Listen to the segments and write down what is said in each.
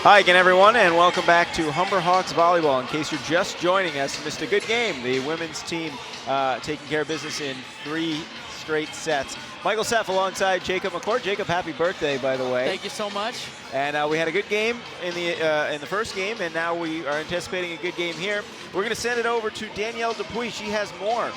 Hi again, everyone, and welcome back to Humber Hawks Volleyball. In case you're just joining us, missed a good game. The women's team taking care of business in 3 straight sets. Michael Seff alongside Jacob McCourt. Jacob, happy birthday, by the way. Thank you so much. And we had a good game in the first game, and now we are anticipating a good game here. We're going to send it over to Danielle Dupuis. She has more.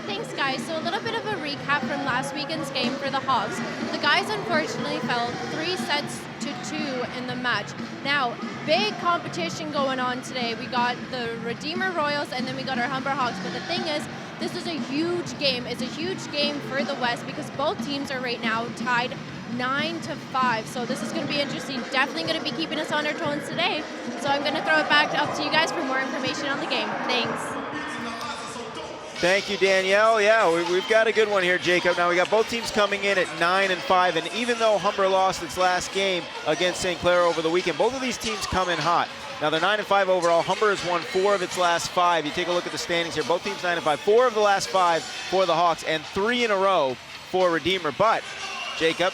Thanks, guys. So a little bit of a recap from last weekend's game for the Hawks. The guys unfortunately fell 3 sets to 2 in the match. Now, big competition going on today. We got the Redeemer Royals and then we got our Humber Hawks. But the thing is, this is a huge game. It's a huge game for the West because both teams are right now tied 9-5. So this is going to be interesting. Definitely going to be keeping us on our toes today. So I'm going to throw it back up to you guys for more information on the game. Thanks. Thank you, Danielle. Yeah, we've got a good one here, Jacob. Now, we got both teams coming in at 9-5, and even though Humber lost its last game against St. Clair over the weekend, both of these teams come in hot. Now, they're 9-5 overall. Humber has won 4 of its last 5. You take a look at the standings here. Both teams 9-5. 4 of the last 5 for the Hawks, and 3 in a row for Redeemer. But, Jacob,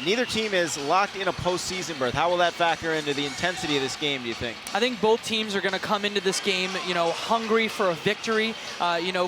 neither team is locked in a postseason berth. How will that factor into the intensity of this game, do you think? I think both teams are going to come into this game, hungry for a victory.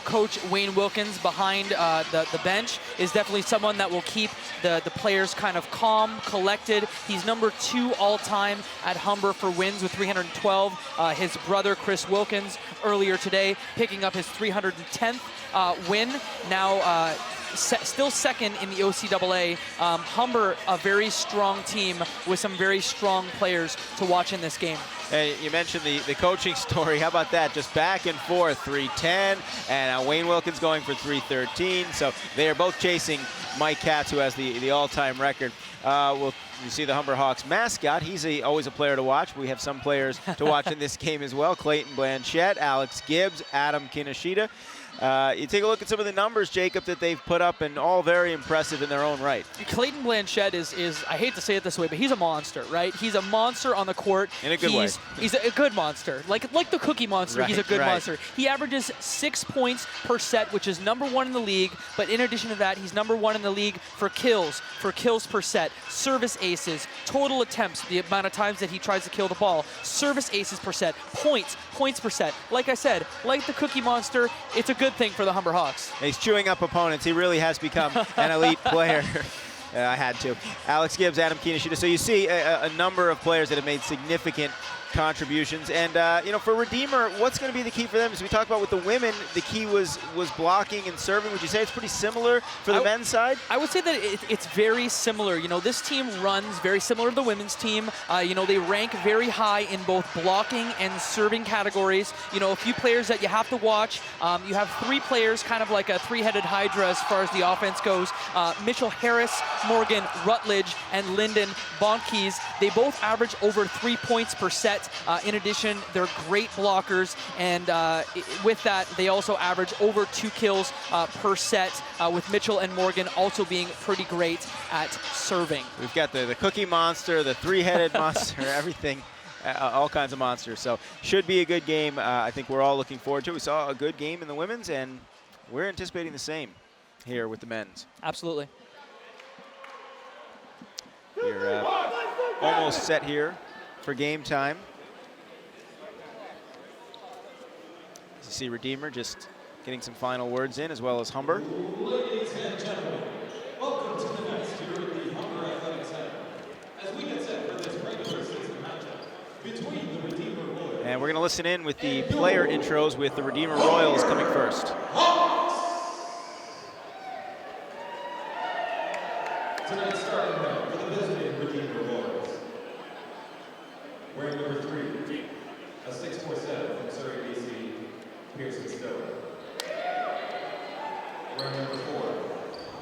Coach Wayne Wilkins behind the bench is definitely someone that will keep the players kind of calm, collected. He's number 2 all-time at Humber for wins with 312. His brother, Chris Wilkins, earlier today, picking up his 310th win. Now, still second in the OCAA. Humber, a very strong team with some very strong players to watch in this game. Hey, you mentioned the coaching story. How about that? Just back and forth, 310, and Wayne Wilkins going for 313. So they are both chasing Mike Katz, who has the all-time record. You see the Humber Hawks mascot. He's always a player to watch. We have some players to watch in this game as well. Clayton Blanchette, Alex Gibbs, Adam Kinoshita. You take a look at some of the numbers, Jacob, that they've put up, and all very impressive in their own right. Clayton Blanchette is I hate to say it this way, but he's a monster, right? He's a monster on the court. In a good way. He's a good monster. Like the Cookie Monster, right, he's a good monster. He averages 6 points per set, which is number 1 in the league. But in addition to that, he's number 1 in the league for kills per set, service aces, total attempts, the amount of times that he tries to kill the ball, service aces per set, points per set. Like I said, like the Cookie Monster, it's a good thing for the Humber Hawks. He's chewing up opponents. He really has become an elite player. I had to. Alex Gibbs, Adam Kinoshita. So you see a number of players that have made significant contributions. And, for Redeemer, what's going to be the key for them? As we talked about with the women, the key was blocking and serving. Would you say it's pretty similar for the men's side? I would say that it's very similar. This team runs very similar to the women's team. They rank very high in both blocking and serving categories. A few players that you have to watch. You have 3 players, kind of like a 3-headed hydra as far as the offense goes. Mitchell Harris, Morgan Rutledge, and Lyndon Bonkeys. They both average over 3 points per set. In addition, they're great blockers, and with that, they also average over 2 kills per set, with Mitchell and Morgan also being pretty great at serving. We've got the Cookie Monster, the 3-headed monster, everything, all kinds of monsters. So should be a good game. I think we're all looking forward to it. We saw a good game in the women's, and we're anticipating the same here with the men's. Absolutely. We're almost set here for game time. You see Redeemer just getting some final words in, as well as Humber. Ladies and gentlemen, welcome to the next here at the Humber Athletic Center, as we get set for this regular season matchup between the Redeemer Royals. And we're going to listen in with the player intros with the Redeemer Royals coming first. Tonight starting now for the visiting Redeemer Royals. Wearing number 3, a 6'4" from Surrey, BC, Pearson Stowe. Wearing number 4,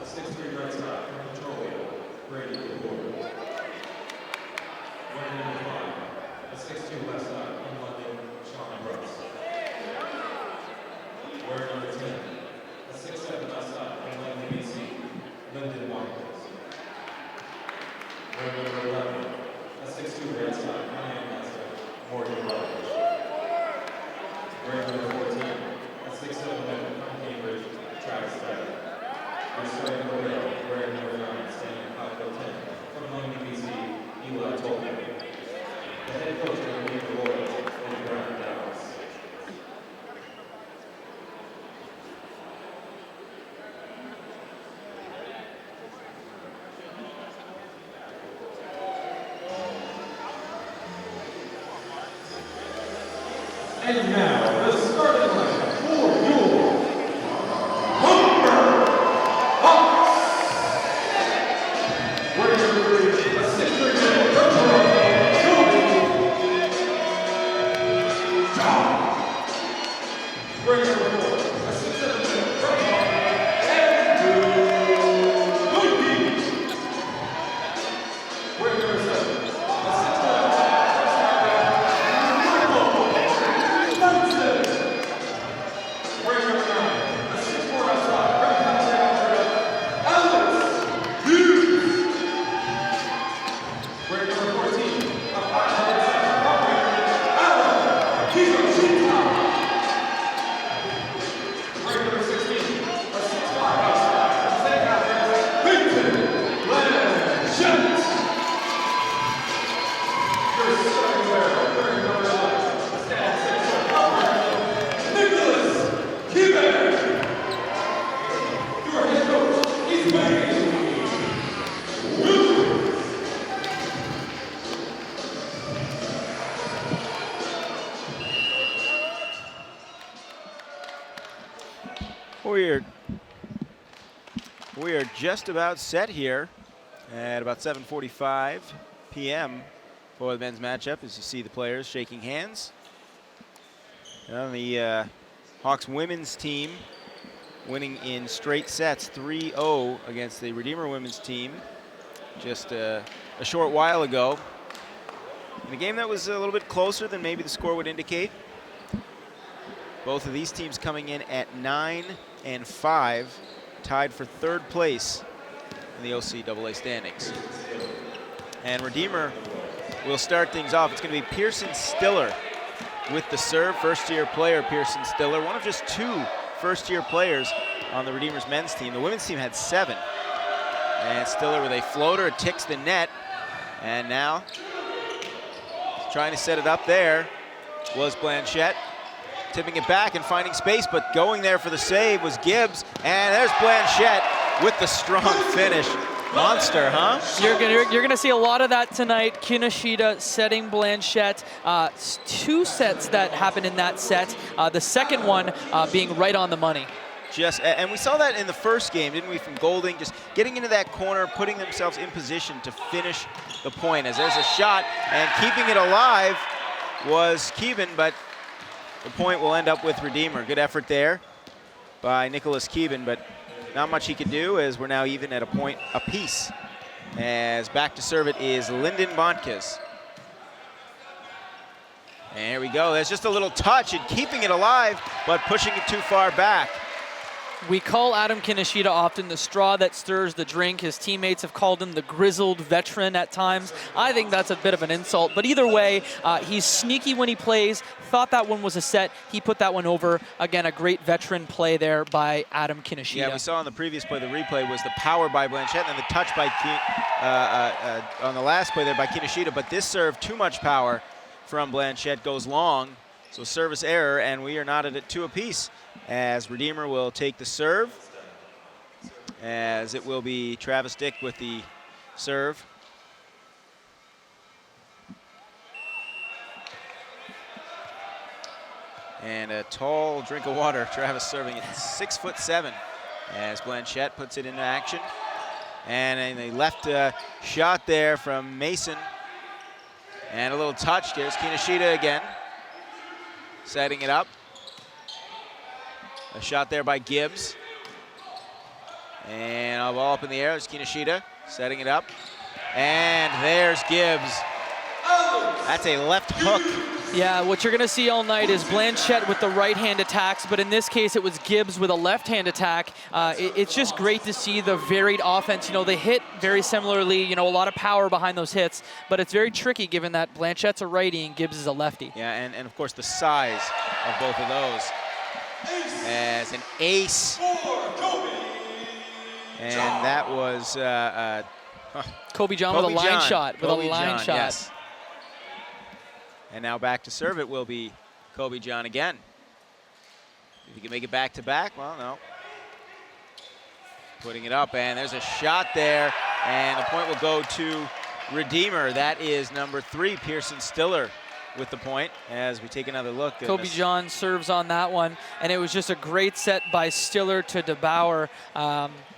a 6'3" right side from Petrolia, Brady DeBoer. Wearing number 5, a 6'2" left side from London, Sean Brooks. Wearing number 10, a 6'7" left side from London, BC, Lyndon Watkins. Wearing number 11, a 6'2" right side from Morgan Rutledge. Wearing number 14, a 6'7" from Cambridge, Travis Tyler. We're starting the rail, wearing number 9, standing 5'10", from London, BC, Eli Tolman. The head coach of the Volleyball and Brian Dallas. And now, the starting lineup for your Humber Hawks. We're going to reach a 6-3 from John. We're going to report a 6-7 from Andrew. We're going to reset a 6-1 We are just about set here at about 7:45 p.m. for the men's matchup, as you see the players shaking hands. And the Hawks women's team winning in straight sets 3-0 against the Redeemer women's team just a short while ago. In a game that was a little bit closer than maybe the score would indicate. Both of these teams coming in at 9 and 5, tied for third place in the OCAA standings. And Redeemer will start things off. It's going to be Pearson Stiller with the serve. First-year player Pearson Stiller, one of just 2 first-year players on the Redeemer's men's team. The women's team had 7. And Stiller with a floater ticks the net. And now trying to set it up there was Blanchette. Tipping it back and finding space, but going there for the save was Gibbs. And there's Blanchette with the strong finish. Monster, huh? You're gonna see a lot of that tonight. Kinoshita setting Blanchette. 2 sets that happened in that set. The second one being right on the money. And we saw that in the first game, didn't we, from Golding, just getting into that corner, putting themselves in position to finish the point. As there's a shot, and keeping it alive was Keeban, but the point will end up with Redeemer. Good effort there by Nicholas Keeban, but not much he could do, as we're now even at a point apiece. As back to serve it is Lyndon Bontkes. And here we go. There's just a little touch and keeping it alive, but pushing it too far back. We call Adam Kinoshita often the straw that stirs the drink. His teammates have called him the grizzled veteran at times. I think that's a bit of an insult, but either way, he's sneaky when he plays. Thought that one was a set. He put that one over. Again, a great veteran play there by Adam Kinoshita. Yeah, we saw on the previous play, the replay was the power by Blanchette and the touch by on the last play there by Kinoshita, but this serve, too much power from Blanchette, goes long. So service error, and we are knotted at 2 apiece, as Redeemer will take the serve, as it will be Travis Dick with the serve. And a tall drink of water, Travis serving at 6'7", as Blanchette puts it into action. And a left shot there from Mason. And a little touch, there's Kinoshita again, setting it up. A shot there by Gibbs. And a ball up in the air, there's Kinoshita setting it up. And there's Gibbs. That's a left hook. Yeah, what you're going to see all night is Blanchette with the right-hand attacks, but in this case it was Gibbs with a left-hand attack. It's just great to see the varied offense. You know, they hit very similarly, you know, a lot of power behind those hits, but it's very tricky given that Blanchette's a righty and Gibbs is a lefty. Yeah, and of course the size of both of those. As an ace. And that was Kobe John with a line shot. With Kobe a line John, shot. Yes. And now back to serve it will be Kobe John again. If he can make it back to back, well, no. Putting it up, and there's a shot there, and the point will go to Redeemer. That is number 3, Pearson Stiller, with the point. As we take another look. Kobe John serves on that one, and it was just a great set by Stiller to DeBauer.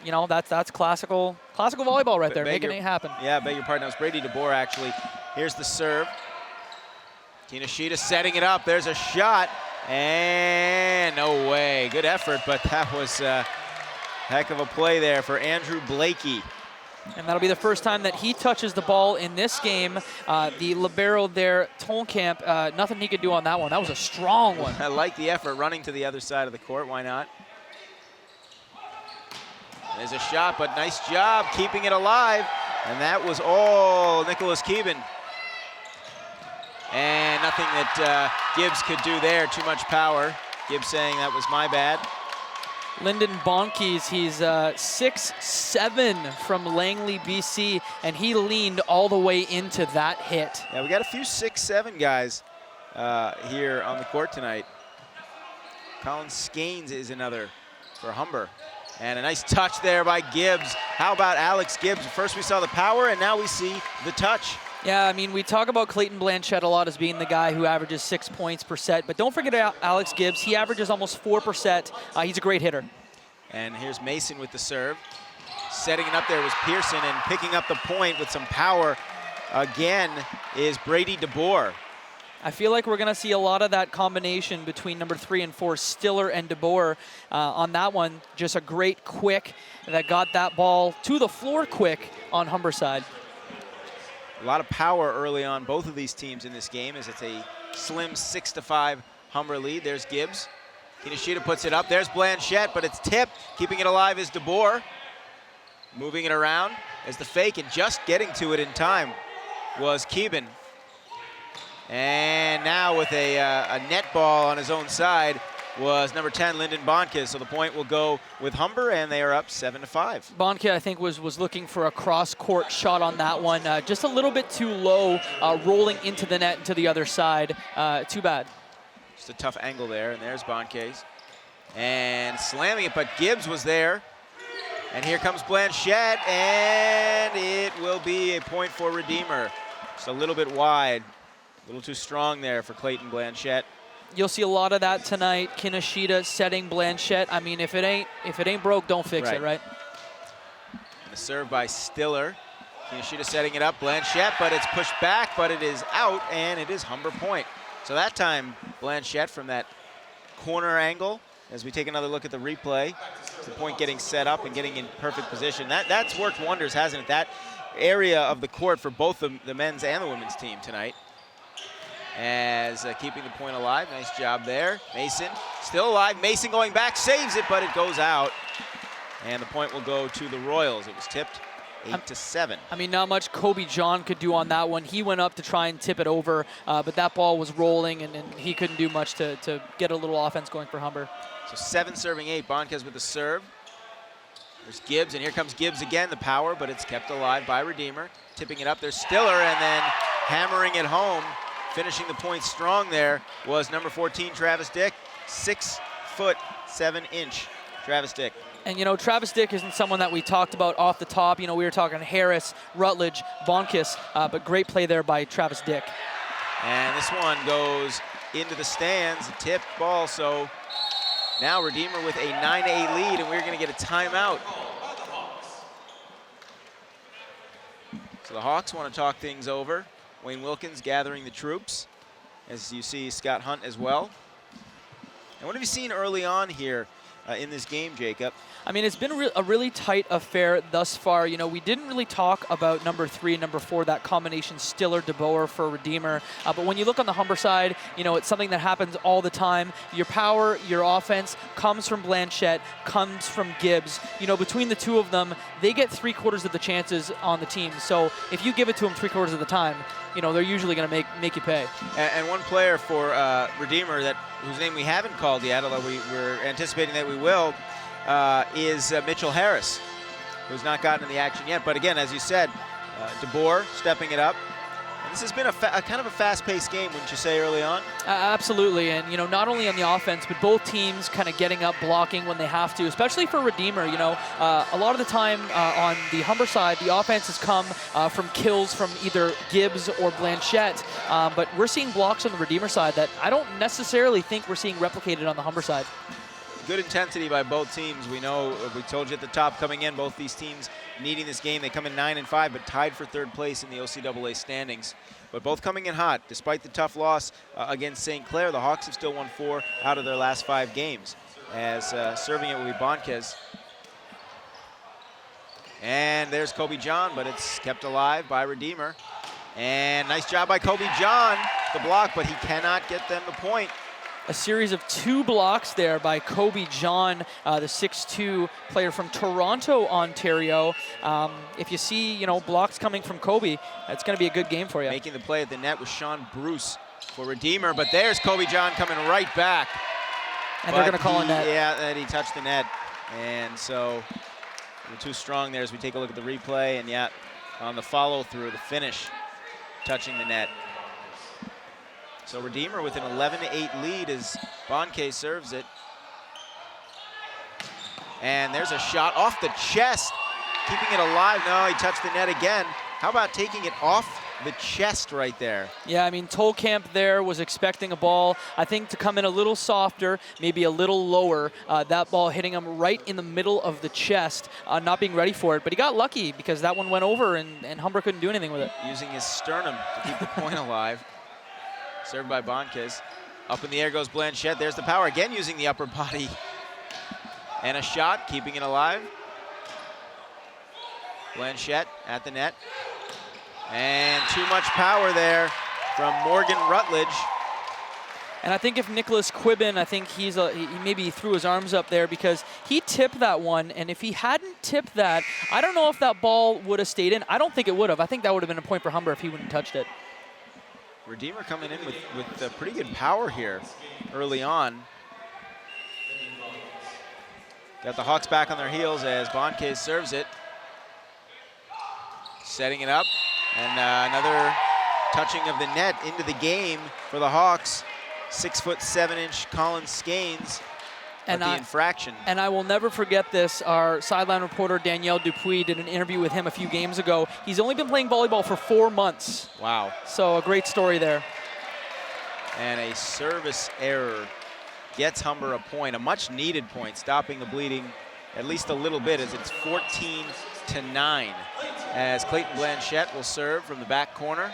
You know, that's classical volleyball right there, making it happen. Yeah, beg your pardon. That was Brady DeBoer, actually. Here's the serve. Kinoshita setting it up. There's a shot, and no way. Good effort, but that was a heck of a play there for Andrew Blakey. And that'll be the first time that he touches the ball in this game. The libero there, Tolkamp, nothing he could do on that one. That was a strong one. I like the effort running to the other side of the court. Why not? There's a shot, but nice job keeping it alive. And that was all Nicholas Keeban. And nothing that Gibbs could do there. Too much power. Gibbs saying that was my bad. Lyndon Bonkeys, he's 6'7" from Langley, BC, and he leaned all the way into that hit. Yeah, we got a few 6'7" guys here on the court tonight. Colin Skanes is another for Humber. And a nice touch there by Gibbs. How about Alex Gibbs? First we saw the power, and now we see the touch. Yeah, I mean, we talk about Clayton Blanchette a lot as being the guy who averages 6 points per set, but don't forget Alex Gibbs. He averages almost 4 per set. He's a great hitter. And here's Mason with the serve. Setting it up there was Pearson, and picking up the point with some power again is Brady DeBoer. I feel like we're going to see a lot of that combination between number 3 and 4, Stiller and DeBoer on that one. Just a great quick that got that ball to the floor quick on Humber side. A lot of power early on both of these teams in this game as it's a slim 6-5 Humber lead. There's Gibbs. Kinoshita puts it up. There's Blanchette, but it's tipped. Keeping it alive is DeBoer. Moving it around as the fake, and just getting to it in time was Keeban. And now with a net ball on his own side was number 10, Lyndon Bonke. So the point will go with Humber, and they are up 7-5. Bonke, I think, was looking for a cross-court shot on that one. Just a little bit too low, rolling into the net and to the other side. Too bad. Just a tough angle there, and there's Bonke's. And slamming it, but Gibbs was there. And here comes Blanchette, and it will be a point for Redeemer. Just a little bit wide, a little too strong there for Clayton Blanchette. You'll see a lot of that tonight. Kinoshita setting Blanchette. I mean, if it ain't broke, don't fix it, right? And a serve by Stiller. Kinoshita setting it up, Blanchette, but it's pushed back, but it is out, and it is Humber point. So that time, Blanchette from that corner angle, as we take another look at the replay, the point getting set up and getting in perfect position. That's worked wonders, hasn't it? That area of the court for both the men's and the women's team tonight. As keeping the point alive. Nice job there. Mason still alive. Mason going back, saves it, but it goes out. And the point will go to the Royals. It was tipped 8-7. I mean, not much Kobe John could do on that one. He went up to try and tip it over, but that ball was rolling, and he couldn't do much to get a little offense going for Humber. So 7 serving 8. Bonquez with the serve. There's Gibbs, and here comes Gibbs again, the power, but it's kept alive by Redeemer. Tipping it up. There's Stiller, and then hammering it home. Finishing the point strong there was number 14, Travis Dick. 6'7" Travis Dick. And, you know, Travis Dick isn't someone that we talked about off the top. You know, we were talking Harris, Rutledge, Bonkus, but great play there by Travis Dick. And this one goes into the stands, a tipped ball. So now Redeemer with a 9-8 lead, and we're going to get a timeout. So the Hawks want to talk things over. Wayne Wilkins gathering the troops, as you see Scott Hunt as well. And what have you seen early on here in this game, Jacob? I mean, it's been a really tight affair thus far. You know, we didn't really talk about number 3 and number 4, that combination Stiller-DeBoer for Redeemer. But when you look on the Humber side, you know, it's something that happens all the time. Your power, your offense comes from Blanchette, comes from Gibbs. You know, between the two of them, they get 3/4 of the chances on the team. So if you give it to them 3/4 of the time, you know, they're usually going to make you pay. And one player for Redeemer whose name we haven't called yet, although we're anticipating that we will, is Mitchell Harris, who's not gotten in the action yet. But again, as you said, DeBoer stepping it up. And this has been a kind of a fast-paced game, wouldn't you say, early on? Absolutely, and not only on the offense, but both teams kind of getting up, blocking when they have to, especially for Redeemer. A lot of the time on the Humber side, the offense has come from kills from either Gibbs or Blanchette, but we're seeing blocks on the Redeemer side that I don't necessarily think we're seeing replicated on the Humber side. Good intensity by both teams. We know, we told you at the top coming in, both these teams needing this game. They come in 9-5, but tied for third place in the OCAA standings. But both coming in hot. Despite the tough loss against St. Clair, the Hawks have still won 4 out of their last 5 games. As serving it will be Bonquez. And there's Kobe John, but it's kept alive by Redeemer. And nice job by Kobe John, the block, but he cannot get them the point. A series of 2 blocks there by Kobe John, the 6'2" player from Toronto, Ontario. If you see, blocks coming from Kobe, that's going to be a good game for you. Making the play at the net was Sean Bruce for Redeemer, but there's Kobe John coming right back. And they're going to call on net. Yeah, and he touched the net. And so we're too strong there as we take a look at the replay. And yeah, on the follow-through, the finish, touching the net. So Redeemer with an 11-8 lead as Bonquez serves it. And there's a shot off the chest, keeping it alive. No, he touched the net again. How about taking it off the chest right there? Yeah, Tolkamp there was expecting a ball, I think, to come in a little softer, maybe a little lower. That ball hitting him right in the middle of the chest, not being ready for it. But he got lucky because that one went over and Humber couldn't do anything with it. Using his sternum to keep the point alive. Served by Bonquez. Up in the air goes Blanchette. There's the power again, using the upper body. And a shot, keeping it alive. Blanchette at the net. And too much power there from Morgan Rutledge. And I think if Nicholas Quibbin, I think he maybe threw his arms up there because he tipped that one. And if he hadn't tipped that, I don't know if that ball would have stayed in. I don't think it would have. I think that would have been a point for Humber if he wouldn't have touched it. Redeemer coming in with pretty good power here early on. Got the Hawks back on their heels as Bonquez serves it. Setting it up. And another touching of the net into the game for the Hawks. 6'7" Colin Skanes. And the infraction. And I will never forget this. Our sideline reporter, Danielle Dupuis, did an interview with him a few games ago. He's only been playing volleyball for 4 months. Wow. So a great story there. And a service error gets Humber a point, a much needed point, stopping the bleeding at least a little bit as it's 14-9. As Clayton Blanchette will serve from the back corner.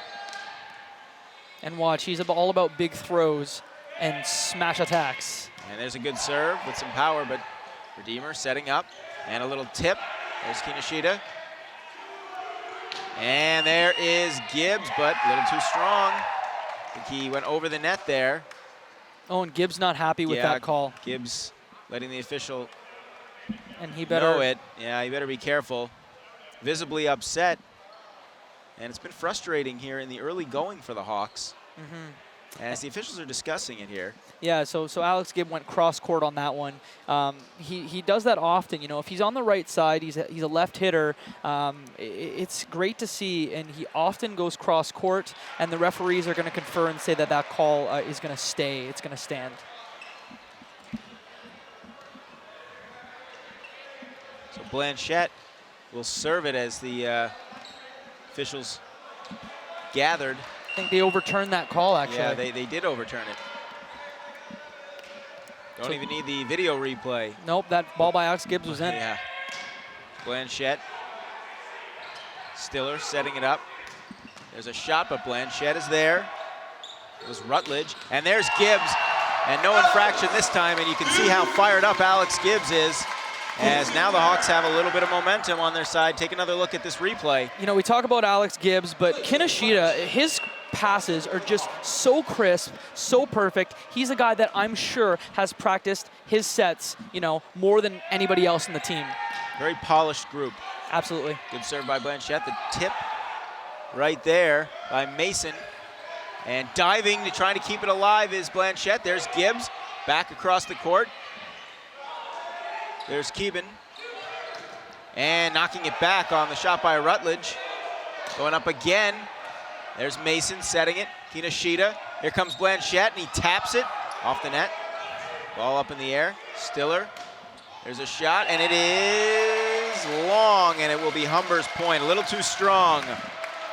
And watch, he's all about big throws and smash attacks. And there's a good serve with some power, but Redeemer setting up. And a little tip. There's Kinoshita. And there is Gibbs, but a little too strong. I think he went over the net there. Oh, and Gibbs not happy with that call. Gibbs letting the official and he better know it. Yeah, he better be careful. Visibly upset. And it's been frustrating here in the early going for the Hawks. As the officials are discussing it here. Yeah, so Alex Gibb went cross court on that one. He does that often. If he's on the right side, he's a left hitter. It's great to see, and he often goes cross court. And the referees are going to confer and say that that call is going to stay. It's going to stand. So Blanchette will serve it as the officials gathered. I think they overturned that call, actually. Yeah, they did overturn it. Don't even need the video replay. Nope, that ball by Alex Gibbs was in. Yeah. Blanchette. Stiller setting it up. There's a shot, but Blanchette is there. It was Rutledge. And there's Gibbs. And no infraction this time, and you can see how fired up Alex Gibbs is. As now the Hawks have a little bit of momentum on their side. Take another look at this replay. We talk about Alex Gibbs, but Kinoshita, his passes are just so crisp, so perfect. He's a guy that I'm sure has practiced his sets, more than anybody else in the team. Very polished group. Absolutely. Good serve by Blanchette. The tip right there by Mason. And diving to try to keep it alive is Blanchette. There's Gibbs back across the court. There's Keeban. And knocking it back on the shot by Rutledge. Going up again. There's Mason setting it. Kinoshita. Here comes Blanchette, and he taps it off the net. Ball up in the air. Stiller. There's a shot, and it is long, and it will be Humber's point. A little too strong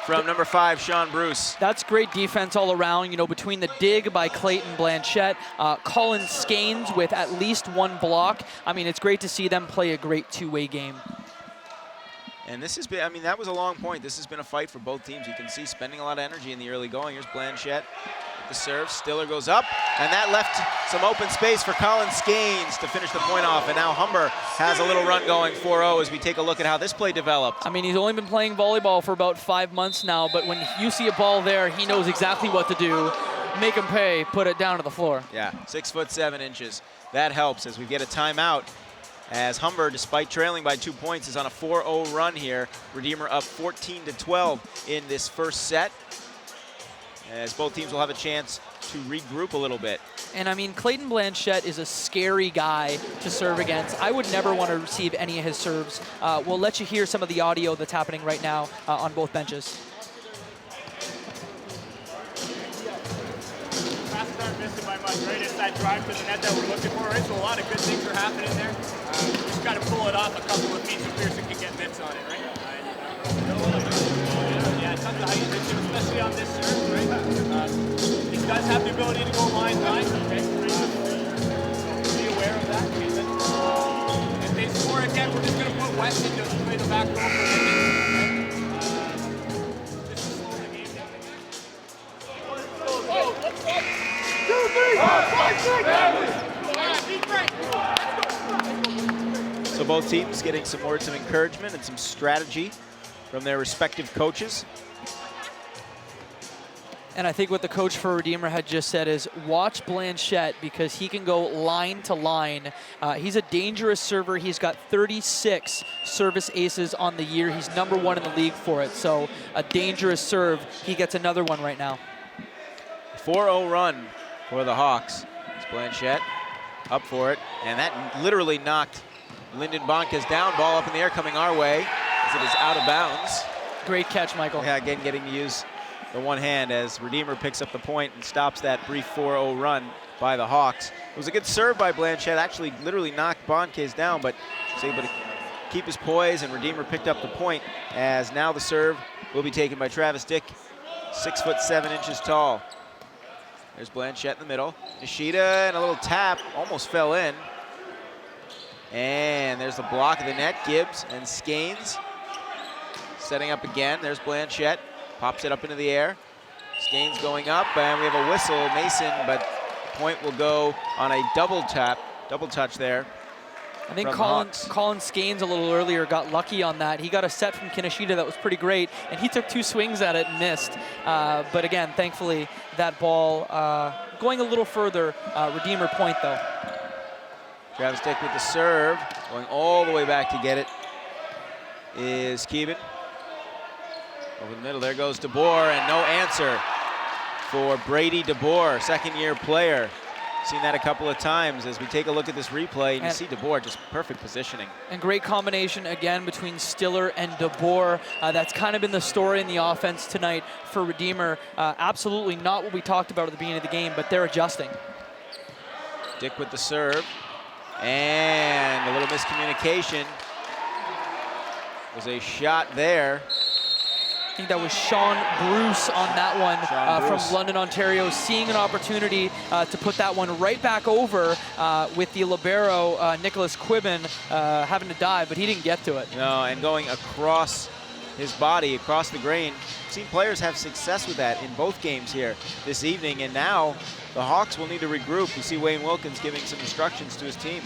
from number 5, Sean Bruce. That's great defense all around, you know, between the dig by Clayton Blanchette, Colin Skanes with at least 1 block. I mean, it's great to see them play a great two-way game. And this has been, I mean, that was a long point. This has been a fight for both teams. You can see spending a lot of energy in the early going. Here's Blanchette with the serve. Stiller goes up, and that left some open space for Colin Skanes to finish the point off. And now Humber has a little run going 4-0 as we take a look at how this play developed. I mean, he's only been playing volleyball for about 5 months now, but when you see a ball there, he knows exactly what to do. Make him pay, put it down to the floor. Yeah, 6'7". That helps as we get a timeout. As Humber, despite trailing by 2 points, is on a 4-0 run here. Redeemer up 14-12 in this first set, as both teams will have a chance to regroup a little bit. And I mean, Clayton Blanchette is a scary guy to serve against. I would never want to receive any of his serves. We'll let you hear some of the audio that's happening right now on both benches. Passes aren't missing by much, right? It's that drive to the net that we're looking for, right? So a lot of good things are happening there. Just got to pull it off a couple of feet so Pearson can get mitts on it, right? Yeah, it's up to how you do it, especially on this serve, right? He does have the ability to go line, okay? So be aware of that. Okay? If they score again, we're just going to put West into play the back row for a minute. Just to slow the game down again. Let's go. 2, 3, 4, 5, 6. So both teams getting some words of encouragement and some strategy from their respective coaches. And I think what the coach for Redeemer had just said is watch Blanchette because he can go line to line. He's a dangerous server. He's got 36 service aces on the year. He's #1 in the league for it. So a dangerous serve. He gets another one right now. 4-0 run for the Hawks. It's Blanchette up for it, and that literally knocked Lyndon Bonkes down. Ball up in the air coming our way as it is out of bounds. Great catch, Michael. Yeah, again getting to use the one hand as Redeemer picks up the point and stops that brief 4-0 run by the Hawks. It was a good serve by Blanchette, actually literally knocked Bonkes down, but was able to keep his poise, and Redeemer picked up the point as now the serve will be taken by Travis Dick, 6'7" tall. There's Blanchette in the middle. Nishida and a little tap, almost fell in. And there's the block of the net. Gibbs and Skanes setting up again. There's Blanchette, pops it up into the air. Skanes going up, and we have a whistle, Mason, but the point will go on a double touch there. I think Colin Skanes a little earlier got lucky on that. He got a set from Kinoshita that was pretty great, and he took 2 swings at it and missed. But again, thankfully, that ball going a little further, Redeemer point though. Travis Dick with the serve, going all the way back to get it, is Keeban. Over the middle, there goes DeBoer, and no answer for Brady DeBoer, second-year player. Seen that a couple of times as we take a look at this replay, and you see DeBoer just perfect positioning. And great combination again between Stiller and DeBoer. That's kind of been the story in the offense tonight for Redeemer. Absolutely not what we talked about at the beginning of the game, but they're adjusting. Dick with the serve, and a little miscommunication. Was a shot there. I think that was Sean Bruce on that one from London, Ontario, seeing an opportunity to put that one right back over with the libero, Nicholas Quibben, having to dive, but he didn't get to it. No, and going across his body, across the grain. We've seen players have success with that in both games here this evening, and now the Hawks will need to regroup. You see Wayne Wilkins giving some instructions to his team.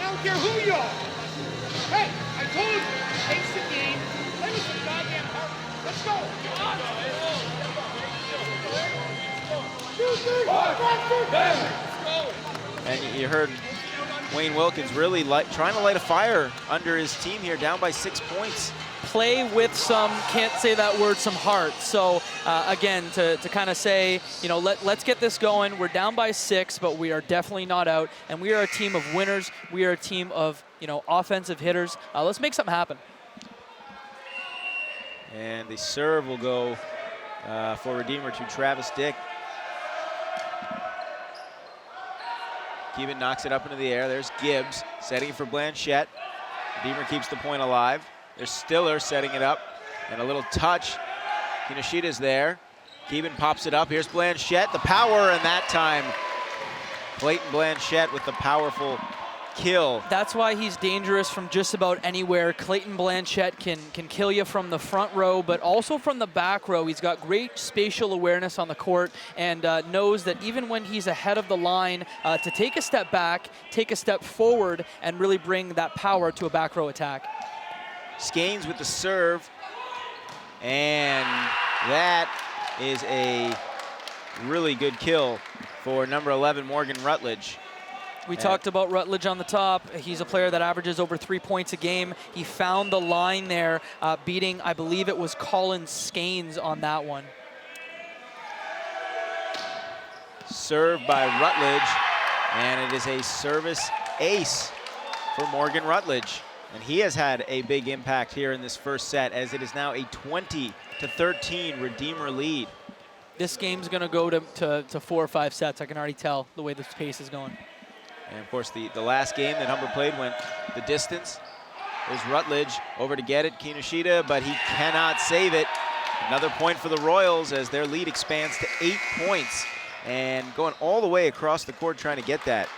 I don't care who you are. Hey, I told you, pace the game, play with some goddamn heart. Let's go. Come on. And you heard Wayne Wilkins really trying to light a fire under his team here, down by 6 points. play with some, can't say that word, some heart. So again, to kind of say, you know, let's get this going. We're down by 6, but we are definitely not out. And we are a team of winners. We are a team of, you know, offensive hitters. Let's make something happen. And the serve will go for Redeemer to Travis Dick. Keevan knocks it up into the air. There's Gibbs setting for Blanchette. Redeemer keeps the point alive. There's Stiller setting it up. And a little touch. Kinoshita's there. Keevan pops it up. Here's Blanchette. The power, and that time Clayton Blanchette with the powerful kill. That's why he's dangerous from just about anywhere. Clayton Blanchette can kill you from the front row, but also from the back row. He's got great spatial awareness on the court and knows that even when he's ahead of the line, to take a step back, take a step forward, and really bring that power to a back row attack. Skanes with the serve, and that is a really good kill for number 11, Morgan Rutledge. We talked about Rutledge on the top. He's a player that averages over 3 points a game. He found the line there, beating, I believe it was Colin Skanes on that one. Served by Rutledge, and it is a service ace for Morgan Rutledge. And he has had a big impact here in this first set, as it is now a 20-13 Redeemer lead. This game's gonna go to 4 or 5 sets. I can already tell the way this pace is going. And of course, the last game that Humber played went the distance. There's Rutledge over to get it, Kinoshita, but he cannot save it. Another point for the Royals as their lead expands to 8 points. And going all the way across the court trying to get that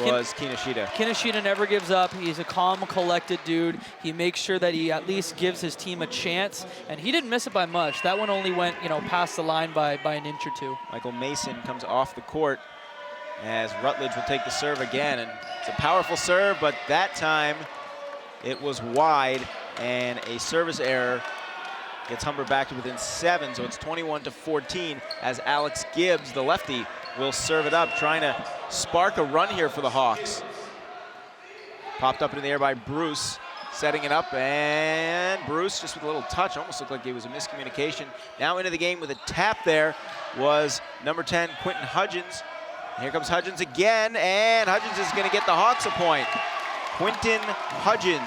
was Kinoshita. Kinoshita never gives up. He's a calm, collected dude. He makes sure that he at least gives his team a chance, and he didn't miss it by much. That one only went, you know, past the line by an inch or two. Michael Mason comes off the court as Rutledge will take the serve again. And it's a powerful serve, but that time it was wide, and a service error gets Humber back to within 7, so it's 21-14 as Alex Gibbs, the lefty, will serve it up, trying to spark a run here for the Hawks. Popped up in the air by Bruce, setting it up, and Bruce just with a little touch, almost looked like it was a miscommunication. Now into the game with a tap there was number 10, Quentin Hudgens. Here comes Hudgens again, and Hudgens is going to get the Hawks a point. Quentin Hudgens.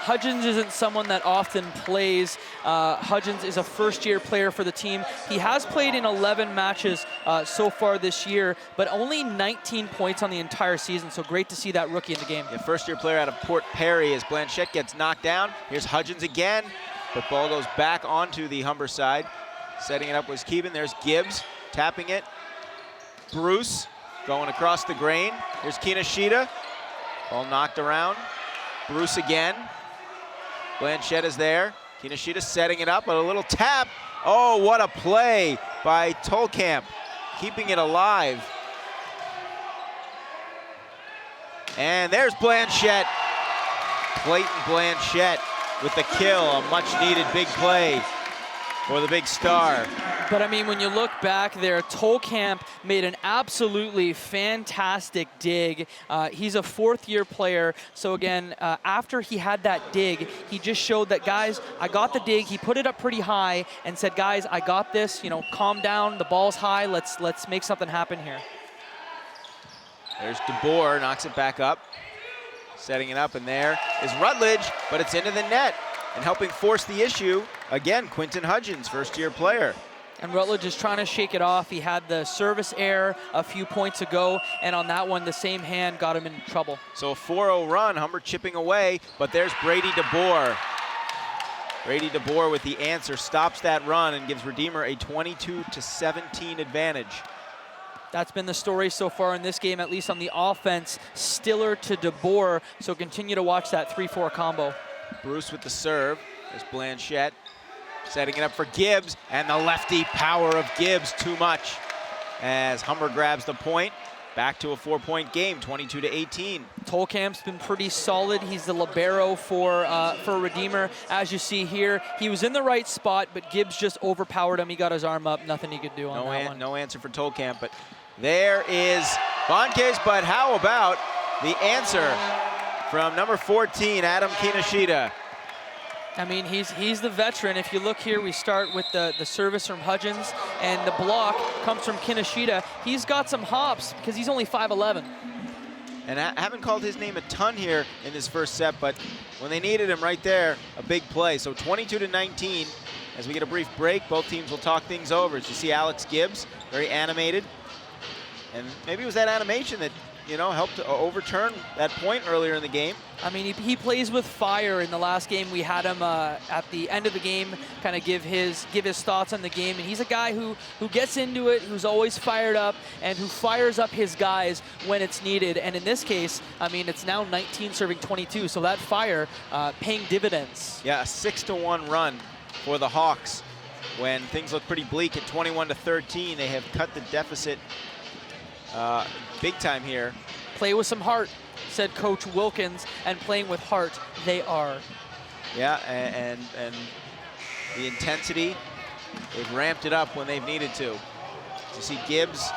Hudgens isn't someone that often plays. Hudgens is a first-year player for the team. He has played in 11 matches so far this year, but only 19 points on the entire season, so great to see that rookie in the game. Yeah, first-year player out of Port Perry as Blanchette gets knocked down. Here's Hudgens again, but ball goes back onto the Humber side. Setting it up was Keeban. There's Gibbs tapping it. Bruce going across the grain. Here's Kinoshita. Ball knocked around. Bruce again. Blanchette is there. Kinoshita setting it up, but a little tap. Oh, what a play by Tolkamp, keeping it alive. And there's Blanchette. Clayton Blanchette with the kill, a much-needed big play for the big star. But I mean, when you look back there, Tolkamp made an absolutely fantastic dig. He's a 4th-year player. So again, after he had that dig, he just showed that, guys, I got the dig. He put it up pretty high and said, guys, I got this. You know, calm down. The ball's high. Let's make something happen here. There's DeBoer, knocks it back up. Setting it up, and there is Rutledge, but it's into the net. And helping force the issue, again, Quentin Hudgens, first-year player. And Rutledge is trying to shake it off. He had the service error a few points ago, and on that one, the same hand got him in trouble. So a 4-0 run, Humber chipping away, but there's Brady DeBoer. Brady DeBoer with the answer, stops that run and gives Redeemer a 22-17 advantage. That's been the story so far in this game, at least on the offense. Stiller to DeBoer, so continue to watch that 3-4 combo. Bruce with the serve. There's Blanchette setting it up for Gibbs, and the lefty power of Gibbs too much as Humber grabs the point. Back to a 4-point game, 22-18. Tolkamp's been pretty solid. He's the libero for Redeemer. As you see here, he was in the right spot, but Gibbs just overpowered him. He got his arm up, nothing he could do on that one. No answer for Tolkamp, but there is Bonquez, but how about the answer from number 14, Adam Kinoshita? I mean, he's the veteran. If you look here, we start with the service from Hudgens, and the block comes from Kinoshita. He's got some hops because he's only 5'11". And I haven't called his name a ton here in this first set, but when they needed him right there, a big play. So 22-19. As we get a brief break, both teams will talk things over. As you see Alex Gibbs, very animated. And maybe it was that animation that, you know, helped overturn that point earlier in the game. I mean, he plays with fire. In the last game, we had him at the end of the game kind of give his thoughts on the game. And he's a guy who gets into it, who's always fired up, and who fires up his guys when it's needed. And in this case, I mean, it's now 19 serving 22, so that fire paying dividends. Yeah, a 6-1 run for the Hawks when things look pretty bleak at 21-13. They have cut the deficit big time here. Play with some heart, said Coach Wilkins, and playing with heart, they are. Yeah, and the intensity, they've ramped it up when they've needed to. You see Gibbs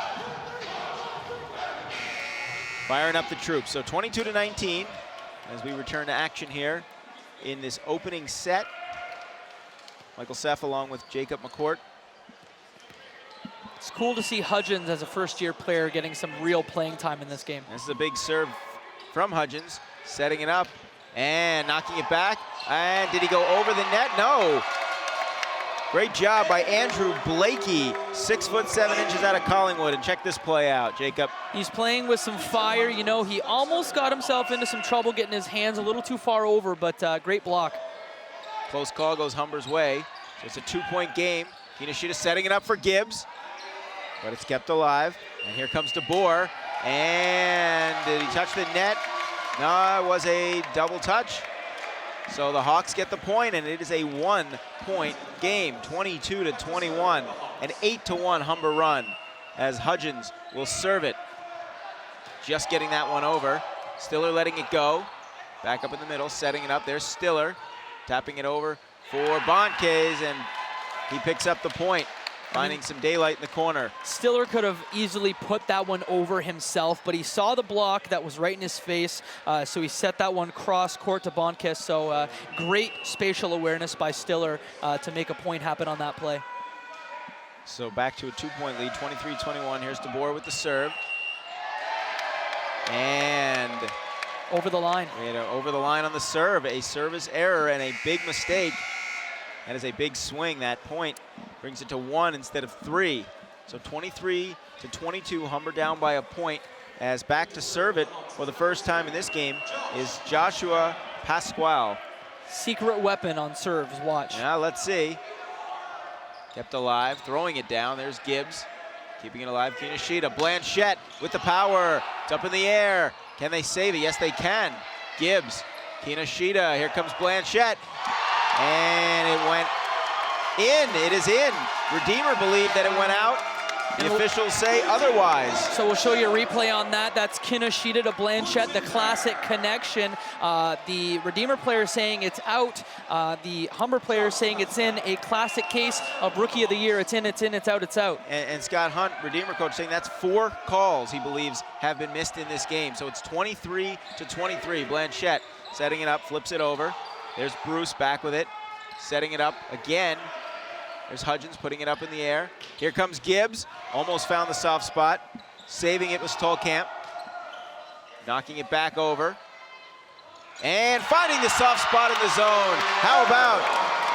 firing up the troops. So 22-19 as we return to action here in this opening set. Michael Seff along with Jacob McCourt. It's cool to see Hudgens as a first-year player getting some real playing time in this game. This is a big serve from Hudgens, setting it up and knocking it back. And did he go over the net? No. Great job by Andrew Blakey, 6'7" out of Collingwood. And check this play out, Jacob. He's playing with some fire. You know, he almost got himself into some trouble getting his hands a little too far over, but great block. Close call goes Humber's way. So it's a 2-point game. Kinoshita setting it up for Gibbs, but it's kept alive. And here comes DeBoer. And did he touch the net? No, it was a double touch. So the Hawks get the point, and it is a 1-point game, 22-21. An 8-1 Humber run as Hudgens will serve it. Just getting that one over. Stiller letting it go. Back up in the middle, setting it up. There's Stiller. Tapping it over for Bonquez, and he picks up the point, finding some daylight in the corner. Stiller could have easily put that one over himself, but he saw the block that was right in his face, so he set that one cross court to Bonquez. So great spatial awareness by Stiller to make a point happen on that play. So back to a 2-point lead, 23-21. Here's DeBoer with the serve. And over the line. Over the line on the serve. A service error and a big mistake. That is a big swing. That point brings it to 1 instead of 3. So 23-22, Humber down by a point. As back to serve it for the first time in this game is Joshua Pasquale. Secret weapon on serves, watch. Yeah, let's see. Kept alive, throwing it down. There's Gibbs, keeping it alive. Kinoshita, Blanchette with the power. It's up in the air. Can they save it? Yes, they can. Gibbs, Kinoshita, here comes Blanchette. And it went in, it is in. Redeemer believed that it went out. The officials say otherwise. So we'll show you a replay on that. That's Kinoshita to Blanchette, the classic connection. The Redeemer player saying it's out. The Humber player saying it's in. A classic case of Rookie of the Year. It's in, it's in, it's out, it's out. And Scott Hunt, Redeemer coach, saying that's 4 calls he believes have been missed in this game. So it's 23-23. Blanchette setting it up, flips it over. There's Bruce back with it, setting it up again. There's Hudgens putting it up in the air. Here comes Gibbs, almost found the soft spot. Saving it was Tolkamp. Knocking it back over. And finding the soft spot in the zone. How about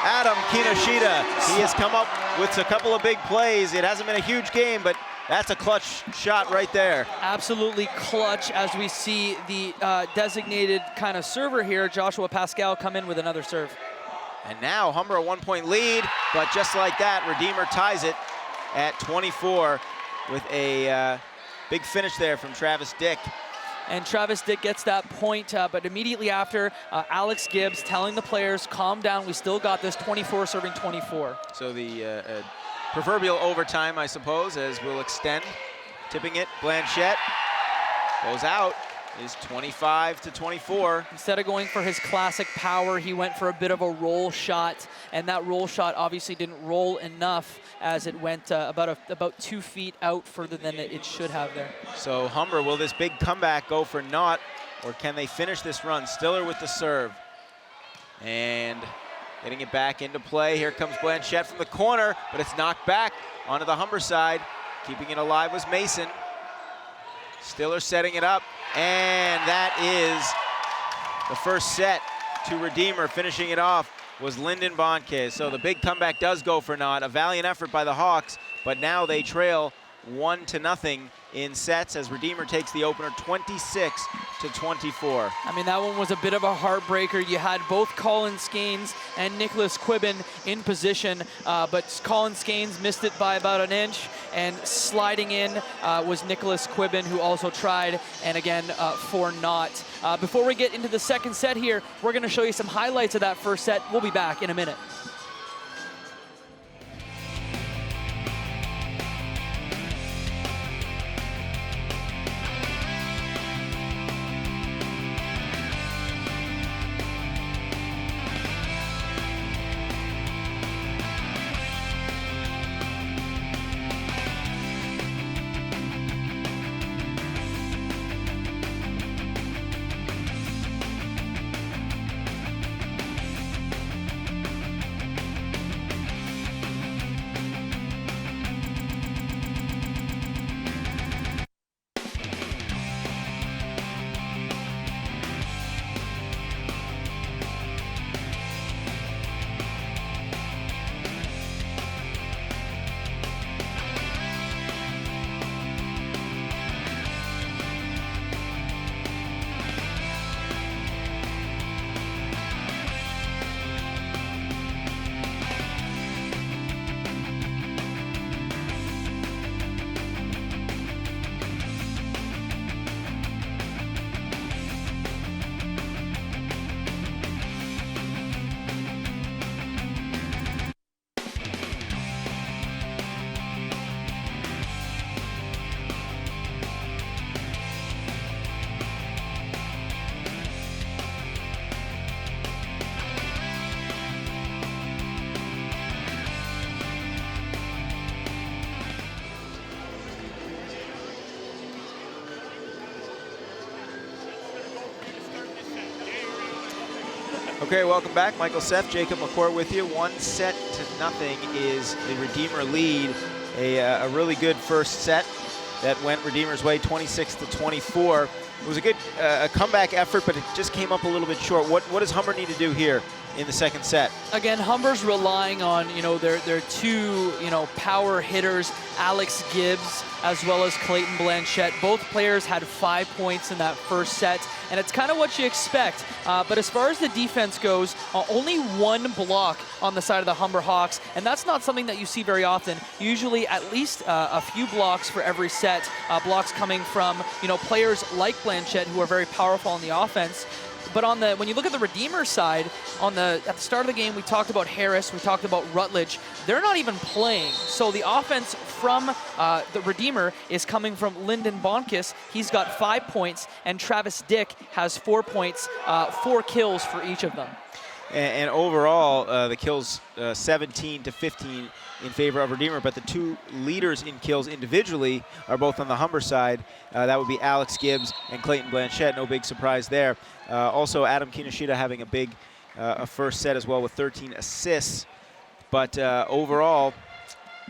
Adam Kinoshita? He has come up with a couple of big plays. It hasn't been a huge game, but that's a clutch shot right there. Absolutely clutch as we see the designated kind of server here, Joshua Pasquale, come in with another serve. And now Humber a 1-point lead, but just like that, Redeemer ties it at 24 with a big finish there from Travis Dick. And Travis Dick gets that point, but immediately after, Alex Gibbs telling the players, calm down, we still got this, 24 serving 24. So the proverbial overtime, I suppose, as we'll extend. Tipping it, Blanchette goes out. Is 25-24. Instead of going for his classic power, he went for a bit of a roll shot, and that roll shot obviously didn't roll enough as it went about 2 feet out further than it should have there. So Humber, will this big comeback go for naught, or can they finish this run? Stiller with the serve. And Getting it back into play. Here comes Blanchette from the corner, but it's knocked back onto the Humber side. Keeping it alive was Mason. Stiller setting it up, and that is the first set to Redeemer. Finishing it off was Lyndon Bonke. So the big comeback does go for naught. A valiant effort by the Hawks, but now they trail 1-0 in sets as Redeemer takes the opener 26-24. I mean, that one was a bit of a heartbreaker. You had both Colin Skanes and Nicholas Quibbin in position, but Colin Skanes missed it by about an inch, and sliding in was Nicholas Quibbin, who also tried, and again, for naught. Before we get into the second set here, we're going to show you some highlights of that first set. We'll be back in a minute. Okay, welcome back. Michael Seth, Jacob McCourt with you. 1-0 is the Redeemer lead. A really good first set that went Redeemer's way, 26-24. It was a good comeback effort, but it just came up a little bit short. What does Humber need to do here in the second set? Again, Humber's relying on, their two, power hitters, Alex Gibbs as well as Clayton Blanchette. Both players had 5 points in that first set, and it's kind of what you expect. But as far as the defense goes, only one block on the side of the Humber Hawks, and that's not something that you see very often. Usually at least a few blocks for every set, blocks coming from, players like Blanchette who are very powerful on the offense. But when you look at the Redeemer side, at the start of the game, we talked about Harris, we talked about Rutledge. They're not even playing. So the offense from the Redeemer is coming from Lyndon Bonkus. He's got 5 points, and Travis Dick has 4 points, 4 kills for each of them. And overall, the kills 17-15 in favor of Redeemer, but the two leaders in kills individually are both on the Humber side. That would be Alex Gibbs and Clayton Blanchette. No big surprise there. Also, Adam Kinoshita having a big first set as well with 13 assists. But overall,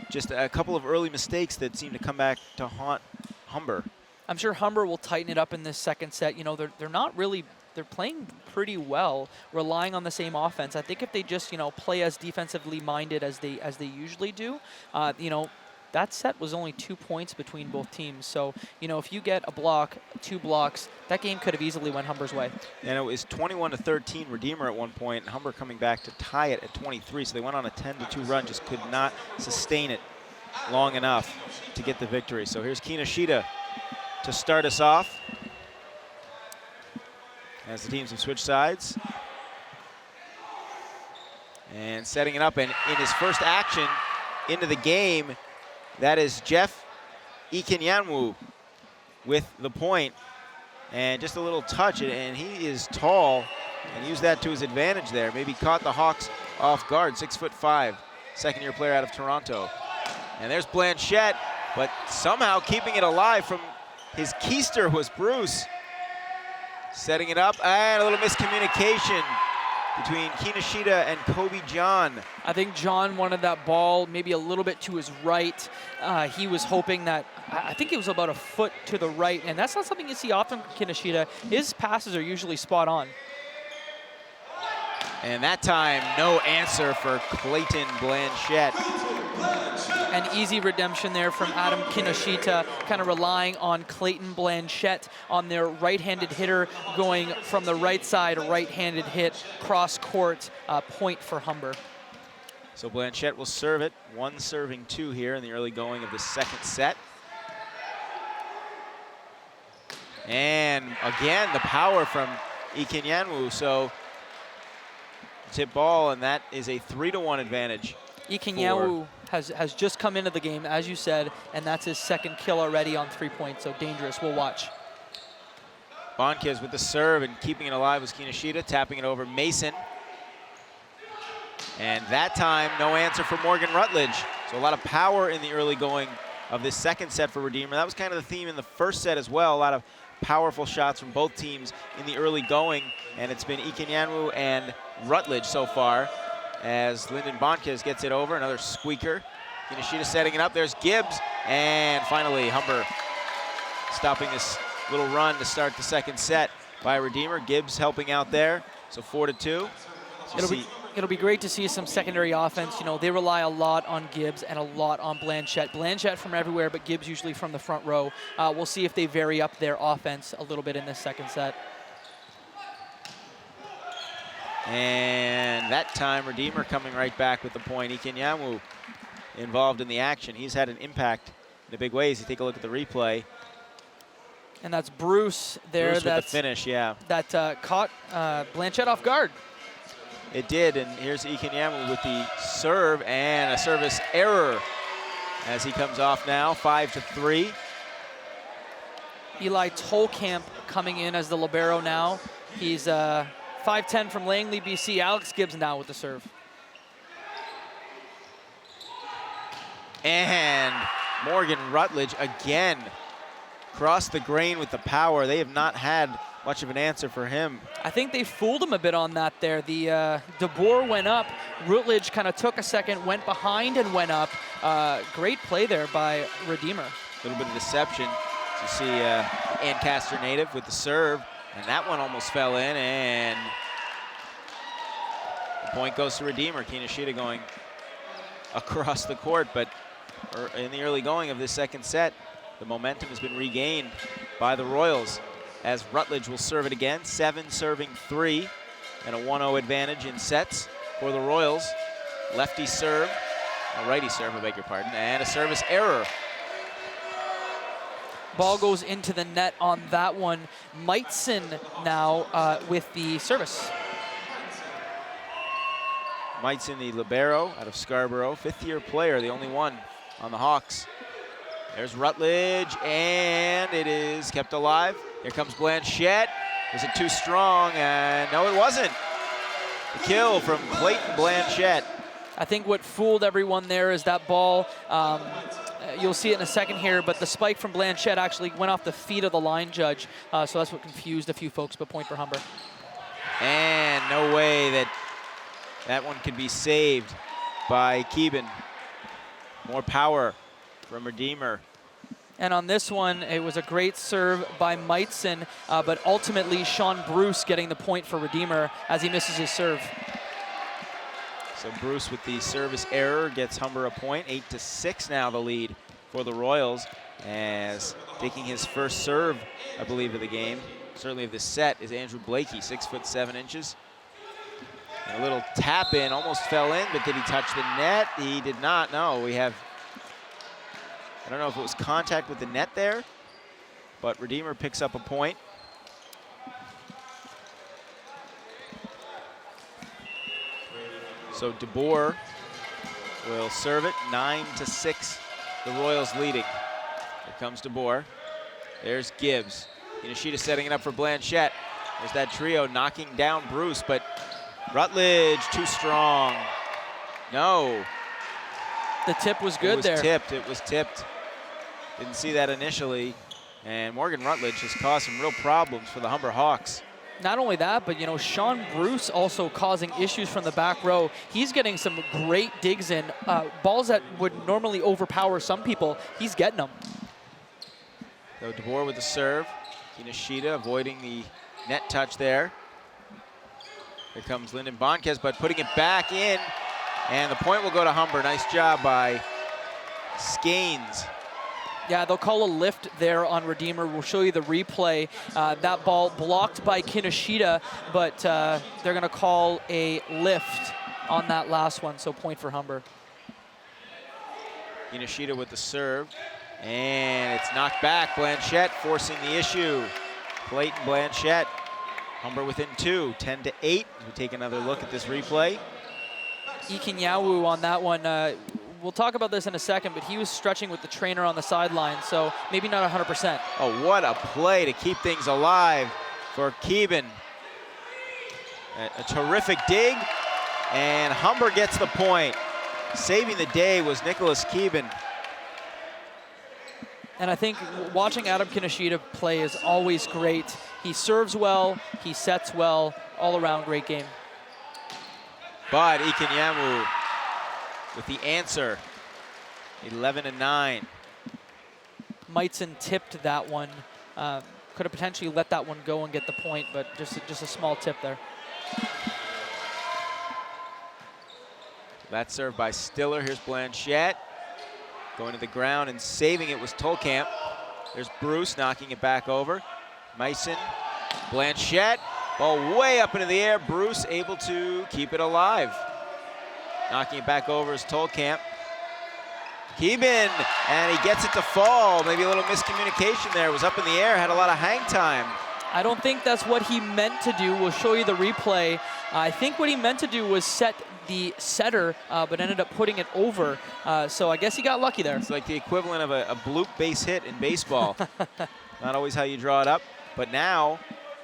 just a couple of early mistakes that seem to come back to haunt Humber. I'm sure Humber will tighten it up in this second set. They're not really. They're playing pretty well, relying on the same offense. I think if they just, play as defensively minded as they usually do, that set was only 2 points between both teams. So, if you get a block, 2 blocks, that game could have easily went Humber's way. And it was 21-13 Redeemer at one point, and Humber coming back to tie it at 23. So they went on a 10-2 run, just could not sustain it long enough to get the victory. So here's Kinoshita to start us off, as the teams have switched sides. And setting it up, and in his first action into the game, that is Jeff Ikenyanwu with the point. And just a little touch, and he is tall, and used that to his advantage there. Maybe caught the Hawks off guard, 6'5", second-year player out of Toronto. And there's Blanchette, but somehow keeping it alive from his keister was Bruce. Setting it up, and a little miscommunication between Kinoshita and Kobe John. I think John wanted that ball maybe a little bit to his right. He was hoping that, I think it was about a foot to the right, and that's not something you see often from Kinoshita. His passes are usually spot on. And that time, no answer for Clayton Blanchette. An easy redemption there from Adam Kinoshita, kind of relying on Clayton Blanchette on their right-handed hitter, going from the right side, right-handed hit, cross court, point for Humber. So Blanchette will serve it, 1 serving 2 here in the early going of the second set. And again, the power from Ikenyanwu. So tip ball, and that is a 3-1 advantage. Ikenyanwu has just come into the game, as you said, and that's his second kill already on 3 points, so dangerous. We'll watch. Bonquez with the serve, and keeping it alive was Kinoshita, tapping it over Mason. And that time, no answer for Morgan Rutledge. So a lot of power in the early going of this second set for Redeemer. That was kind of the theme in the first set as well. A lot of powerful shots from both teams in the early going, and it's been Ikenyanwu and Rutledge so far as Lyndon Bonquez gets it over. Another squeaker. Kinoshita setting it up. There's Gibbs, and finally Humber stopping this little run to start the second set by Redeemer. Gibbs helping out there, so 4-2. It'll be great to see some secondary offense. You know, they rely a lot on Gibbs and a lot on Blanchette. Blanchette from everywhere, but Gibbs usually from the front row. We'll see if they vary up their offense a little bit in this second set. And that time, Redeemer coming right back with the point. Ikenyanwu involved in the action. He's had an impact in big ways. You take a look at the replay. And that's Bruce there. Bruce with the finish, yeah. That caught Blanchette off guard. It did, and here's Ikenyanwu with the serve and a service error as he comes off now, 5-3. Eli Tolkamp coming in as the libero now. He's 5'10" from Langley, BC. Alex Gibbs now with the serve. And Morgan Rutledge again crossed the grain with the power. They have not had much of an answer for him. I think they fooled him a bit on that there. The De Boer went up. Rutledge kind of took a second, went behind and went up. Great play there by Redeemer. A little bit of deception. You see Ancaster native with the serve, and that one almost fell in, and the point goes to Redeemer. Kinoshita going across the court, but in the early going of this second set, the momentum has been regained by the Royals as Rutledge will serve it again. 7 serving 3, and a 1-0 advantage in sets for the Royals. Lefty serve, a righty serve, I beg your pardon, and a service error. Ball goes into the net on that one. Meitzen now with the service. Meitzen, the libero out of Scarborough, 5th-year player, the only one on the Hawks. There's Rutledge, and it is kept alive. Here comes Blanchette. Was it too strong? No, it wasn't. The kill from Clayton Blanchette. I think what fooled everyone there is that ball. You'll see it in a second here, but the spike from Blanchette actually went off the feet of the line judge. So that's what confused a few folks, but point for Humber. And no way that one could be saved by Keeban. More power from Redeemer. And on this one, it was a great serve by Meitzen, but ultimately Sean Bruce getting the point for Redeemer as he misses his serve. So Bruce with the service error gets Humber a point. 8-6 now the lead for the Royals, as taking his first serve, I believe, of the game, certainly of this set, is Andrew Blakey, 6'7". And a little tap in, almost fell in, but did he touch the net? He did not. No, we have, I don't know if it was contact with the net there, but Redeemer picks up a point. So De Boer will serve it, 9-6, the Royals leading. Here comes De Boer. There's Gibbs. Kinoshita setting it up for Blanchette. There's that trio knocking down Bruce, but Rutledge too strong. No. The tip was good there. It was tipped. Didn't see that initially. And Morgan Rutledge has caused some real problems for the Humber Hawks. Not only that, but, you know, Sean Bruce also causing issues from the back row. He's getting some great digs in. Balls that would normally overpower some people, he's getting them. So DeBoer with the serve. Kinoshita avoiding the net touch there. Here comes Lyndon Bonquez, but putting it back in. And the point will go to Humber. Nice job by Skanes. Yeah, they'll call a lift there on Redeemer. We'll show you the replay. That ball blocked by Kinoshita, but they're going to call a lift on that last one, so point for Humber. Kinoshita with the serve. And it's knocked back. Blanchette forcing the issue. Clayton Blanchette. Humber within 2, 10-8. As we take another look at this replay. Ikinyawu on that one. We'll talk about this in a second, but he was stretching with the trainer on the sideline, so maybe not 100%. Oh, what a play to keep things alive for Keeben. A terrific dig, and Humber gets the point. Saving the day was Nicholas Keeben. And I think watching Adam Kinoshita play is always great. He serves well, he sets well, all around great game. But Ikinyamu with the answer, 11-9. Meitzen tipped that one. Could have potentially let that one go and get the point, but just a small tip there. That serve by Stiller. Here's Blanchette. Going to the ground and saving it was Tolkamp. There's Bruce knocking it back over. Meissen, Blanchette. Ball way up into the air. Bruce able to keep it alive. Knocking it back over is Tolkamp. Keeben, and he gets it to fall. Maybe a little miscommunication there. It was up in the air, had a lot of hang time. I don't think that's what he meant to do. We'll show you the replay. I think what he meant to do was set the setter, but ended up putting it over. So I guess he got lucky there. It's like the equivalent of a bloop base hit in baseball. Not always how you draw it up, but now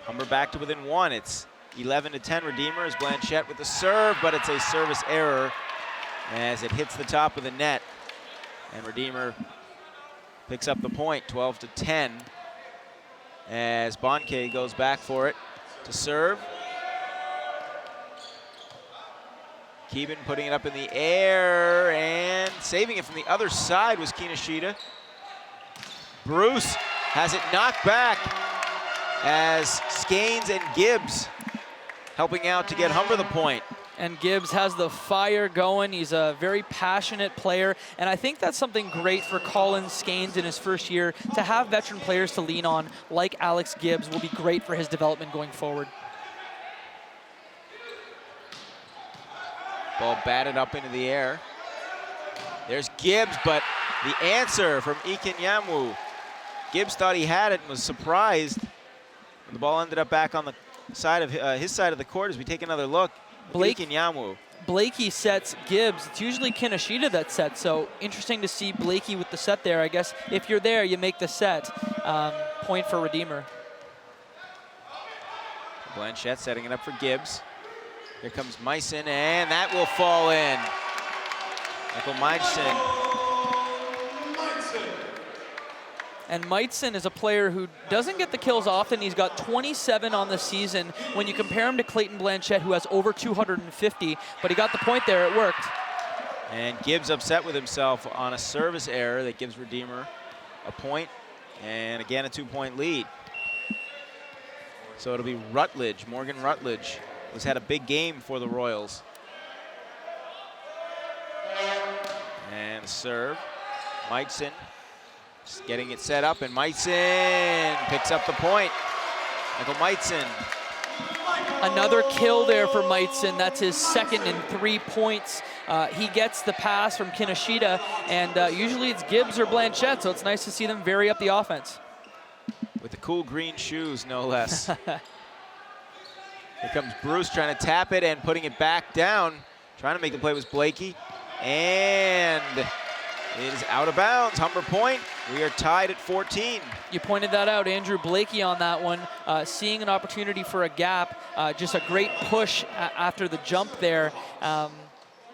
Humber back to within 1. It's 11-10 Redeemer as Blanchette with the serve, but it's a service error as it hits the top of the net. And Redeemer picks up the point, 12-10, as Bonke goes back for it to serve. Keeben putting it up in the air and saving it from the other side was Kinoshita. Bruce has it knocked back as Skanes and Gibbs helping out to get Humber the point. And Gibbs has the fire going. He's a very passionate player. And I think that's something great for Colin Skanes in his first year. To have veteran players to lean on, like Alex Gibbs, will be great for his development going forward. Ball batted up into the air. There's Gibbs, but the answer from Ikinyamu. Gibbs thought he had it and was surprised. The ball ended up back on the side of his side of the court as we take another look. Ikinyamu. Blakey sets Gibbs. It's usually Kinoshita that sets, so interesting to see Blakey with the set there. I guess if you're there, you make the set. Point for Redeemer. Blanchette setting it up for Gibbs. Here comes Meissen, and that will fall in. Michael Meissen. And Meitzen is a player who doesn't get the kills often. He's got 27 on the season. When you compare him to Clayton Blanchette, who has over 250, but he got the point there, it worked. And Gibbs upset with himself on a service error that gives Redeemer a point, and again a 2-point lead. So it'll be Rutledge, Morgan Rutledge, who's had a big game for the Royals. And serve, Meitzen. Just getting it set up, and Meitzen picks up the point. Michael Meitzen. Another kill there for Meitzen. That's his second in 3 points. He gets the pass from Kinoshita, and usually it's Gibbs or Blanchette, so it's nice to see them vary up the offense. With the cool green shoes, no less. Here comes Bruce trying to tap it and putting it back down. Trying to make the play was Blakey, and it is out of bounds. Humber point. We are tied at 14. You pointed that out, Andrew Blakey on that one. Seeing an opportunity for a gap, just a great push after the jump there,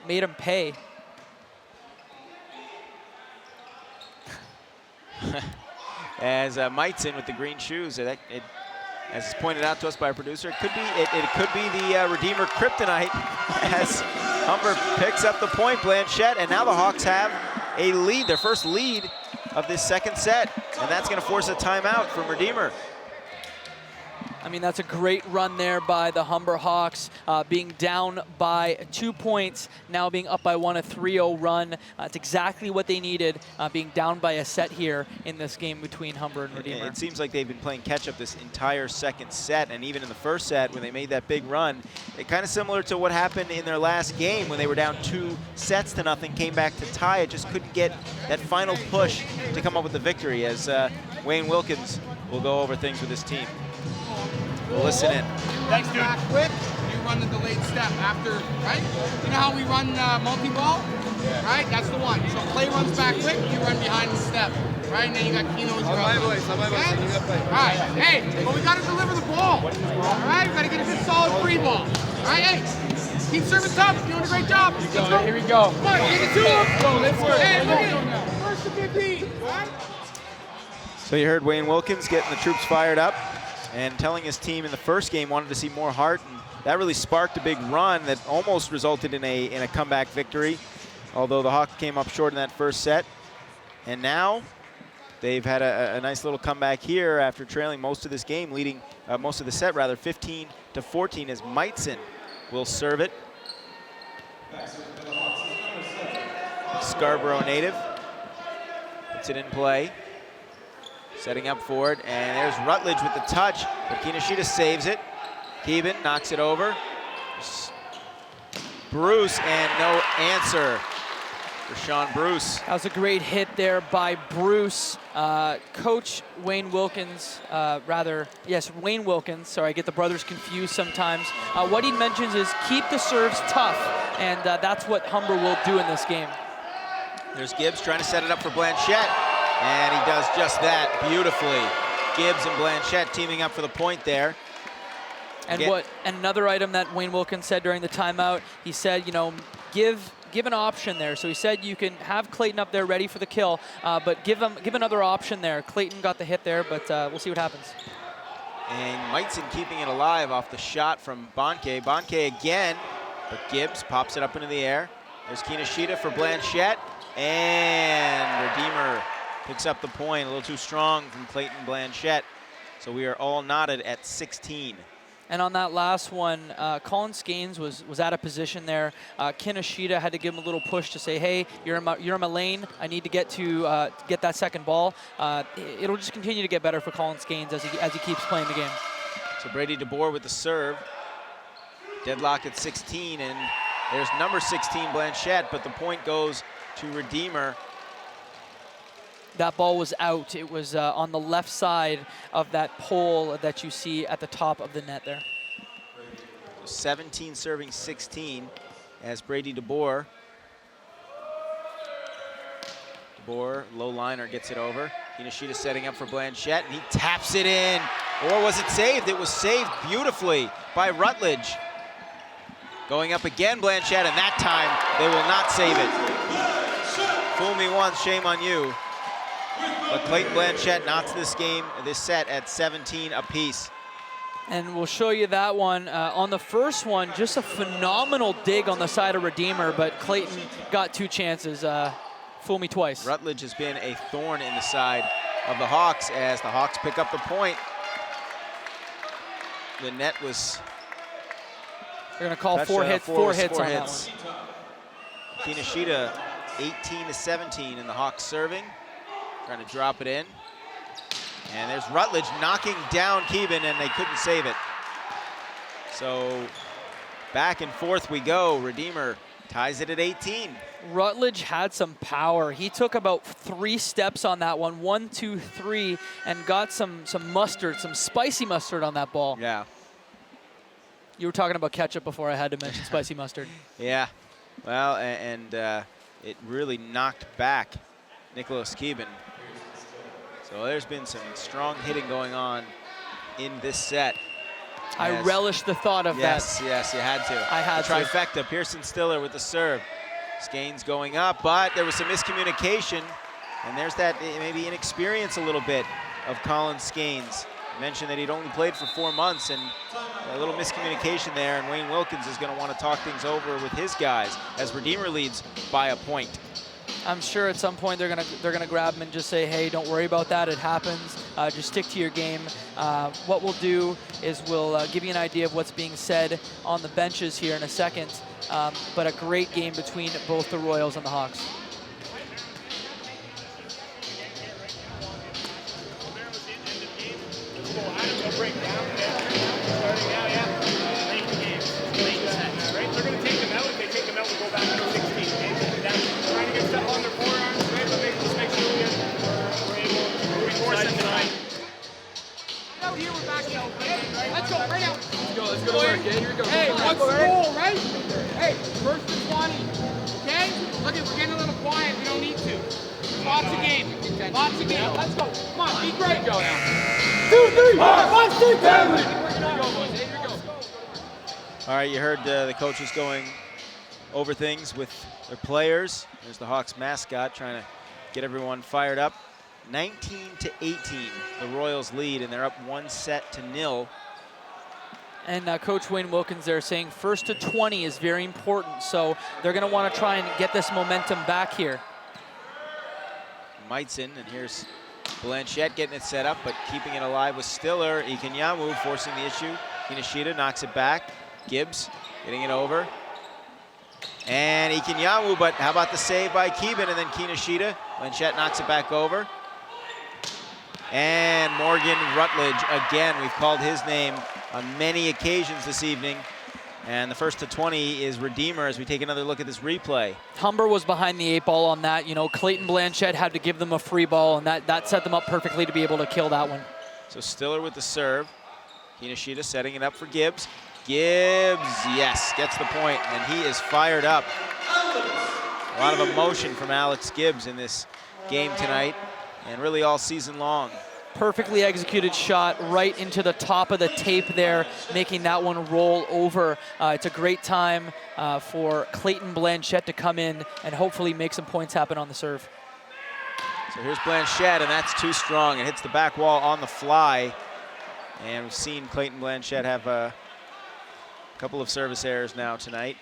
made him pay. As Meitzen with the green shoes, it as is pointed out to us by our producer, it could be the Redeemer kryptonite as Humber picks up the point, Blanchette, and now the Hawks have a lead, their first lead of this second set, and that's going to force a timeout from Redeemer. I mean, that's a great run there by the Humber Hawks, being down by 2 points, now being up by 1, a 3-0 run. It's exactly what they needed, being down by a set here in this game between Humber and Redeemer. It seems like they've been playing catch-up this entire second set, and even in the first set when they made that big run, it kind of similar to what happened in their last game when they were down 2-0, came back to tie. It just couldn't get that final push to come up with the victory, as Wayne Wilkins will go over things with his team. We'll listen in. Thanks, dude. Back quick, you run the delayed step after, right? You know how we run multi-ball? Yeah. Right? That's the one. So Clay runs back quick, you run behind the step. Right? And then you got Keno as your other. All right. Hey, but we got to deliver the ball. All right? We got to get a good solid free ball. All right? Hey, keep serving tough. You're doing a great job. Let's go. Here we go. Come on, get it to him. Go, let's work. Hey, look at it. First to 15. All right? So you heard Wayne Wilkins getting the troops fired up and telling his team in the first game wanted to see more heart, and that really sparked a big run that almost resulted in a comeback victory, although the Hawks came up short in that first set. And now they've had a nice little comeback here after trailing most of this game, leading most of the set rather, 15-14, as Meitzen will serve it. Scarborough native puts it in play. Setting up for it, and there's Rutledge with the touch, but Kinoshita saves it. Keeban knocks it over. Bruce, and no answer for Sean Bruce. That was a great hit there by Bruce. Coach Wayne Wilkins, Wayne Wilkins, sorry, I get the brothers confused sometimes. What he mentions is keep the serves tough, and that's what Humber will do in this game. There's Gibbs trying to set it up for Blanchette. And he does just that beautifully. Gibbs and Blanchette teaming up for the point there. And another item that Wayne Wilkins said during the timeout, he said, you know, give an option there. So he said you can have Clayton up there ready for the kill, but give another option there. Clayton got the hit there, but we'll see what happens. And Meitzen keeping it alive off the shot from Bonke. Bonke again, but Gibbs pops it up into the air. There's Kinoshita for Blanchette, and Redeemer picks up the point, a little too strong from Clayton Blanchette. So we are all knotted at 16. And on that last one, Colin Skanes was out of position there. Kinoshita had to give him a little push to say, hey, you're in my lane. I need to get that second ball. It'll just continue to get better for Colin Skanes as he keeps playing the game. So Brady DeBoer with the serve. Deadlock at 16, and there's number 16, Blanchette, but the point goes to Redeemer. That ball was out. It was on the left side of that pole that you see at the top of the net there. 17 serving 16 as Brady DeBoer. DeBoer, low liner, gets it over. Kinoshita setting up for Blanchette, and he taps it in. Or was it saved? It was saved beautifully by Rutledge. Going up again, Blanchette, and that time they will not save it. Fool me once, shame on you. But Clayton Blanchette knocks this set at 17 apiece. And we'll show you that one. On the first one, just a phenomenal dig on the side of Redeemer, but Clayton got 2 chances. Fool me twice. Rutledge has been a thorn in the side of the Hawks as the Hawks pick up the point. The net was... They're going to call four hits on that one. Kinoshita 18-17 and the Hawks serving. Trying to drop it in. And there's Rutledge knocking down Keeban, and they couldn't save it. So back and forth we go. Redeemer ties it at 18. Rutledge had some power. He took about 3 steps on that one, 1, 2, 3, and got some mustard, some spicy mustard on that ball. Yeah. You were talking about ketchup before I had to mention spicy mustard. Yeah. Well, and it really knocked back Nicholas Keeban. So there's been some strong hitting going on in this set. I relish the thought of that. Yes, you had to. I had to. Trifecta, Pearson Stiller with the serve. Skanes going up, but there was some miscommunication. And there's that maybe inexperience a little bit of Colin Skanes. mentioned that he'd only played for 4 months, and a little miscommunication there, and Wayne Wilkins is going to want to talk things over with his guys as Redeemer leads by a point. I'm sure at some point they're gonna grab him and just say, hey, don't worry about that. It happens. Just stick to your game. What we'll do is we'll give you an idea of what's being said on the benches here in a second. But a great game between both the Royals and the Hawks. They're going to take them out. If they take them out, we'll go back to 16. Trying to get stuff on their forearms, right? But let's make sure we're able to reinforce them tonight. Out here, we're back out. Let's go, right out. Let's go to work, yeah? Here we go. Hey, what's the goal, right? Hey, first to 20, okay? Look, we're getting a little quiet. We don't need to. Lots of game. Lots of game. Let's go. Come on, be great. Go now. 2, 3, 1, 2, 3. All right, you heard the coaches going over things with their players. There's the Hawks mascot trying to get everyone fired up. 19-18, the Royals lead, and they're up 1-0. And Coach Wayne Wilkins there saying first to 20 is very important, so they're going to want to try and get this momentum back here. Meitzen, and here's Blanchette getting it set up, but keeping it alive with Stiller. Ikenyamu forcing the issue. Kinoshita knocks it back. Gibbs getting it over. And Ikenyamu, but how about the save by Keeban, and then Kinoshita. Blanchette knocks it back over. And Morgan Rutledge, again, we've called his name on many occasions this evening. And the first to 20 is Redeemer as we take another look at this replay. Humber was behind the 8 ball on that. You know, Clayton Blanchette had to give them a free ball, and that set them up perfectly to be able to kill that one. So Stiller with the serve. Kinoshita setting it up for Gibbs. Gibbs, yes, gets the point, and he is fired up. A lot of emotion from Alex Gibbs in this game tonight, and really all season long. Perfectly executed shot right into the top of the tape there, making that one roll over. It's a great time for Clayton Blanchette to come in and hopefully make some points happen on the serve. So here's Blanchette, and that's too strong. It hits the back wall on the fly, and we've seen Clayton Blanchette have a couple of service errors now tonight.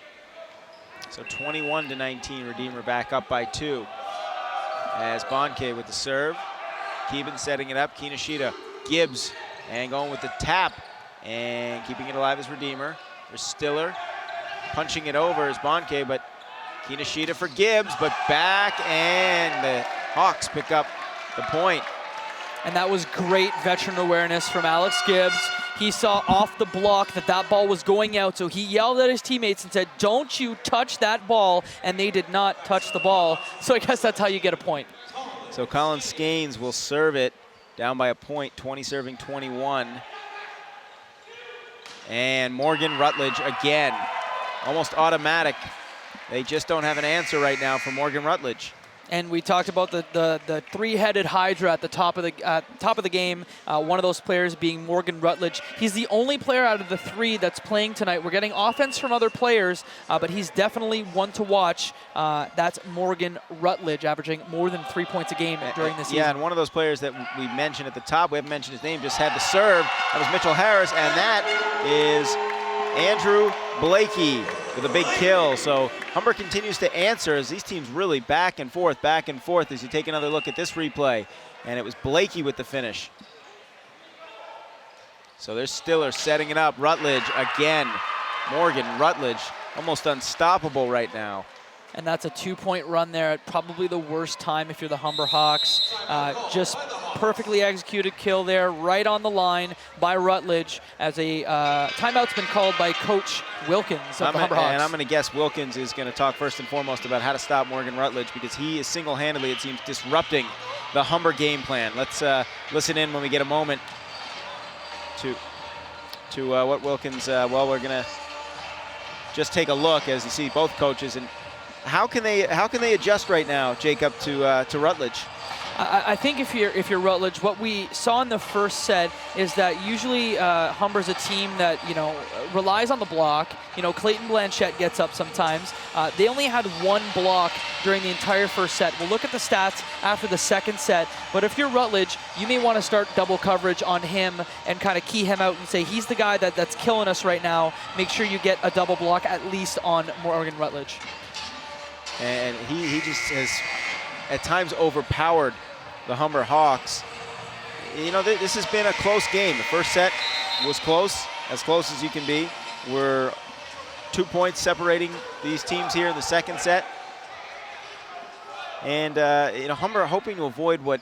So 21-19, Redeemer back up by 2. As Bonke with the serve. Keeban setting it up. Kinoshita, Gibbs, and going with the tap. And keeping it alive is Redeemer. There's Stiller. Punching it over is Bonke, but Kinoshita for Gibbs, but back, and the Hawks pick up the point. And that was great veteran awareness from Alex Gibbs. He saw off the block that ball was going out, so he yelled at his teammates and said, don't you touch that ball, and they did not touch the ball. So I guess that's how you get a point. So Colin Skanes will serve it down by a point, 20 serving 21. And Morgan Rutledge again, almost automatic. They just don't have an answer right now for Morgan Rutledge. And we talked about the three-headed Hydra at the top of the game. One of those players being Morgan Rutledge. He's the only player out of the 3 that's playing tonight. We're getting offense from other players, but he's definitely one to watch. That's Morgan Rutledge, averaging more than 3 points a game during the season. Yeah, and one of those players that we mentioned at the top, we haven't mentioned his name, just had the serve. That was Mitchell Harris, and that is Andrew Blakey with a big kill. So Humber continues to answer as these teams really back and forth as you take another look at this replay. And it was Blakey with the finish. So there's Stiller setting it up. Rutledge again. Morgan Rutledge, almost unstoppable right now. And that's a 2-point run there at probably the worst time if you're the Humber Hawks. Just perfectly executed kill there, right on the line by Rutledge, as a timeout's been called by Coach Wilkins of the Humber Hawks. And I'm going to guess Wilkins is going to talk first and foremost about how to stop Morgan Rutledge, because he is single-handedly, it seems, disrupting the Humber game plan. Let's listen in when we get a moment to what Wilkins, well, we're going to just take a look as you see both coaches. And how can they adjust right now, Jacob, to Rutledge? I think if you're Rutledge, what we saw in the first set is that usually Humber's a team that relies on the block. Clayton Blanchette gets up sometimes. They only had one block during the entire first set. We'll look at the stats after the second set. But if you're Rutledge, you may want to start double coverage on him and kind of key him out and say he's the guy that's killing us right now. Make sure you get a double block at least on Morgan Rutledge. And he just has at times overpowered the Humber Hawks. This has been a close game. The first set was close as you can be. We're 2 points separating these teams here in the second set. And Humber hoping to avoid what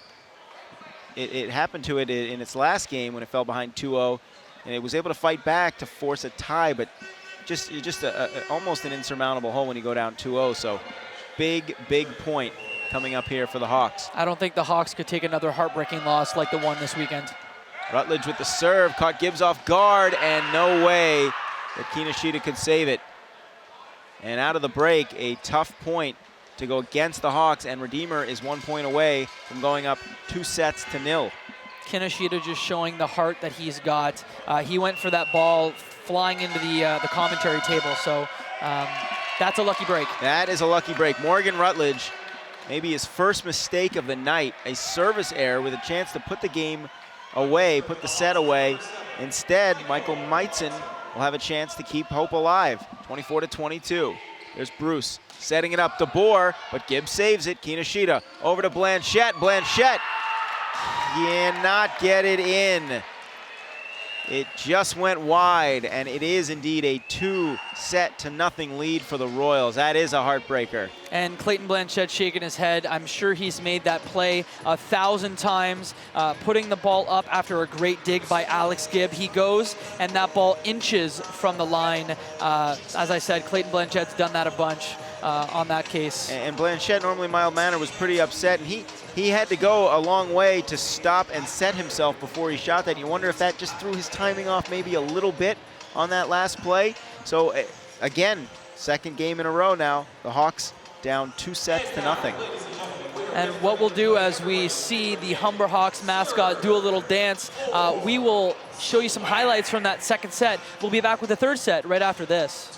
it happened to it in its last game when it fell behind 2-0, and it was able to fight back to force a tie, but just almost an insurmountable hole when you go down 2-0. So big point coming up here for the Hawks. I don't think the Hawks could take another heartbreaking loss like the one this weekend. Rutledge with the serve, caught Gibbs off guard, and no way that Kinoshita could save it. And out of the break, a tough point to go against the Hawks, and Redeemer is 1 point away from going up 2-0. Kinoshita just showing the heart that he's got. He went for that ball flying into the commentary table, so that's a lucky break. That is a lucky break. Morgan Rutledge, maybe his first mistake of the night, a service error with a chance to put the game away, put the set away. Instead, Michael Meitzen will have a chance to keep hope alive. 24-22. There's Bruce setting it up to Bohr, but Gibbs saves it. Kinoshita over to Blanchette. Blanchette cannot get it in. It just went wide, and it is indeed a 2-0 lead for the Royals. That is a heartbreaker. And Clayton Blanchette shaking his head. I'm sure he's made that play 1,000 times, putting the ball up after a great dig by Alex Gibb. He goes, and that ball inches from the line. As I said, Clayton Blanchette's done that a bunch on that case. And Blanchette, normally mild-mannered, was pretty upset, and he had to go a long way to stop and set himself before he shot that. You wonder if that just threw his timing off maybe a little bit on that last play. So again, second game in a row now. The Hawks down 2-0. And what we'll do as we see the Humber Hawks mascot do a little dance, we will show you some highlights from that second set. We'll be back with the third set right after this.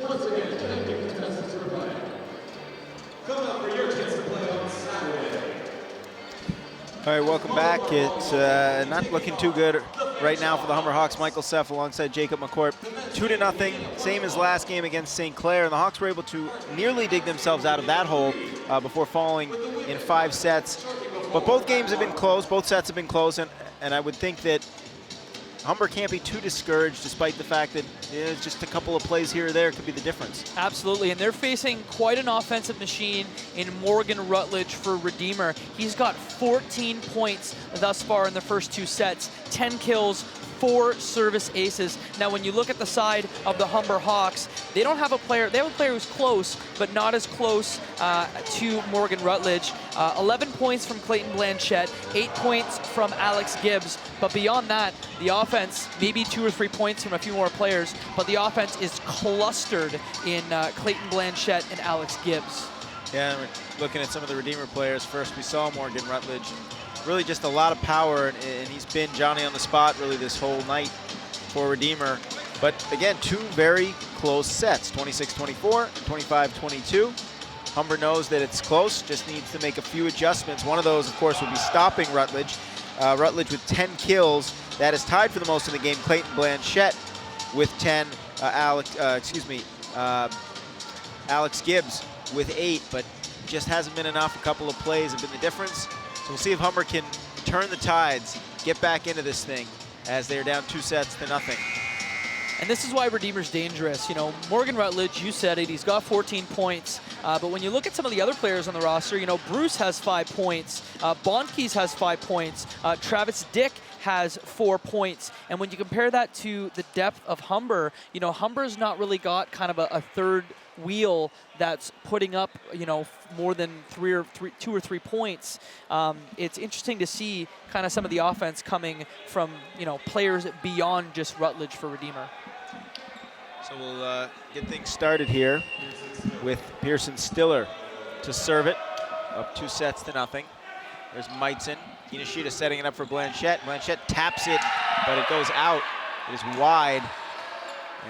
Once again, thank you contestants for playing. Coming up for your chance to play on Saturday. All right, welcome back. It's not looking too good right now for the Humber Hawks. Michael Seff alongside Jacob McCourt. 2-0, same as last game against St. Clair. And the Hawks were able to nearly dig themselves out of that hole before falling in 5 sets. But both games have been close. Both sets have been close. And I would think that Humber can't be too discouraged despite the fact that it's just a couple of plays here or there could be the difference. Absolutely, and they're facing quite an offensive machine in Morgan Rutledge for Redeemer. He's got 14 points thus far in the first 2 sets, 10 kills, 4 service aces. Now, when you look at the side of the Humber Hawks, they don't have a player. They have a player who's close, but not as close to Morgan Rutledge. 11 points from Clayton Blanchette, 8 points from Alex Gibbs. But beyond that, the offense, maybe 2 or 3 points from a few more players, but the offense is clustered in Clayton Blanchette and Alex Gibbs. Yeah, we're looking at some of the Redeemer players. First, we saw Morgan Rutledge. Really just a lot of power, and he's been Johnny on the spot really this whole night for Redeemer. But again, 2 very close sets, 26-24, 25-22. Humber knows that it's close, just needs to make a few adjustments. One of those, of course, would be stopping Rutledge. Rutledge with 10 kills. That is tied for the most in the game. Clayton Blanchette with 10. Alex Gibbs with 8, but just hasn't been enough. A couple of plays have been the difference. So we'll see if Humber can turn the tides, get back into this thing as they're down 2-0. And this is why Redeemer's dangerous. You know, Morgan Rutledge, you said it, he's got 14 points. But when you look at some of the other players on the roster, you know, Bruce has 5 points. Bonkeys has 5 points. Travis Dick has 4 points. And when you compare that to the depth of Humber, you know, Humber's not really got kind of a third wheel that's putting up, you know, more than 2 or 3 points. It's interesting to see kind of some of the offense coming from, you know, players beyond just Rutledge for Redeemer. So we'll get things started here with Pearson Stiller to serve it, up 2-0. There's Meitzen. Kinoshita setting it up for Blanchette. Blanchette taps it, but it goes out. It is wide,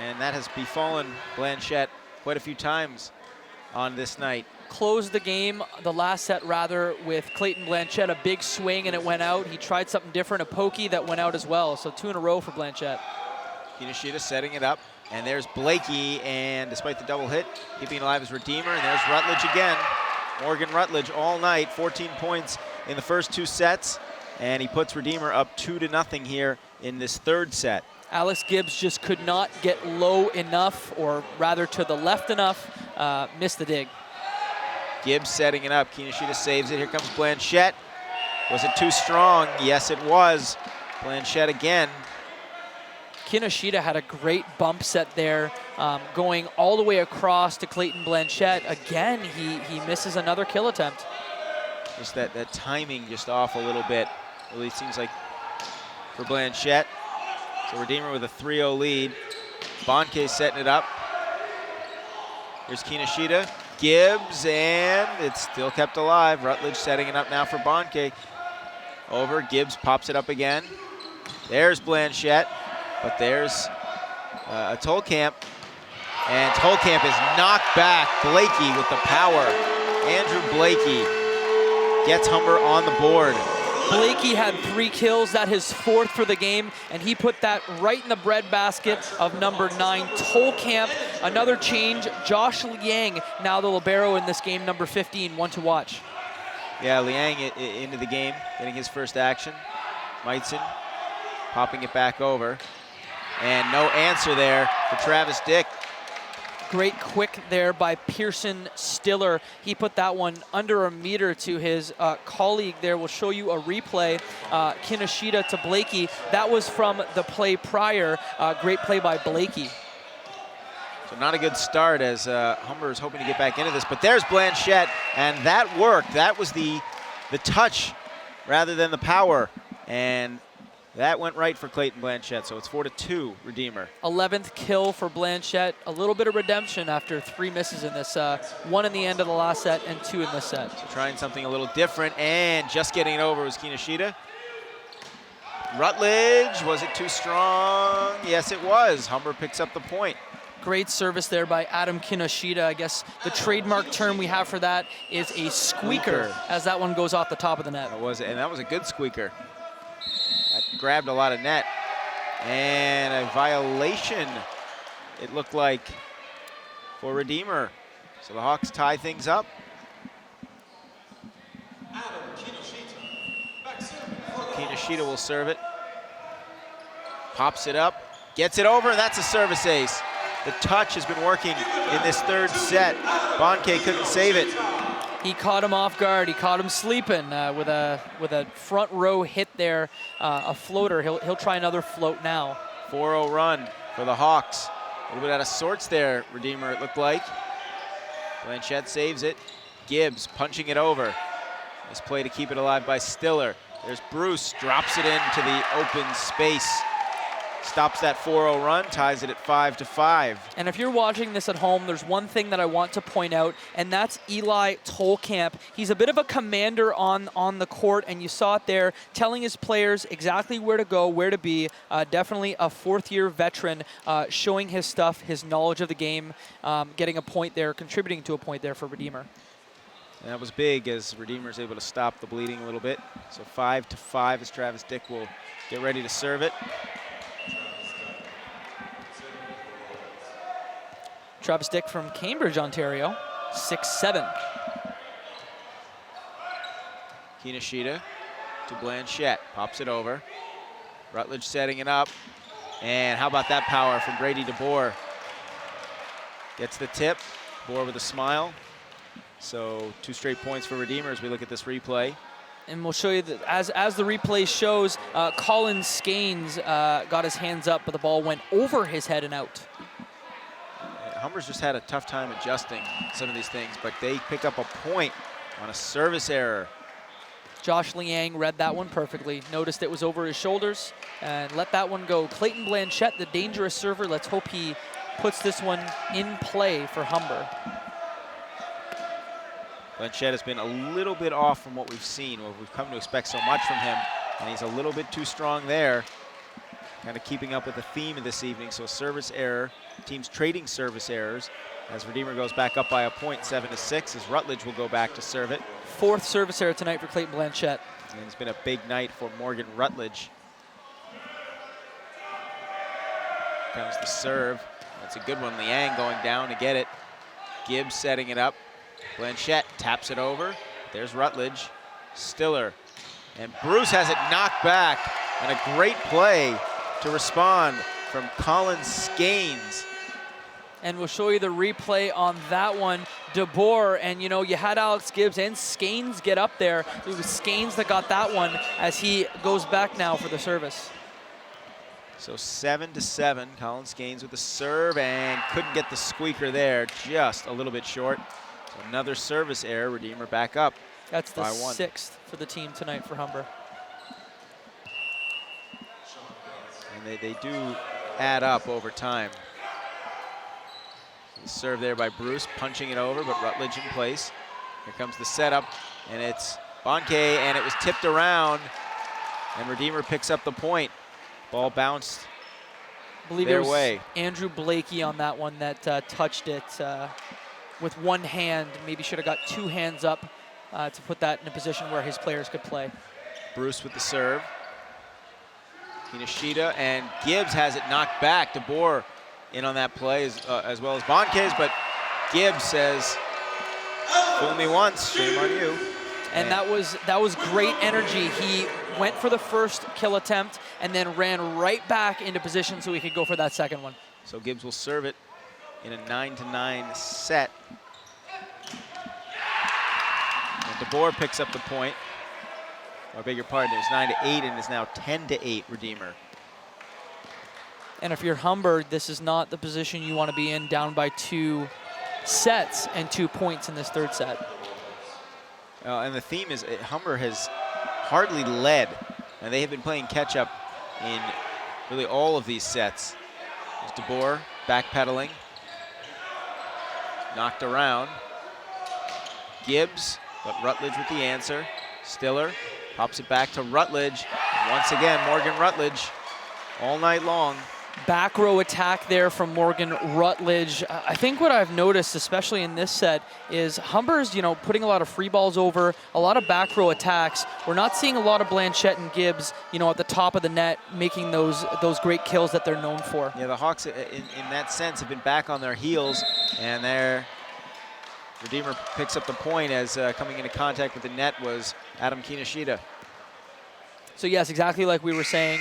and that has befallen Blanchette quite a few times on this night. Closed the game, the last set rather, with Clayton Blanchette, a big swing and it went out. He tried something different, a pokey that went out as well. So 2 in a row for Blanchette. Kinoshita setting it up, and there's Blakey, and despite the double hit, keeping it alive is Redeemer, and there's Rutledge again. Morgan Rutledge all night, 14 points in the first 2 sets, and he puts Redeemer up 2-0 here in this 3rd set. Alex Gibbs just could not get low enough, or rather to the left enough, missed the dig. Gibbs setting it up. Kinoshita saves it. Here comes Blanchette. Was it too strong? Yes, it was. Blanchette again. Kinoshita had a great bump set there, going all the way across to Clayton Blanchette. Again, he misses another kill attempt. Just that timing just off a little bit. Really seems like for Blanchette. So Redeemer with a 3-0 lead. Bonke setting it up. Here's Kinoshita. Gibbs, and it's still kept alive. Rutledge setting it up now for Bonke. Over, Gibbs pops it up again. There's Blanchette, but there's a Tolkamp. And Tolkamp is knocked back. Blakey with the power. Andrew Blakey gets Humber on the board. Blakey had 3 kills, that his 4th for the game, and he put that right in the breadbasket of number 9, Tolkamp. Another change, Josh Liang, now the libero in this game, number 15, one to watch. Yeah, Liang into the game, getting his first action. Meitzen popping it back over. And no answer there for Travis Dick. Great quick there by Pearson Stiller. He put that one under a meter to his colleague there. We'll show you a replay. Kinoshita to Blakey. That was from the play prior. Great play by Blakey. So not a good start as Humber is hoping to get back into this. But there's Blanchette, and that worked. That was the touch rather than the power. And that went right for Clayton Blanchette, so it's 4-2 Redeemer. 11th kill for Blanchette. A little bit of redemption after 3 misses in this. 1 in the end of the last set and 2 in this set. So trying something a little different, and just getting it over was Kinoshita. Rutledge, was it too strong? Yes, it was. Humber picks up the point. Great service there by Adam Kinoshita. I guess the trademark term we have for that is a squeaker, as that one goes off the top of the net. That was a good squeaker. That grabbed a lot of net. And a violation, it looked like, for Redeemer. So the Hawks tie things up. Kinoshita will serve it. Pops it up, gets it over, and that's a service ace. The touch has been working in this third set. Bonke couldn't save it. He caught him off guard. He caught him sleeping with a front row hit there, a floater. He'll try another float now. 4-0 run for the Hawks. A little bit out of sorts there, Redeemer, it looked like. Blanchette saves it. Gibbs punching it over. Nice play to keep it alive by Stiller. There's Bruce, drops it into the open space. Stops that 4-0 run, ties it at 5-5. And if you're watching this at home, there's one thing that I want to point out, and that's Eli Tolkamp. He's a bit of a commander on the court, and you saw it there, telling his players exactly where to go, where to be. Definitely a fourth-year veteran, showing his stuff, his knowledge of the game, getting a point there, contributing to a point there for Redeemer. And that was big as Redeemer's able to stop the bleeding a little bit. So 5-5 as Travis Dick will get ready to serve it. Travis Dick from Cambridge, Ontario, 6'7". Kinoshita to Blanchette, pops it over. Rutledge setting it up. And how about that power from Brady DeBoer? Gets the tip, DeBoer with a smile. So 2 straight points for Redeemer as we look at this replay. And we'll show you that as the replay shows, Colin Skanes got his hands up, but the ball went over his head and out. Humber's just had a tough time adjusting some of these things, but they pick up a point on a service error. Josh Liang read that one perfectly, noticed it was over his shoulders, and let that one go. Clayton Blanchette, the dangerous server, let's hope he puts this one in play for Humber. Blanchette has been a little bit off from what we've seen, what we've come to expect so much from him, and he's a little bit too strong there. Kind of keeping up with the theme of this evening, so service error. Teams trading service errors as Redeemer goes back up by a point, 7-6, as Rutledge will go back to serve it. 4th service error tonight for Clayton Blanchette. And it's been a big night for Morgan Rutledge. Comes the serve. That's a good one. Liang going down to get it. Gibbs setting it up. Blanchette taps it over. There's Rutledge. Stiller. And Bruce has it knocked back. And a great play to respond from Colin Skanes. And we'll show you the replay on that one. DeBoer, and you know, you had Alex Gibbs and Skanes get up there. It was Skanes that got that one as he goes back now for the service. So 7-7, Colin Skanes with the serve and couldn't get the squeaker there, just a little bit short. So another service error, Redeemer back up. That's the by 1. 6th for the team tonight for Humber. And they do add up over time. Serve there by Bruce, punching it over, but Rutledge in place. Here comes the setup, and it's Bonke, and it was tipped around, and Redeemer picks up the point. Ball bounced I believe their it was way. Andrew Blakey on that one that touched it with one hand. Maybe should have got 2 hands up to put that in a position where his players could play. Bruce with the serve. Kinoshita, and Gibbs has it knocked back. DeBoer in on that play as well as Bonke's, but Gibbs says, fool me once, shame on you. And that was great energy. He went for the first kill attempt and then ran right back into position so he could go for that second one. So Gibbs will serve it in a 9-9 set. And DeBoer picks up the point. I beg your pardon, it was 9-8 and is now 10-8 Redeemer. And if you're Humber, this is not the position you want to be in, down by 2 sets and 2 points in this third set. And the theme is Humber has hardly led, and they have been playing catch-up in really all of these sets. There's DeBoer backpedaling, knocked around. Gibbs, but Rutledge with the answer. Stiller pops it back to Rutledge. Once again, Morgan Rutledge all night long back row attack there from Morgan Rutledge. I think what I've noticed, especially in this set, is Humber's, putting a lot of free balls over, a lot of back row attacks. We're not seeing a lot of Blanchette and Gibbs, at the top of the net, making those great kills that they're known for. Yeah, the Hawks, in that sense, have been back on their heels, and their Redeemer picks up the point as coming into contact with the net was Adam Kinoshita. So yes, exactly like we were saying,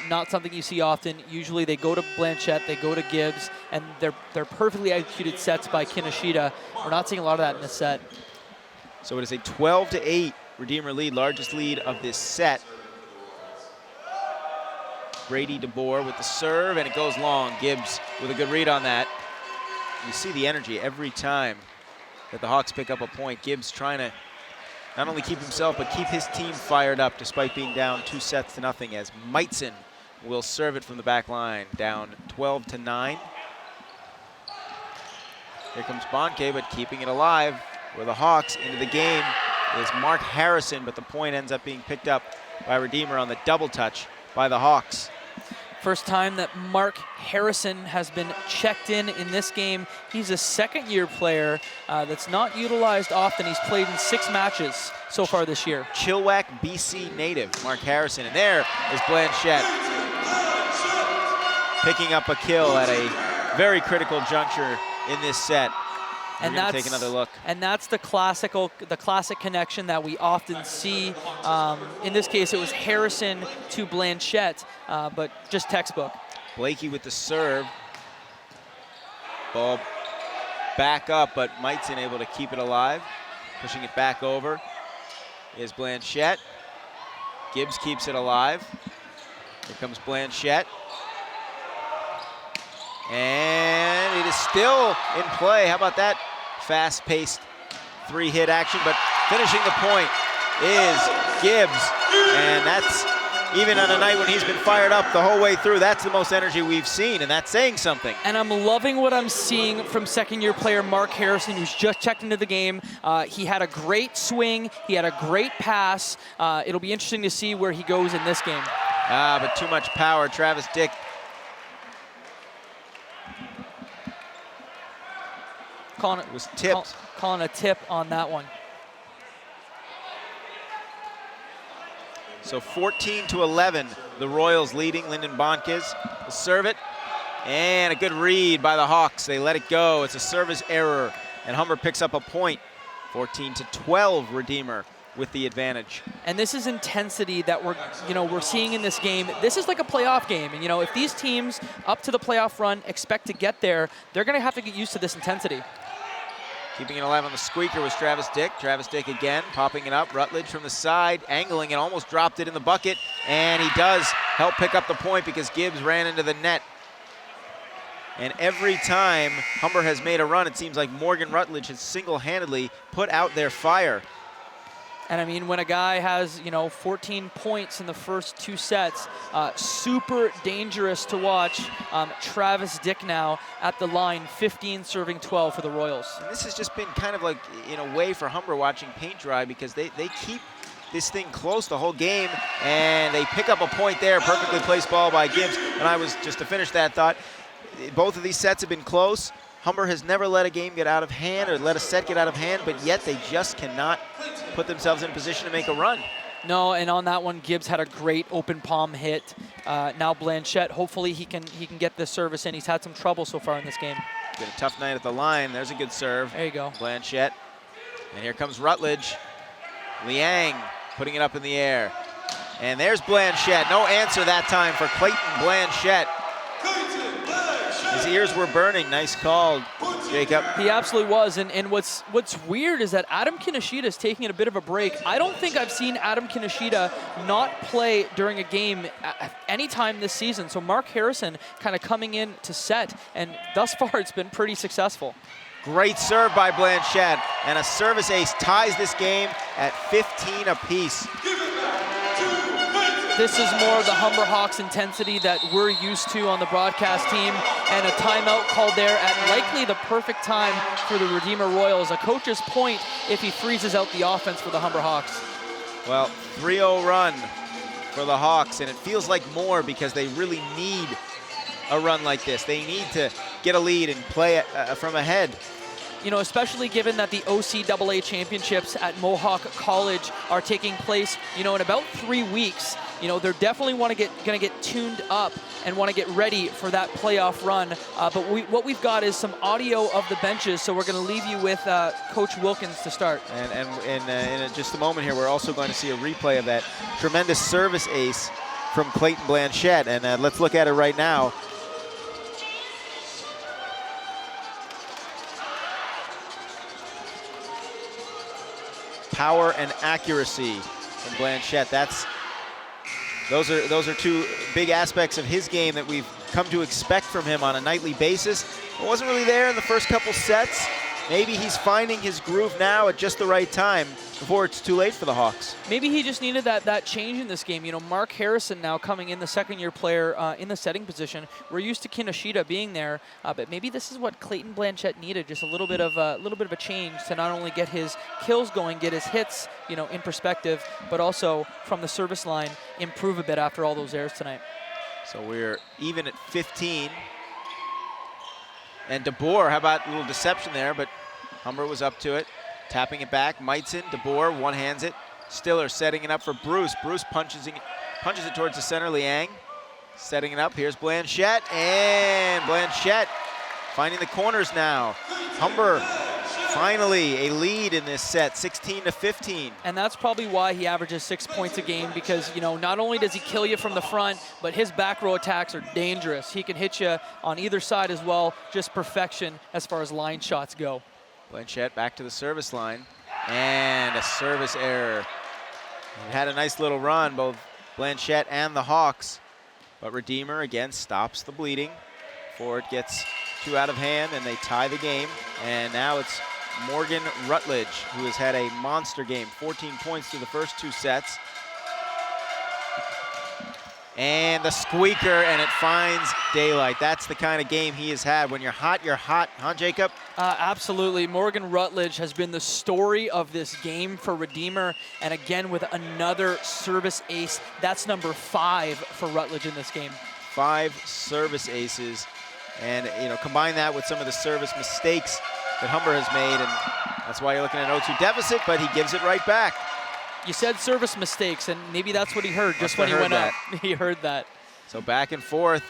not something you see often. Usually they go to Blanchette, they go to Gibbs, and they're perfectly executed sets by Kinoshita. We're not seeing a lot of that in this set. So it is a 12-8 Redeemer lead, largest lead of this set. Brady DeBoer with the serve, and it goes long. Gibbs with a good read on that. You see the energy every time that the Hawks pick up a point. Gibbs trying to not only keep himself, but keep his team fired up despite being down 2-0 as Meitzen will serve it from the back line, down 12-9. Here comes Bonke, but keeping it alive for the Hawks. Into the game is Mark Harrison, but the point ends up being picked up by Redeemer on the double touch by the Hawks. First time that Mark Harrison has been checked in this game. He's a second-year player that's not utilized often. He's played in 6 matches so far this year. Chilliwack, BC native, Mark Harrison. And there is Blanchette picking up a kill at a very critical juncture in this set. And that's, take another look. And that's the classic connection that we often see. In this case, it was Harrison to Blanchette, but just textbook. Blakey with the serve. Ball back up, but Meitzen able to keep it alive. Pushing it back over is Blanchette. Gibbs keeps it alive. Here comes Blanchette. And it is still in play. How about that fast-paced 3-hit action? But finishing the point is Gibbs. And that's, even on a night when he's been fired up the whole way through, that's the most energy we've seen, and that's saying something. And I'm loving what I'm seeing from second-year player Mark Harrison, who's just checked into the game. He had a great swing. He had a great pass. It'll be interesting to see where he goes in this game. But too much power. Travis Dick was tipped. Calling a tip on that one. So 14-11, the Royals leading. Lyndon Bonkis will serve it. And a good read by the Hawks. They let it go. It's a service error. And Humber picks up a point. 14-12, Redeemer with the advantage. And this is intensity that we're seeing in this game. This is like a playoff game. And if these teams up to the playoff run expect to get there, they're going to have to get used to this intensity. Keeping it alive on the squeaker was Travis Dick. Travis Dick again, popping it up. Rutledge from the side, angling it, almost dropped it in the bucket. And he does help pick up the point because Gibbs ran into the net. And every time Humber has made a run, it seems like Morgan Rutledge has single-handedly put out their fire. And I mean, when a guy has, 14 points in the first 2 sets, super dangerous to watch. Travis Dick now at the line, 15 serving 12 for the Royals. And this has just been kind of like, in a way, for Humber watching paint dry because they keep this thing close the whole game, and they pick up a point there. Perfectly placed ball by Gibbs. And I was, just to finish that thought, both of these sets have been close. Humber has never let a game get out of hand or let a set get out of hand, but yet they just cannot put themselves in a position to make a run. No, and on that one, Gibbs had a great open palm hit. Now Blanchette, hopefully he can get this service in. He's had some trouble so far in this game. Been a tough night at the line. There's a good serve. There you go. Blanchette. And here comes Rutledge. Liang putting it up in the air. And there's Blanchette. No answer that time for Clayton Blanchette. His ears were burning. Nice call, Jacob. He absolutely was. And what's weird is that Adam Kinoshita is taking a bit of a break. I don't think I've seen Adam Kinoshita not play during a game any time this season. So Mark Harrison kind of coming in to set, and thus far it's been pretty successful. Great serve by Blanchette, and a service ace ties this game at 15 apiece. This is more of the Humber Hawks intensity that we're used to on the broadcast team, and a timeout called there at likely the perfect time for the Redeemer Royals. A coach's point if he freezes out the offense for the Humber Hawks. Well, 3-0 run for the Hawks, and it feels like more because they really need a run like this. They need to get a lead and play from ahead. You know, especially given that the OCAA championships at Mohawk College are taking place, you know, in about 3 weeks. You know, they're definitely going to get tuned up and want to get ready for that playoff run. But what we've got is some audio of the benches, so we're going to leave you with Coach Wilkins to start. And in just a moment here, we're also going to see a replay of that tremendous service ace from Clayton Blanchette, and let's look at it right now. Power and accuracy from Blanchette. Those are two big aspects of his game that we've come to expect from him on a nightly basis. It wasn't really there in the first couple sets. Maybe he's finding his groove now at just the right time before it's too late for the Hawks. Maybe he just needed that change in this game. You know, Mark Harrison now coming in, the second-year player in the setting position. We're used to Kinoshita being there, but maybe this is what Clayton Blanchette needed, just a little bit of a change to not only get his kills going, get his hits, you know, in perspective, but also from the service line improve a bit after all those errors tonight. So we're even at 15. And DeBoer, how about a little deception there, but Humber was up to it. Tapping it back, Meitzen, DeBoer one-hands it. Stiller setting it up for Bruce. Bruce punches it towards the center, Liang. Setting it up, here's Blanchette, and Blanchette finding the corners now. Humber finally a lead in this set, 16-15. And that's probably why he averages 6 points a game, because, you know, not only does he kill you from the front, but his back row attacks are dangerous. He can hit you on either side as well, just perfection as far as line shots go. Blanchette back to the service line, and a service error. He had a nice little run, both Blanchette and the Hawks, but Redeemer again stops the bleeding before it gets too out of hand, and they tie the game. And now it's Morgan Rutledge, who has had a monster game, 14 points through the first 2 sets. And the squeaker, and it finds daylight. That's the kind of game he has had. When you're hot, huh, Jacob? Absolutely. Morgan Rutledge has been the story of this game for Redeemer, and again with another service ace. That's number 5 for Rutledge in this game. 5 service aces, and you know, combine that with some of the service mistakes that Humber has made, and that's why you're looking at an 0-2 deficit, but he gives it right back. You said service mistakes, and maybe that's what he heard just when he went up. He heard that. So back and forth,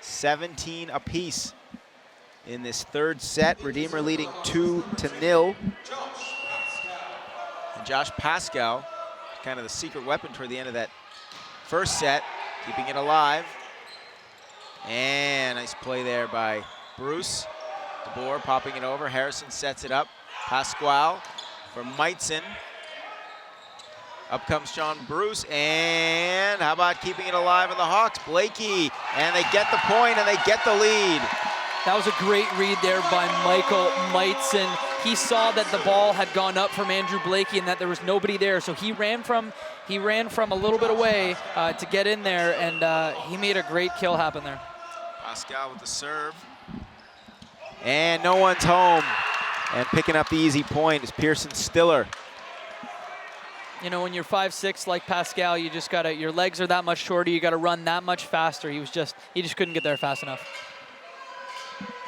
17 apiece in this third set. Redeemer leading 2-0. And Josh Pascal, kind of the secret weapon toward the end of that first set, keeping it alive. And nice play there by Bruce. DeBoer popping it over. Harrison sets it up. Pasquale for Meitzen. Up comes John Bruce, and how about keeping it alive in the Hawks? Blakey, and they get the point, and they get the lead. That was a great read there by Michael Meitzen. He saw that the ball had gone up from Andrew Blakey and that there was nobody there, so he ran from a little bit away to get in there, and he made a great kill happen there. Pascal with the serve. And no one's home. And picking up the easy point is Pearson Stiller. You know, when you're 5'6" like Pascal, you just gotta, your legs are that much shorter, you gotta run that much faster. He just couldn't get there fast enough.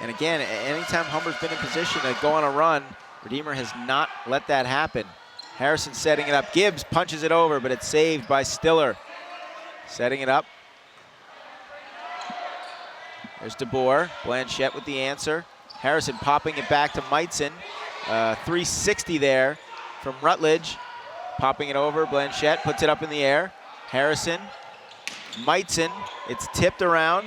And again, anytime Humber's been in position to go on a run, Redeemer has not let that happen. Harrison setting it up. Gibbs punches it over, but it's saved by Stiller. Setting it up. There's DeBoer. Blanchette with the answer. Harrison popping it back to Meitzen. 360 there from Rutledge. Popping it over, Blanchette puts it up in the air. Harrison, Meitzen, it's tipped around.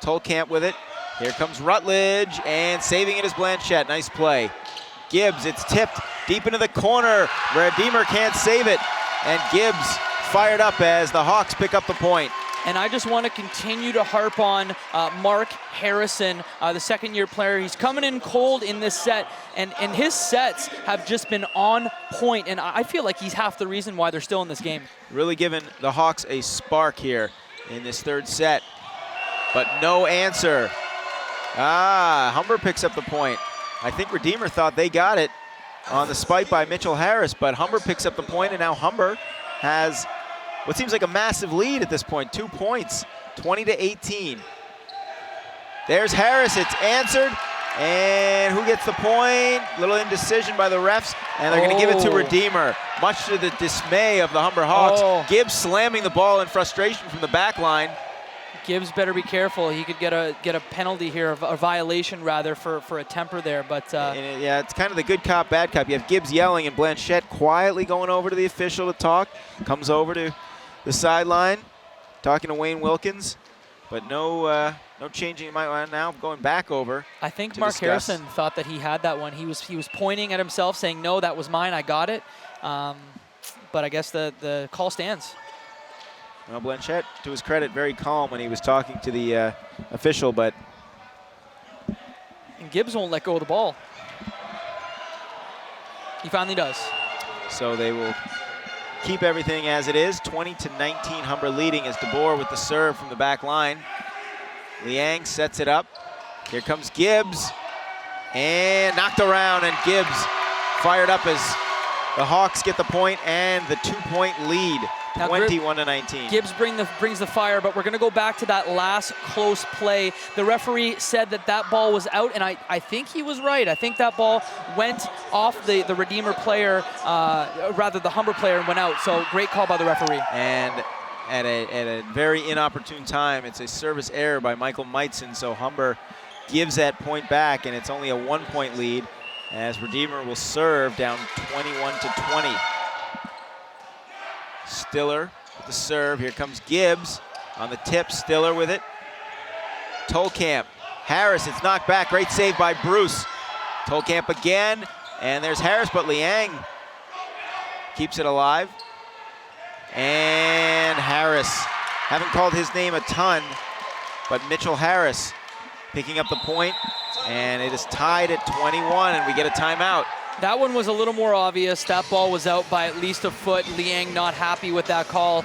Tolkamp with it. Here comes Rutledge, and saving it is Blanchette. Nice play. Gibbs, it's tipped deep into the corner. Redeemer can't save it. And Gibbs fired up as the Hawks pick up the point. And I just want to continue to harp on Mark Harrison, the second-year player. He's coming in cold in this set, and his sets have just been on point, and I feel like he's half the reason why they're still in this game. Really giving the Hawks a spark here in this third set, but no answer. Humber picks up the point. I think Redeemer thought they got it on the spike by Mitchell Harris, but Humber picks up the point, and now Humber has what seems like a massive lead at this point, 2 points, 20-18. There's Harris, it's answered, and who gets the point? Little indecision by the refs, and they're gonna give it to Redeemer, much to the dismay of the Humber Hawks. Gibbs slamming the ball in frustration from the back line. Gibbs better be careful. He could get a penalty here, a violation rather, for a temper there. But yeah, it's kind of the good cop, bad cop. You have Gibbs yelling and Blanchette quietly going over to the official to talk. Comes over to the sideline, talking to Wayne Wilkins, but no changing in my mind now. Going back over. I think Mark Harrison thought that he had that one. He was pointing at himself, saying, "No, that was mine. I got it." But I guess the call stands. Well, Blanchette, to his credit, very calm when he was talking to the official, but... And Gibbs won't let go of the ball. He finally does. So they will keep everything as it is. 20-19, Humber leading as DeBoer with the serve from the back line. Liang sets it up. Here comes Gibbs. And knocked around, and Gibbs fired up as the Hawks get the point and the 2-point lead. 21-19. Gibbs brings the fire, but we're going to go back to that last close play. The referee said that ball was out, and I think he was right. I think that ball went off the Redeemer player, rather the Humber player, and went out. So great call by the referee. And at a very inopportune time, it's a service error by Michael Meitzen, so Humber gives that point back, and it's only a 1-point lead as Redeemer will serve down 21-20. Stiller with the serve. Here comes Gibbs on the tip. Stiller with it. Tolkamp. Harris, it's knocked back. Great save by Bruce. Tolkamp again. And there's Harris, but Liang keeps it alive. And Harris. Haven't called his name a ton, but Mitchell Harris picking up the point. And it is tied at 21, and we get a timeout. That one was a little more obvious. That ball was out by at least a foot. Liang not happy with that call.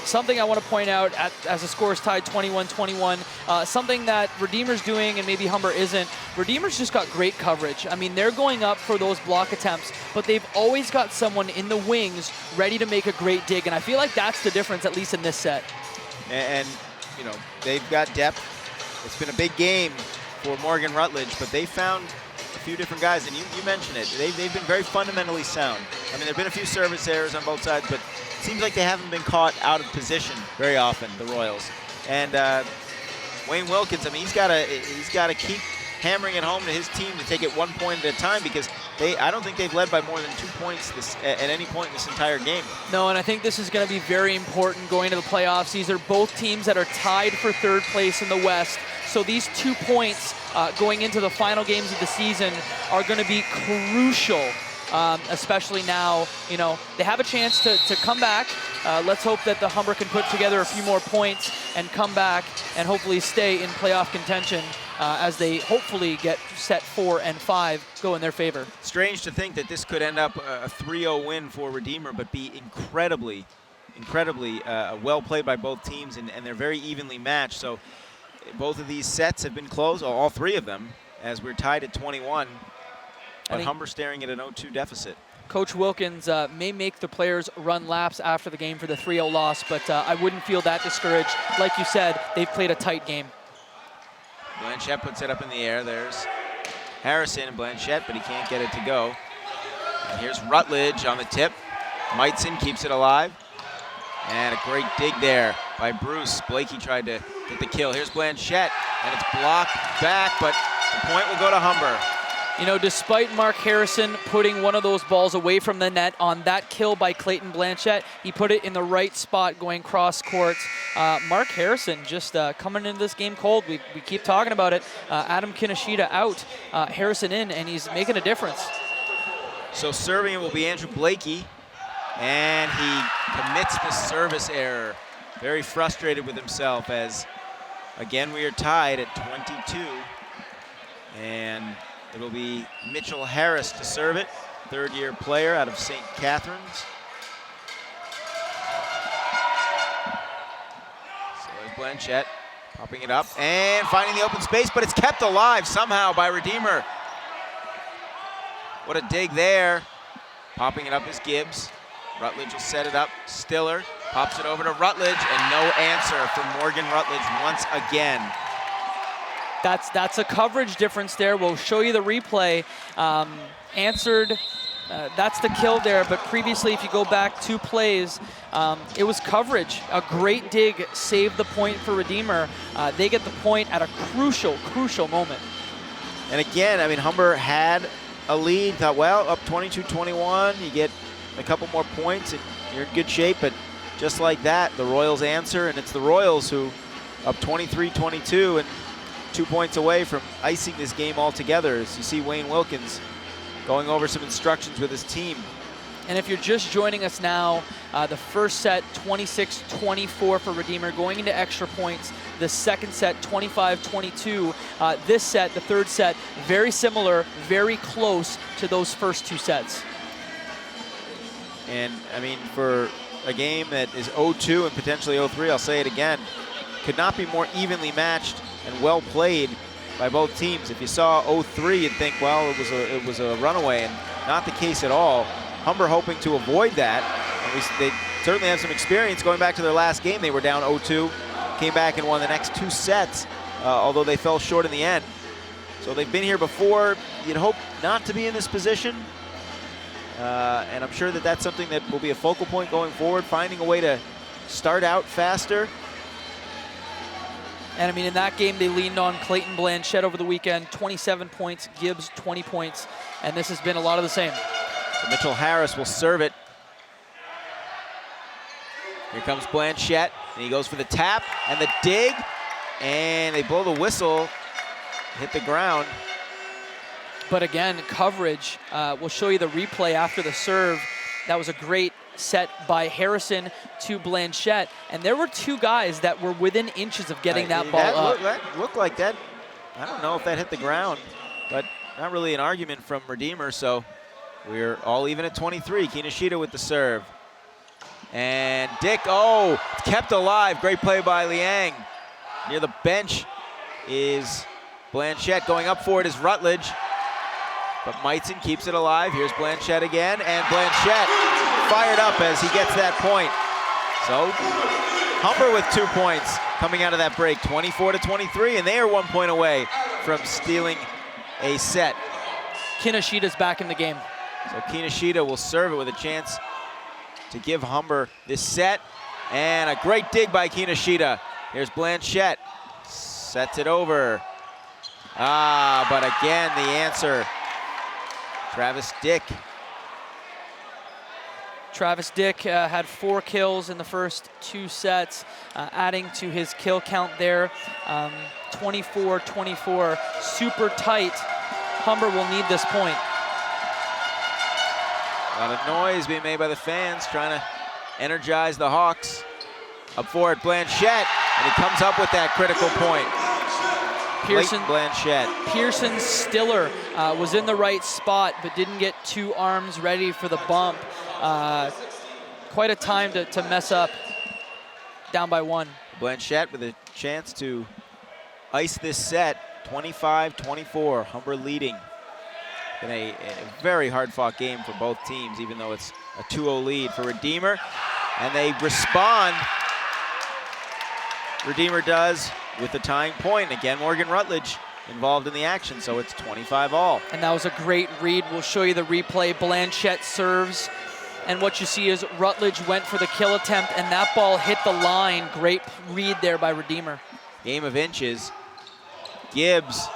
Something I want to point out as the score is tied 21-21, something that Redeemer's doing and maybe Humber isn't. Redeemer's just got great coverage. I mean, they're going up for those block attempts, but they've always got someone in the wings ready to make a great dig, and I feel like that's the difference, at least in this set. And you know, they've got depth. It's been a big game for Morgan Rutledge, but they found a few different guys, and you mentioned it. They've been very fundamentally sound. I mean, there have been a few service errors on both sides, but it seems like they haven't been caught out of position very often, the Royals. And Wayne Wilkins, I mean, he's got to keep hammering it home to his team to take it 1 point at a time, because I don't think they've led by more than 2 points at any point in this entire game. No, and I think this is going to be very important going to the playoffs. These are both teams that are tied for third place in the West. So these 2 points going into the final games of the season are going to be crucial, especially now. You know, they have a chance to come back. Let's hope that the Humber can put together a few more points and come back and hopefully stay in playoff contention as they hopefully get set 4 and 5 go in their favor. Strange to think that this could end up a 3-0 win for Redeemer, but be incredibly well played by both teams, and they're very evenly matched. So both of these sets have been close, all 3 of them, as we're tied at 21, but Humber staring at an 0-2 deficit. Coach Wilkins may make the players run laps after the game for the 3-0 loss, but I wouldn't feel that discouraged. Like you said, they've played a tight game. Blanchette puts it up in the air. There's Harrison and Blanchette, but he can't get it to go. And here's Rutledge on the tip. Meitzen keeps it alive. And a great dig there by Bruce. Blakey tried to get the kill. Here's Blanchette, and it's blocked back, but the point will go to Humber. You know, despite Mark Harrison putting one of those balls away from the net on that kill by Clayton Blanchette, he put it in the right spot going cross court. Mark Harrison just coming into this game cold. We keep talking about it. Adam Kinoshita out, Harrison in, and he's making a difference. So serving it will be Andrew Blakey, and he commits the service error. Very frustrated with himself as, again, we are tied at 22. And it'll be Mitchell Harris to serve it, third-year player out of St. Catharines. So there's Blanchette popping it up and finding the open space, but it's kept alive somehow by Redeemer. What a dig there. Popping it up is Gibbs. Rutledge will set it up. Stiller Pops it over to Rutledge, and no answer from Morgan Rutledge once again. That's a coverage difference there. We'll show you the replay. Answered, that's the kill there, but previously, if you go back 2 plays, it was coverage. A great dig saved the point for Redeemer. They get the point at a crucial, crucial moment. And again, I mean, Humber had a lead, thought, well, up 22-21, you get a couple more points and you're in good shape, but just like that, the Royals answer, and it's the Royals who up 23-22 and 2 points away from icing this game altogether, as you see Wayne Wilkins going over some instructions with his team. And if you're just joining us now, the first set 26-24 for Redeemer, going into extra points. The second set 25-22. This set, the third set, very similar, very close to those first 2 sets. And I mean, for a game that is 0-2 and potentially 0-3, I'll say it again, could not be more evenly matched and well played by both teams. If you saw 0-3, you'd think, well, it was a runaway, and not the case at all. Humber hoping to avoid that. And they certainly have some experience going back to their last game. They were down 0-2, came back and won the next 2 sets, although they fell short in the end. So they've been here before. You'd hope not to be in this position. And I'm sure that that's something that will be a focal point going forward, finding a way to start out faster. And I mean, in that game, they leaned on Clayton Blanchette over the weekend, 27 points, Gibbs 20 points, and this has been a lot of the same. So Mitchell Harris will serve it. Here comes Blanchette, and he goes for the tap and the dig, and they blow the whistle, hit the ground. But again, coverage. We'll show you the replay after the serve. That was a great set by Harrison to Blanchette. And there were 2 guys that were within inches of getting that ball up. That looked like that. I don't know if that hit the ground, but not really an argument from Redeemer. So we're all even at 23. Kinoshita with the serve. And Dick, kept alive. Great play by Liang. Near the bench is Blanchette. Going up for it is Rutledge. But Meitzen keeps it alive. Here's Blanchette again, and Blanchette fired up as he gets that point. So Humber with 2 points coming out of that break, 24-23, and they are 1 point away from stealing a set. Kinoshita's back in the game. So Kinoshita will serve it with a chance to give Humber this set, and a great dig by Kinoshita. Here's Blanchette, sets it over. But again, the answer. Travis Dick. Travis Dick had 4 kills in the first 2 sets, adding to his kill count there. 24-24, super tight. Humber will need this point. A lot of noise being made by the fans trying to energize the Hawks. Up for it, Blanchette, and he comes up with that critical point. Pearson Stiller was in the right spot, but didn't get 2 arms ready for the bump. Quite a time to mess up, down by 1. Blanchette with a chance to ice this set, 25-24, Humber leading. Been a very hard-fought game for both teams, even though it's a 2-0 lead for Redeemer. And they respond, Redeemer does, with the tying point. Again, Morgan Rutledge involved in the action, so it's 25-all. And that was a great read. We'll show you the replay. Blanchette serves, and what you see is Rutledge went for the kill attempt, and that ball hit the line. Great read there by Redeemer. Game of inches. Gibbs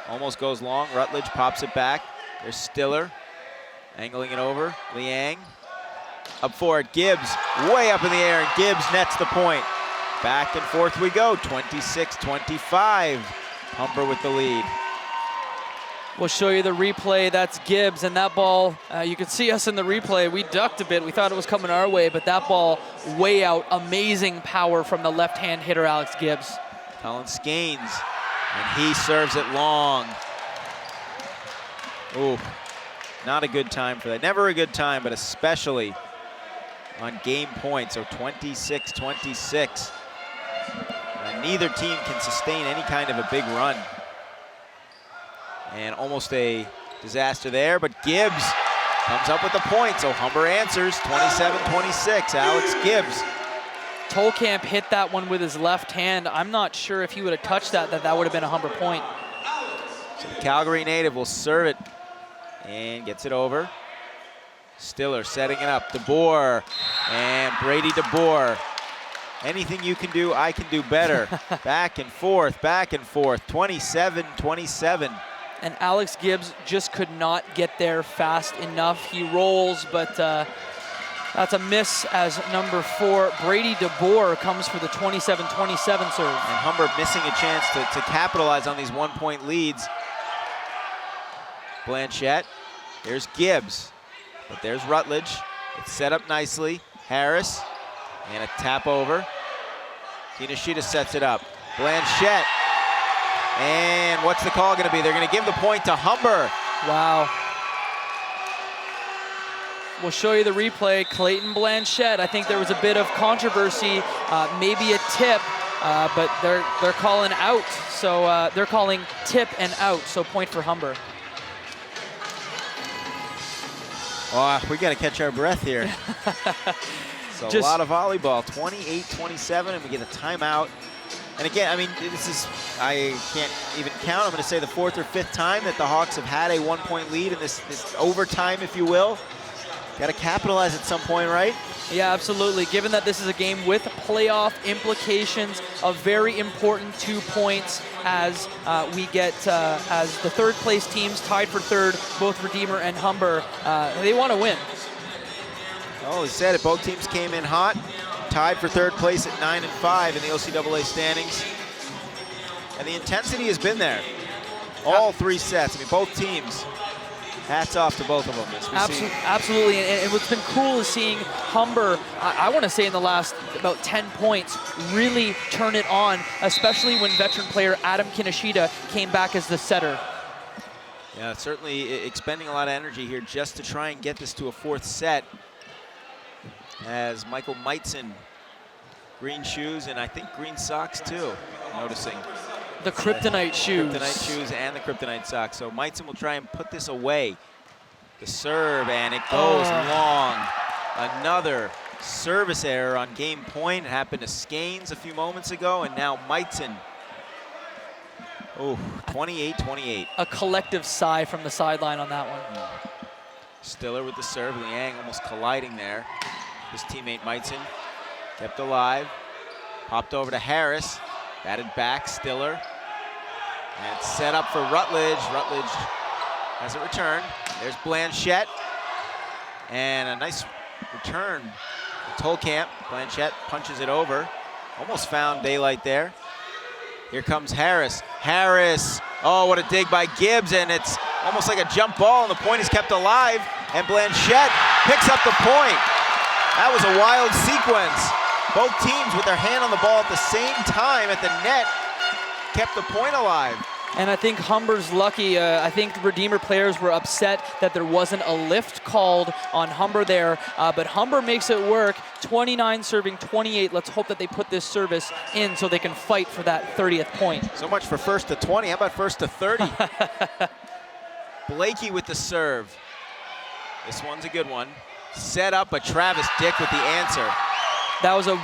almost goes long. Rutledge pops it back. There's Stiller angling it over. Liang up for it. Gibbs way up in the air, and Gibbs nets the point. Back and forth we go, 26-25. Humber with the lead. We'll show you the replay. That's Gibbs, and that ball, you can see us in the replay. We ducked a bit. We thought it was coming our way, but that ball way out. Amazing power from the left-hand hitter, Alex Gibbs. Colin Skanes, and he serves it long. Ooh, not a good time for that. Never a good time, but especially on game point, so 26-26. Neither team can sustain any kind of a big run. And almost a disaster there, but Gibbs Comes up with the point, so Humber answers 27-26. Alex Gibbs. Tolkamp hit that one with his left hand. I'm not sure if he would have touched that would have been a Humber point. So the Calgary native will serve it and gets it over. Stiller setting it up. DeBoer and Brady DeBoer. Anything you can do, I can do better. Back and forth, 27-27. And Alex Gibbs just could not get there fast enough. He rolls, but that's a miss as number 4, Brady DeBoer, comes for the 27-27 serve. And Humber missing a chance to capitalize on these 1-point leads. Blanchette, there's Gibbs, but there's Rutledge. It's set up nicely. Harris, and a tap over. Kinoshita sets it up. Blanchette, and what's the call gonna be? They're gonna give the point to Humber. Wow. We'll show you the replay. Clayton Blanchette, I think there was a bit of controversy, maybe a tip, but they're calling out. So they're calling tip and out, so point for Humber. Oh, we got to catch our breath here. So a lot of volleyball, 28-27, and we get a timeout. And again, I mean, this is, I can't even count. I'm going to say the 4th or 5th time that the Hawks have had a 1-point lead in this overtime, if you will. Got to capitalize at some point, right? Yeah, absolutely. Given that this is a game with playoff implications, a very important 2 points as we get, as the 3rd place teams tied for 3rd, both Redeemer and Humber, they want to win. Oh, he said it. Both teams came in hot, tied for 3rd place at 9-5 in the OCAA standings. And the intensity has been there. All 3 sets. I mean, both teams. Hats off to both of them. Absolutely, and what's been cool is seeing Humber, I want to say in the last about 10 points, really turn it on, especially when veteran player Adam Kinoshita came back as the setter. Yeah, certainly expending a lot of energy here just to try and get this to a 4th set. As Michael Meitzen, green shoes, and I think green socks too, noticing. The Kryptonite shoes. Kryptonite shoes and the Kryptonite socks. So Meitzen will try and put this away. The serve, and it goes long. Another service error on game point. It happened to Skanes a few moments ago, and now Meitzen. Oh, 28-28. A collective sigh from the sideline on that one. Stiller with the serve. Liang almost colliding there. His teammate Meitzen kept alive. Popped over to Harris. Batted back, Stiller. And set up for Rutledge. Rutledge has it returned. There's Blanchette. And a nice return. Tolkamp. Blanchette punches it over. Almost found daylight there. Here comes Harris. Harris. Oh, what a dig by Gibbs. And it's almost like a jump ball, and the point is kept alive. And Blanchette picks up the point. That was a wild sequence. Both teams with their hand on the ball at the same time at the net kept the point alive. And I think Humber's lucky. I think the Redeemer players were upset that there wasn't a lift called on Humber there, but Humber makes it work. 29 serving 28. Let's hope that they put this service in so they can fight for that 30th point. So much for 1st to 20. How about 1st to 30? Blakey with the serve. This one's a good one. Set up, but Travis Dick with the answer. That was a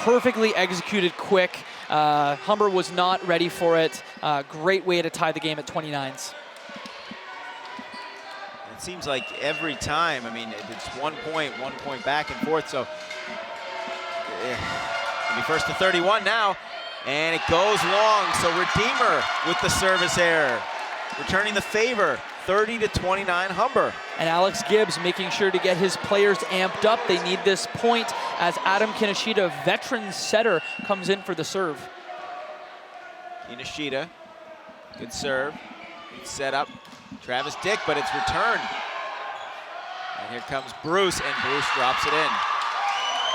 perfectly executed quick. Humber was not ready for it. Great way to tie the game at 29s. It seems like every time, I mean, it's 1 point back and forth. So it'll be 1st to 31 now. And it goes long. So Redeemer with the service error, returning the favor. 30-29 Humber. And Alex Gibbs making sure to get his players amped up. They need this point as Adam Kinoshita, veteran setter, comes in for the serve. Kinoshita, good serve. Good set up. Travis Dick, but it's returned. And here comes Bruce, and Bruce drops it in.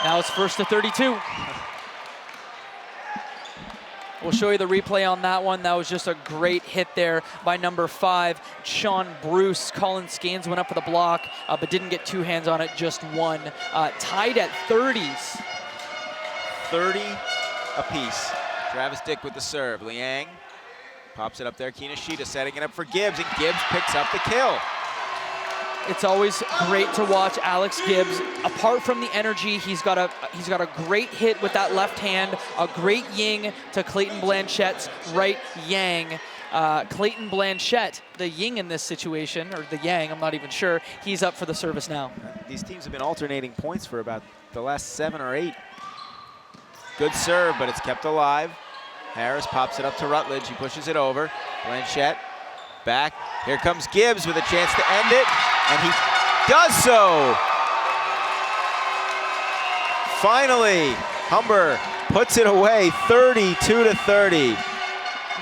Now it's 1st to 32. We'll show you the replay on that one. That was just a great hit there by number 5, Sean Bruce. Colin Skanes went up for the block, but didn't get 2 hands on it, just 1. Tied at 30s. 30 apiece. Travis Dick with the serve. Liang pops it up there. Kinoshita setting it up for Gibbs, and Gibbs picks up the kill. It's always great to watch Alex Gibbs. Apart from the energy, he's got a great hit with that left hand, a great ying to Clayton Blanchette's right yang. Clayton Blanchette, the yin in this situation, or the yang, I'm not even sure. He's up for the service now. These teams have been alternating points for about the last 7 or 8. Good serve, but it's kept alive. Harris pops it up to Rutledge. He pushes it over. Blanchette back. Here comes Gibbs with a chance to end it, and he does so. Finally, Humber puts it away, 32-30.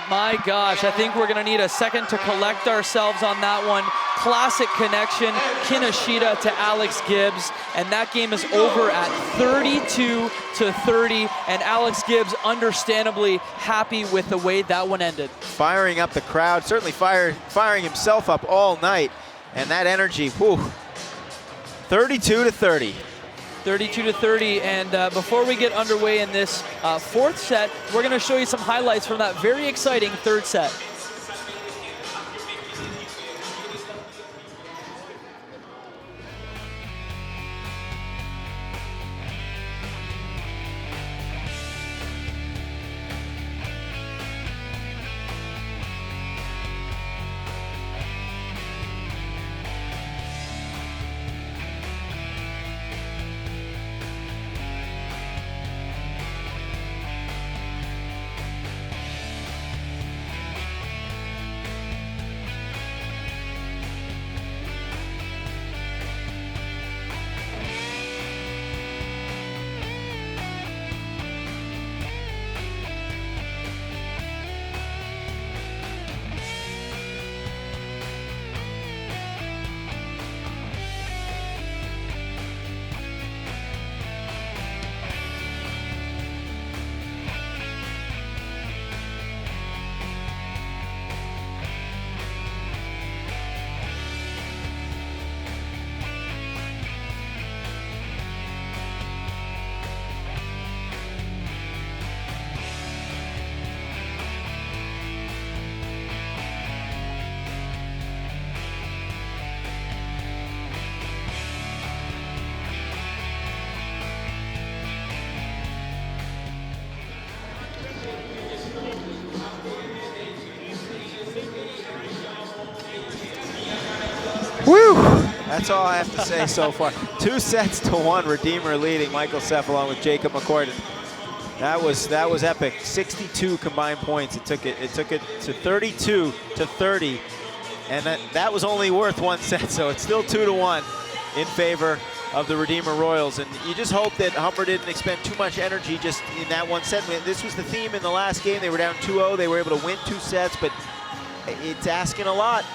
My gosh, I think we're gonna need a second to collect ourselves on that one. Classic connection, Kinoshita to Alex Gibbs, and that game is over at 32-30, and Alex Gibbs understandably happy with the way that one ended. Firing up the crowd, certainly firing himself up all night, and that energy, whew, 32-30. 32-30, and before we get underway in this fourth set, we're going to show you some highlights from that very exciting third set. Woo! That's all I have to say so far. 2-1, Redeemer leading. Michael Seff along with Jacob McCord. That was epic. 62 combined points. It took it to 32-30, and that was only worth 1 set. So it's still 2-1 in favor of the Redeemer Royals. And you just hope that Humber didn't expend too much energy just in that one set. This was the theme in the last game. They were down 2-0. They were able to win 2 sets, but it's asking a lot.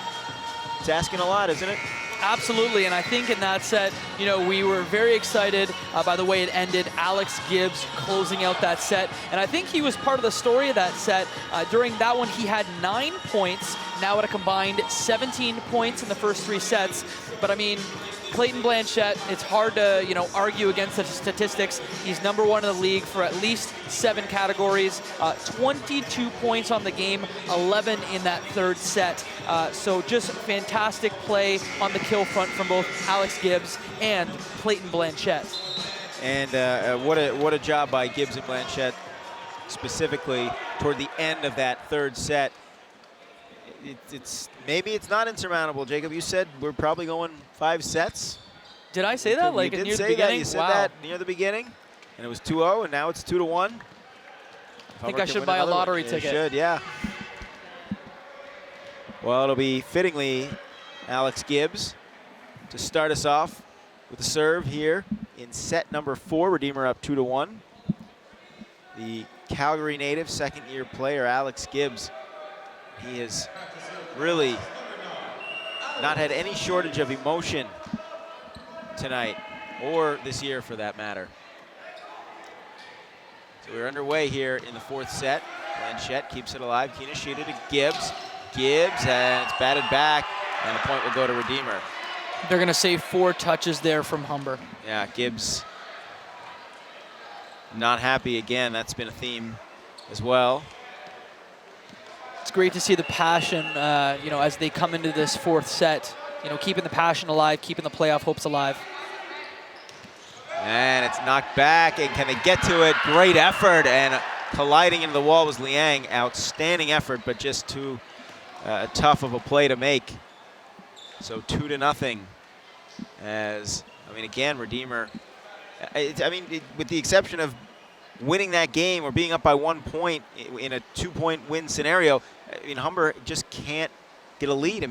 It's asking a lot, isn't it? Absolutely, and I think in that set, you know, we were very excited by the way it ended. Alex Gibbs closing out that set, and I think he was part of the story of that set. During that one, he had 9 points, now at a combined 17 points in the first 3 sets. But I mean, Clayton Blanchette, it's hard to, you know, argue against the statistics. He's #1 in the league for at least 7 categories, 22 points on the game, 11 in that third set. So just fantastic play on the kill front from both Alex Gibbs and Clayton Blanchette. And what a job by Gibbs and Blanchette, specifically toward the end of that third set. Maybe it's not insurmountable. Jacob, you said we're probably going 5 sets. Did I say that? Like near the beginning? You said wow. that near the beginning, and it was 2-0, and now it's 2-1. I think I should buy a lottery ticket. You should, yeah. Well, it'll be fittingly Alex Gibbs to start us off with a serve here in set number 4. Redeemer up 2-1. The Calgary native, second-year player Alex Gibbs. He has really not had any shortage of emotion tonight, or this year for that matter. So we're underway here in the 4th set. Blanchette keeps it alive. Kinoshita to Gibbs. Gibbs, and it's batted back, and the point will go to Redeemer. They're going to save 4 touches there from Humber. Yeah, Gibbs not happy again. That's been a theme as well. It's great to see the passion, you know, as they come into this 4th set. keeping the passion alive, keeping the playoff hopes alive. And it's knocked back, and can they get to it? Great effort, and colliding into the wall was Liang. Outstanding effort, but just too tough of a play to make. So 2-0. As, again, Redeemer, with the exception of winning that game or being up by 1 point in a 2-point win scenario, Humber just can't get a lead.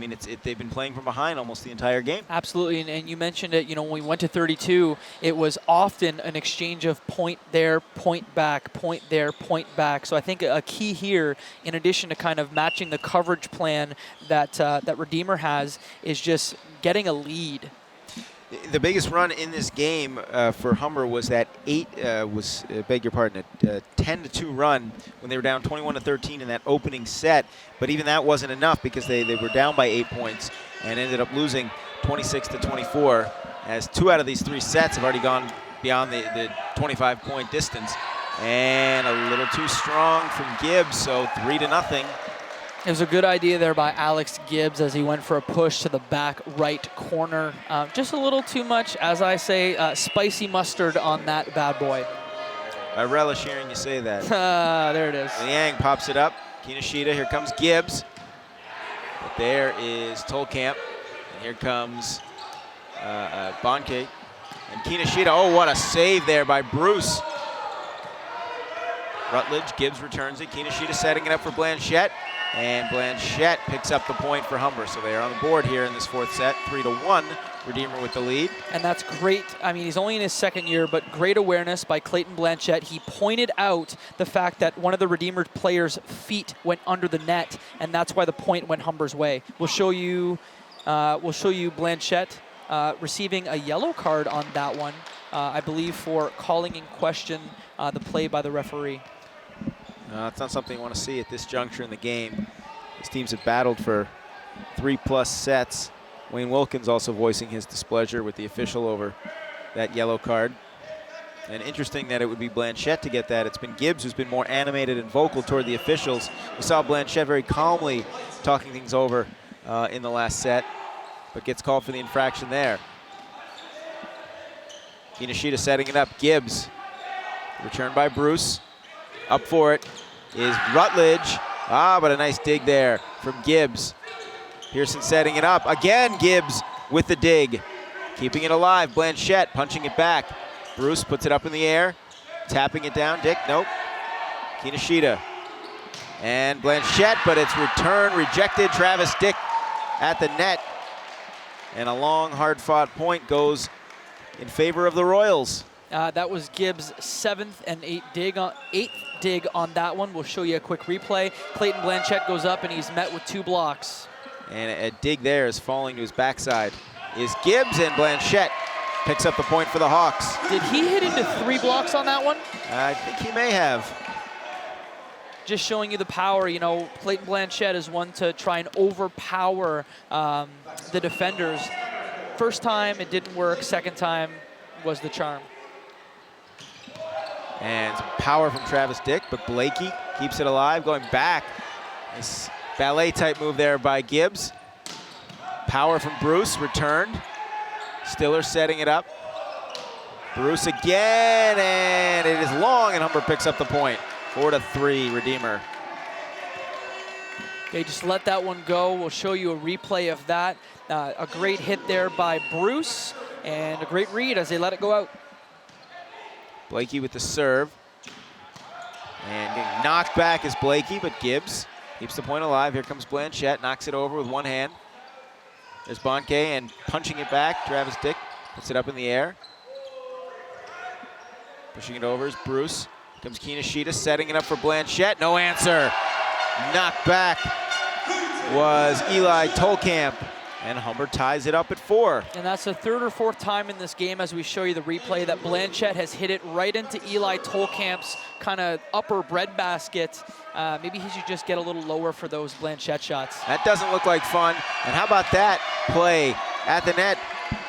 They've been playing from behind almost the entire game. Absolutely, and you mentioned it, when we went to 32, it was often an exchange of point there, point back, point there, point back. So I think a key here, in addition to kind of matching the coverage plan that Redeemer has, is just getting a lead. The biggest run in this game for Humber was that 10-2 run when they were down 21-13 in that opening set. But even that wasn't enough because they were down by 8 points and ended up losing 26-24, as 2 out of these 3 sets have already gone beyond the 25-point distance. And a little too strong from Gibbs, so 3-0. It was a good idea there by Alex Gibbs as he went for a push to the back right corner. Just a little too much, as I say, spicy mustard on that bad boy. I relish hearing you say that. There it is. Liang pops it up. Kinoshita, here comes Gibbs. But there is Tolkamp. And here comes Bonke. And Kinoshita, oh, what a save there by Bruce. Rutledge, Gibbs returns it. Kinoshita setting it up for Blanchette. And Blanchette picks up the point for Humber. So they are on the board here in this 4th set, 3-1. Redeemer with the lead. And that's great. He's only in his 2nd year, but great awareness by Clayton Blanchette. He pointed out the fact that one of the Redeemer players' feet went under the net, and that's why the point went Humber's way. We'll show you Blanchette receiving a yellow card on that one, I believe, for calling in question the play by the referee. It's not something you want to see at this juncture in the game. These teams have battled for 3+ sets. Wayne Wilkins also voicing his displeasure with the official over that yellow card. And interesting that it would be Blanchette to get that. It's been Gibbs who's been more animated and vocal toward the officials. We saw Blanchette very calmly talking things over in the last set, but gets called for the infraction there. Kinoshita setting it up. Gibbs. Return by Bruce. Up for it is Rutledge. But a nice dig there from Gibbs. Pearson setting it up. Again, Gibbs with the dig. Keeping it alive. Blanchette punching it back. Bruce puts it up in the air. Tapping it down. Dick, nope. Kinoshita. And Blanchette, but it's returned, rejected. Travis Dick at the net. And a long, hard-fought point goes in favor of the Royals. That was Gibbs' 7th and 8th dig on that one. We'll show you a quick replay. Clayton Blanchette goes up and he's met with 2 blocks. And a dig there is falling to his backside. Is Gibbs, and Blanchette picks up the point for the Hawks. Did he hit into 3 blocks on that one? I think he may have. Just showing you the power. Clayton Blanchette is one to try and overpower the defenders. First time it didn't work. Second time was the charm. And some power from Travis Dick, but Blakey keeps it alive, going back. Nice ballet type move there by Gibbs. Power from Bruce, returned. Stiller setting it up. Bruce again, and it is long, and Humber picks up the point. 4-3, Redeemer. Okay, just let that one go. We'll show you a replay of that. A great hit there by Bruce, and a great read as they let it go out. Blakey with the serve. And getting knocked back is Blakey, but Gibbs keeps the point alive. Here comes Blanchette, knocks it over with one hand. There's Bonke, and punching it back. Travis Dick puts it up in the air. Pushing it over is Bruce. Here comes Kinoshita, setting it up for Blanchette. No answer. Knocked back was Eli Tolkamp. And Humber ties it up at 4. And that's the 3rd or 4th time in this game, as we show you the replay, that Blanchette has hit it right into Eli Tolkamp's kind of upper breadbasket. Maybe he should just get a little lower for those Blanchette shots. That doesn't look like fun. And how about that play at the net?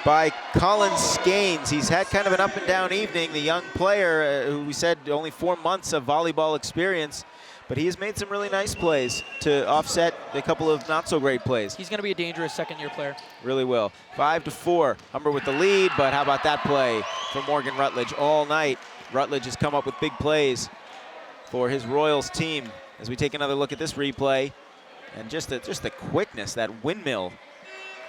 by Colin Skanes. He's had kind of an up and down evening. The young player who we said only 4 months of volleyball experience, but he has made some really nice plays to offset a couple of not so great plays. He's going to be a dangerous second-year player. Really will. 5-4. Humber with the lead, but how about that play for Morgan Rutledge all night? Rutledge has come up with big plays for his Royals team. As we take another look at this replay, and just the quickness, that windmill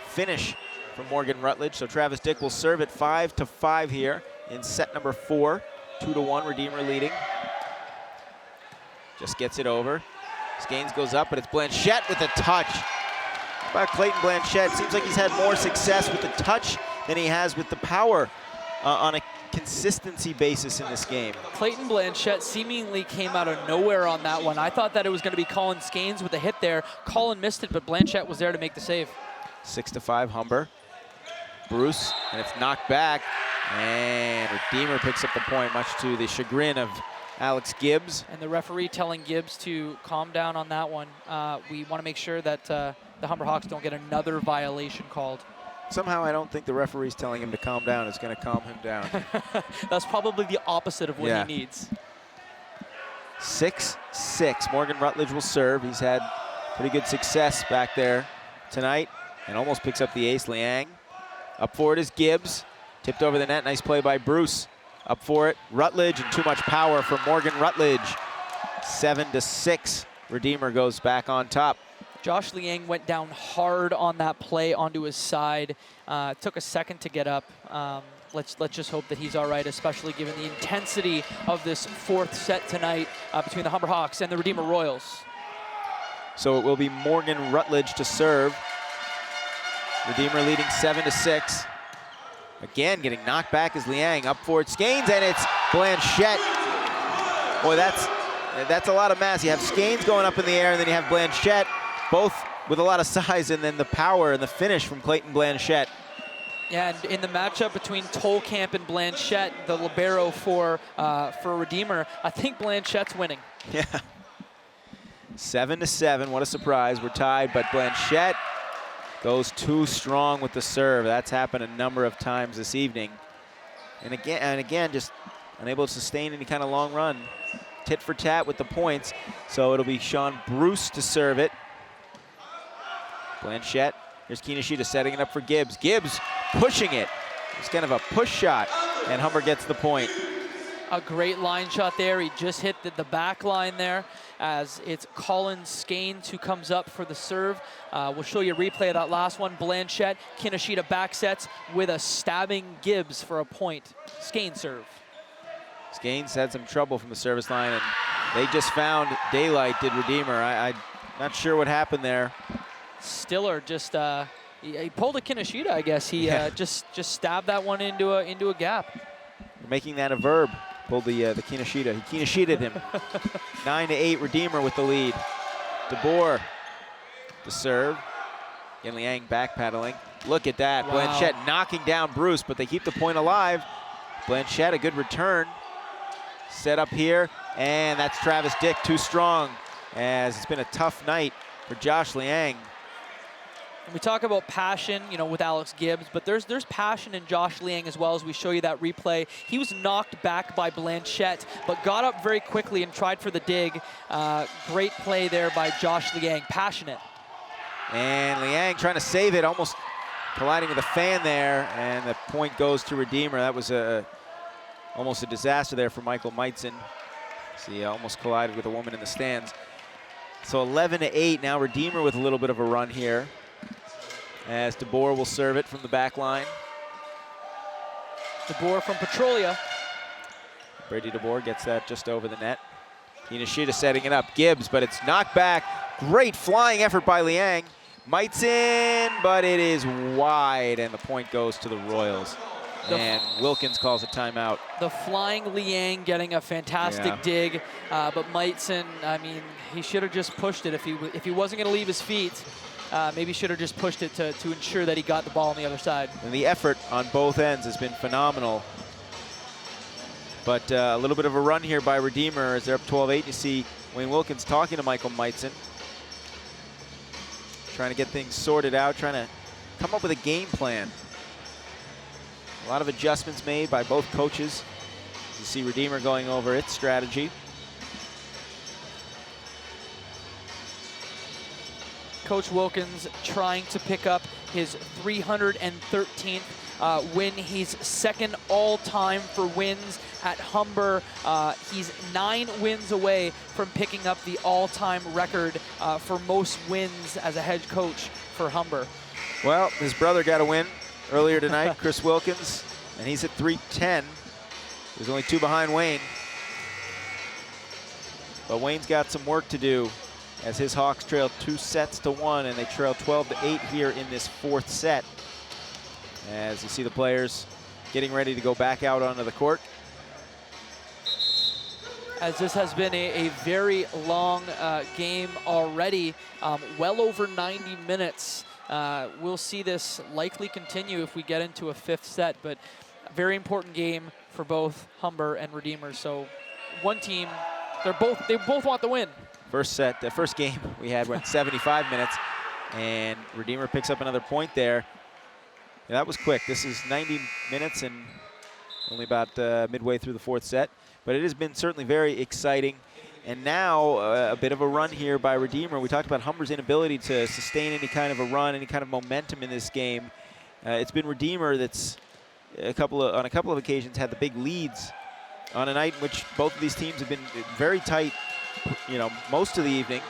finish from Morgan Rutledge. So Travis Dick will serve it 5-5 here in set number 4. 2-1, Redeemer leading. Just gets it over. Skanes goes up, but it's Blanchette with a touch. How about Clayton Blanchette? Seems like he's had more success with the touch than he has with the power on a consistency basis in this game. Clayton Blanchette seemingly came out of nowhere on that one. I thought that it was going to be Colin Skanes with a hit there. Colin missed it, but Blanchette was there to make the save. 6-5, Humber. Bruce, and it's knocked back. And Redeemer picks up the point, much to the chagrin of Alex Gibbs. And the referee telling Gibbs to calm down on that one. We want to make sure that the Humber Hawks don't get another violation called. Somehow I don't think the referee's telling him to calm down is going to calm him down. That's probably the opposite of what he needs. 6-6. Morgan Rutledge will serve. He's had pretty good success back there tonight and almost picks up the ace. Liang. Up for it is Gibbs. Tipped over the net. Nice play by Bruce. Up for it, Rutledge, and too much power from Morgan Rutledge. 7-6. Redeemer goes back on top. Josh Liang went down hard on that play onto his side. Took a second to get up. Let's just hope that he's all right, especially given the intensity of this 4th set tonight between the Humber Hawks and the Redeemer Royals. So it will be Morgan Rutledge to serve. Redeemer leading 7-6. Again, getting knocked back is Liang. Up for it, Skanes, and it's Blanchette. Boy, that's a lot of mass. You have Skanes going up in the air, and then you have Blanchette, both with a lot of size, and then the power and the finish from Clayton Blanchette. Yeah, and in the matchup between Tolkamp and Blanchette, the libero for Redeemer, I think Blanchette's winning. Yeah. 7-7, what a surprise. We're tied, but Blanchette goes too strong with the serve. That's happened a number of times this evening. And again, just unable to sustain any kind of long run. Tit for tat with the points. So it'll be Sean Bruce to serve it. Blanchette. Here's Kinoshita setting it up for Gibbs. Gibbs pushing it. It's kind of a push shot, and Humber gets the point. A great line shot there. He just hit the back line there as it's Colin Skanes who comes up for the serve. We'll show you a replay of that last one. Blanchette, Kinoshita back sets with a stabbing Gibbs for a point. Skanes serve. Skanes had some trouble from the service line, and they just found daylight, did Redeemer. I'm not sure what happened there. Stiller just, he pulled a Kinoshita, I guess. He just stabbed that one into a gap. We're making that a verb. Pulled the Kinoshita. He Kinoshited him. 9-8, Redeemer with the lead. DeBoer, the serve. Again, Liang back paddling. Look at that. Wow. Blanchette knocking down Bruce, but they keep the point alive. Blanchette, a good return. Set up here, and that's Travis Dick, too strong, as it's been a tough night for Josh Liang. We talk about passion, with Alex Gibbs, but there's passion in Josh Liang as well as we show you that replay. He was knocked back by Blanchette, but got up very quickly and tried for the dig. Great play there by Josh Liang, passionate. And Liang trying to save it, almost colliding with a fan there, and the point goes to Redeemer. That was almost a disaster there for Michael Meitzen. See, almost collided with a woman in the stands. So 11-8, now Redeemer with a little bit of a run here, as DeBoer will serve it from the back line. DeBoer from Petrolia. Brady DeBoer gets that just over the net. Kinoshita setting it up. Gibbs, but it's knocked back. Great flying effort by Liang. Meitzen, but it is wide, and the point goes to the Royals. And Wilkins calls a timeout. The flying Liang getting a fantastic dig, but Meitzen, he should have just pushed it. If he wasn't going to leave his feet, maybe should have just pushed it to ensure that he got the ball on the other side. And the effort on both ends has been phenomenal. But a little bit of a run here by Redeemer as they're up 12-8. You see Wayne Wilkins talking to Michael Meitzen, trying to get things sorted out, trying to come up with a game plan. A lot of adjustments made by both coaches. You see Redeemer going over its strategy. Coach Wilkins trying to pick up his 313th win. He's second all-time for wins at Humber. He's 9 wins away from picking up the all-time record for most wins as a head coach for Humber. Well, his brother got a win earlier tonight, Chris Wilkins, and he's at 310. There's only 2 behind Wayne. But Wayne's got some work to do as his Hawks trail 2-1, and they trail 12-8 here in this 4th set. As you see the players getting ready to go back out onto the court. As this has been a very long game already, well over 90 minutes. We'll see this likely continue if we get into a 5th set, but a very important game for both Humber and Redeemer. So one team, they both want the win. First set, the first game we had went 75 minutes, and Redeemer picks up another point there. Yeah, that was quick. This is 90 minutes and only about midway through the 4th set. But it has been certainly very exciting. And now a bit of a run here by Redeemer. We talked about Humber's inability to sustain any kind of a run, any kind of momentum in this game. It's been Redeemer that's on a couple of occasions had the big leads on a night in which both of these teams have been very tight, you know, most of the evening.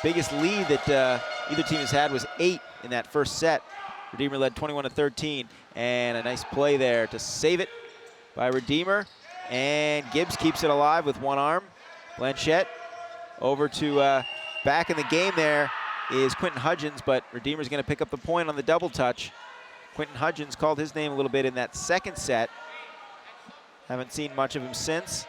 Biggest lead that either team has had was 8 in that first set. Redeemer led 21-13, and a nice play there to save it by Redeemer. And Gibbs keeps it alive with one arm. Blanchette over to back in the game there is Quentin Hudgens, but Redeemer's going to pick up the point on the double touch. Quentin Hudgens called his name a little bit in that second set. Haven't seen much of him since.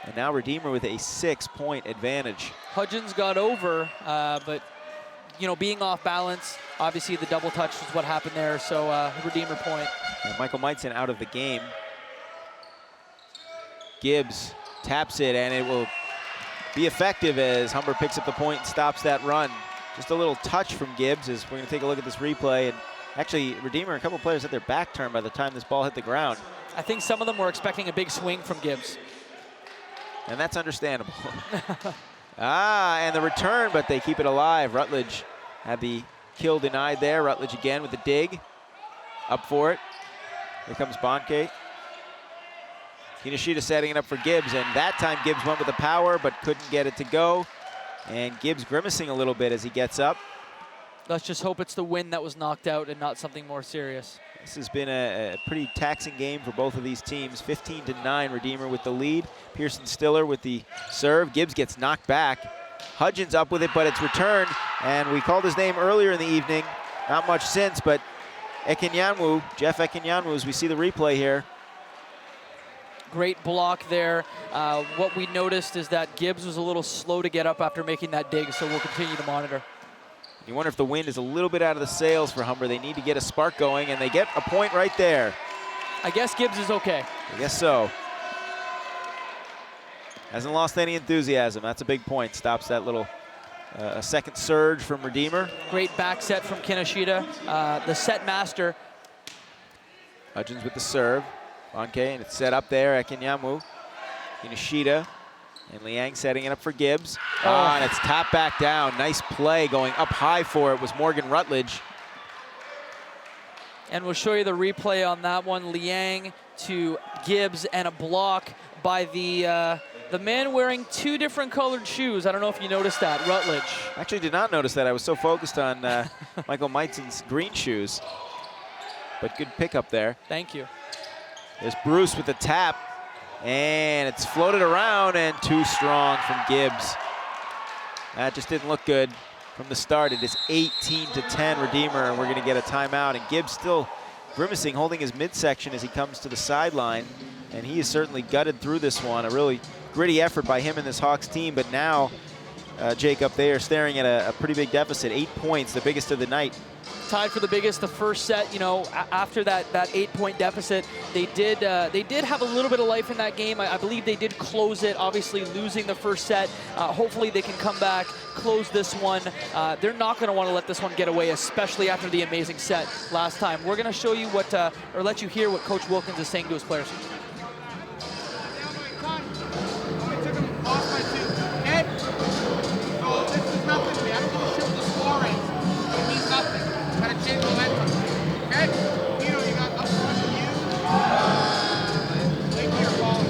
And now Redeemer with a 6-point advantage. Hudgens got over, but you know, being off balance, obviously the double touch is what happened there, so Redeemer point. And Michael Meitzen out of the game. Gibbs taps it, and it will be effective as Humber picks up the point and stops that run. Just a little touch from Gibbs as we're going to take a look at this replay. And actually, Redeemer, a couple players had their back turned by the time this ball hit the ground. I think some of them were expecting a big swing from Gibbs. And that's understandable. And the return, but they keep it alive. Rutledge had the kill denied there. Rutledge again with the dig. Up for it. Here comes Bonke. Kinoshita setting it up for Gibbs, and that time Gibbs went with the power but couldn't get it to go. And Gibbs grimacing a little bit as he gets up. Let's just hope it's the wind that was knocked out and not something more serious. This has been a pretty taxing game for both of these teams. 15-9, Redeemer with the lead. Pearson Stiller with the serve. Gibbs gets knocked back. Hudgens up with it, but it's returned. And we called his name earlier in the evening. Not much since, but Ekenyanwu, Jeff Ekenyanwu, as we see the replay here. Great block there. What we noticed is that Gibbs was a little slow to get up after making that dig, so we'll continue to monitor. You wonder if the wind is a little bit out of the sails for Humber. They need to get a spark going, and they get a point right there. I guess Gibbs is okay. I guess so. Hasn't lost any enthusiasm. That's a big point. Stops that little a second surge from Redeemer. Great back set from Kinoshita, the set master. Hudgens with the serve. Bonke, and it's set up there. Ekenyanwu, Kinoshita, and Liang setting it up for Gibbs. And it's tapped back down. Nice play going up high for it was Morgan Rutledge. And we'll show you the replay on that one. Liang to Gibbs, and a block by the man wearing 2 different colored shoes. I don't know if you noticed that, Rutledge. I actually did not notice that. I was so focused on Michael Meitzen's green shoes. But good pickup there. Thank you. There's Bruce with the tap, and it's floated around and too strong from Gibbs. That just didn't look good from the start. It is 18-10 Redeemer, and we're going to get a timeout. And Gibbs still grimacing, holding his midsection as he comes to the sideline. And he is certainly gutted through this one. A really gritty effort by him and this Hawks team, but now Jacob, they are staring at a pretty big deficit, 8 points, the biggest of the night. Tied for the biggest the first set. You know, after that 8-point deficit, they did have a little bit of life in that game. I believe they did close it, obviously losing the first set. Hopefully they can come back, close this one. They're not going to want to let this one get away, especially after the amazing set last time. We're going to show you what, or let you hear what Coach Wilkins is saying to his players. Change momentum. Okay? You know, you got up front of you. Make your ball.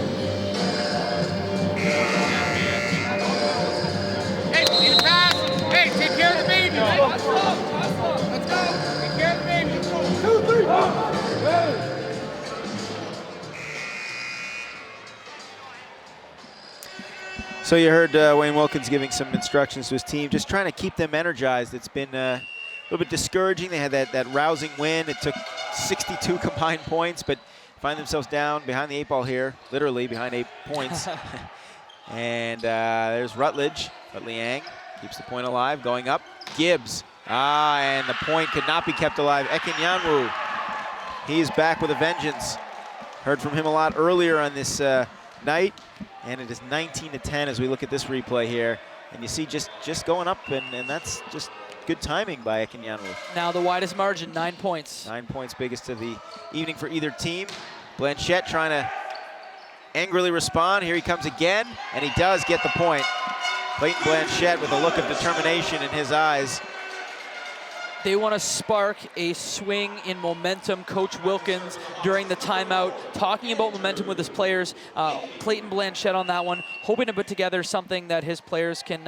Hey, need a pass. Hey, take care of the baby. Right? Let's go. Take care of the baby. 2, 3. So you heard Wayne Wilkins giving some instructions to his team, just trying to keep them energized. It's been a little bit discouraging. They had that rousing win. It took 62 combined points, but find themselves down behind the 8 ball here, literally behind 8 points. And there's Rutledge, but Liang keeps the point alive, going up. Gibbs, and the point could not be kept alive. Ekinyanwu, he's back with a vengeance. Heard from him a lot earlier on this night, and it is 19-10 as we look at this replay here. And you see just going up, and that's just good timing by Ekinyanwu. Now the widest margin, 9 points. 9 points, biggest of the evening for either team. Blanchette trying to angrily respond. Here he comes again, and he does get the point. Clayton Blanchette with a look of determination in his eyes. They want to spark a swing in momentum. Coach Wilkins during the timeout talking about momentum with his players. Clayton Blanchette on that one, hoping to put together something that his players can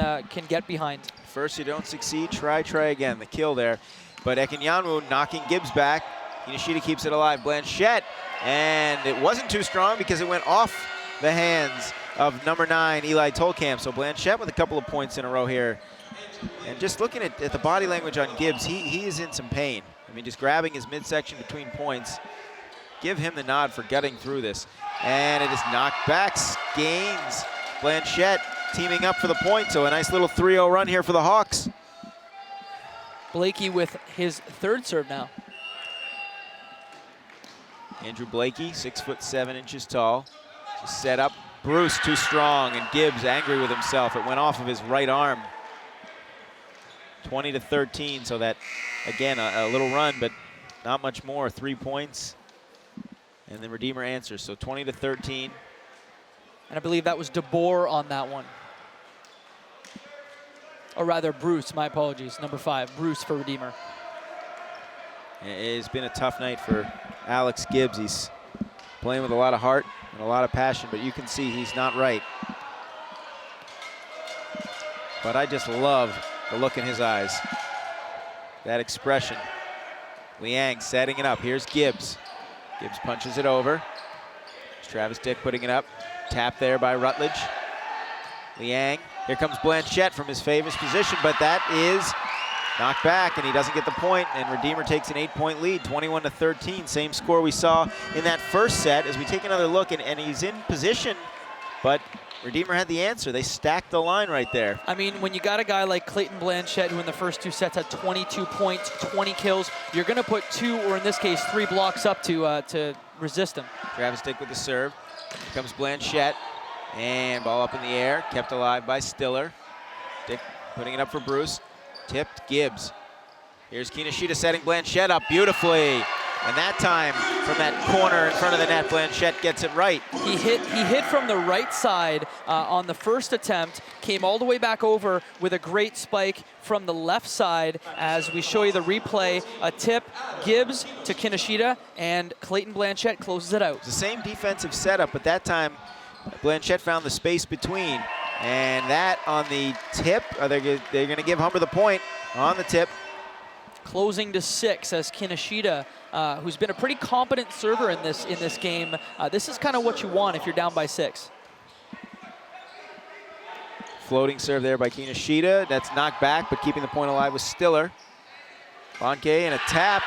get behind. First you don't succeed, try again. The kill there. But Ekinyanwu knocking Gibbs back. Kinishida keeps it alive. Blanchette, and it wasn't too strong because it went off the hands of number 9, Eli Tolkamp. So Blanchette with a couple of points in a row here. And just looking at the body language on Gibbs, he is in some pain. I mean, just grabbing his midsection between points. Give him the nod for gutting through this. And it is knocked back. Gaines, Blanchette teaming up for the point. So a nice little 3-0 run here for the Hawks. Blakey with his 3rd serve now. Andrew Blakey, 6'7" tall. Just set up. Bruce too strong, and Gibbs angry with himself. It went off of his right arm. 20-13, so that, again, a little run, but not much more. 3 points, and then Redeemer answers. So 20-13. And I believe that was DeBoer on that one. Or rather, Bruce, my apologies, number 5, Bruce for Redeemer. It's been a tough night for Alex Gibbs. He's playing with a lot of heart and a lot of passion, but you can see he's not right. But I just love the look in his eyes, that expression. Liang setting it up. Here's Gibbs. Gibbs punches it over. There's Travis Dick putting it up. Tap there by Rutledge. Liang. Here comes Blanchette from his famous position, but that is knocked back, and he doesn't get the point, and Redeemer takes an 8-point lead, 21-13. Same score we saw in that first set. As we take another look, and he's in position, but Redeemer had the answer. They stacked the line right there. I mean, when you got a guy like Clayton Blanchette, who in the first 2 sets had 22 points, 20 kills, you're going to put 2, or in this case, 3 blocks up to resist him. Travis Dick with the serve. Here comes Blanchette, and ball up in the air, kept alive by Stiller. Dick putting it up for Bruce. Tipped Gibbs. Here's Kinishida setting Blanchette up beautifully. And that time, from that corner in front of the net, Blanchette gets it right. He hit from the right side on the first attempt, came all the way back over with a great spike from the left side. As we show you the replay, a tip, Gibbs to Kinishida, and Clayton Blanchette closes it out. It's the same defensive setup, but that time, Blanchette found the space between. And that on the tip, they're going to give Humber the point on the tip. Closing to 6 as Kinishida, who's been a pretty competent server in this game. This is kind of what you want if you're down by 6. Floating serve there by Kinishida. That's knocked back, but keeping the point alive was Stiller. Bonke and a tap.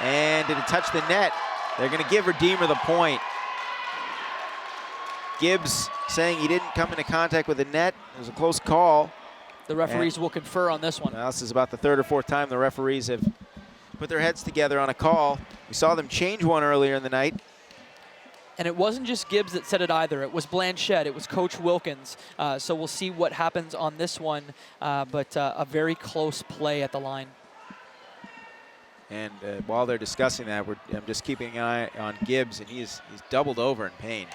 And did it touch the net? They're going to give Redeemer the point. Gibbs saying he didn't come into contact with the net. It was a close call. The referees will confer on this one. Well, this is about the third or fourth time the referees have put their heads together on a call. We saw them change one earlier in the night. And it wasn't just Gibbs that said it either. It was Blanchette. It was Coach Wilkins. So we'll see what happens on this one. But a very close play at the line. And while they're discussing that, I'm just keeping an eye on Gibbs, and he's doubled over in pain.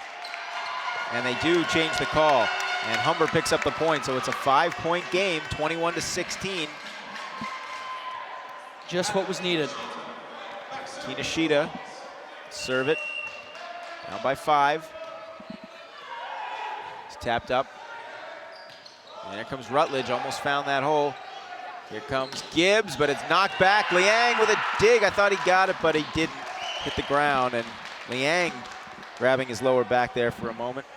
And they do change the call, and Humber picks up the point. So it's a 5-point game, 21-16. Just what was needed. Kinoshita, serve it, down by 5. It's tapped up. And here comes Rutledge, almost found that hole. Here comes Gibbs, but it's knocked back. Liang with a dig. I thought he got it, but he didn't hit the ground. And Liang grabbing his lower back there for a moment.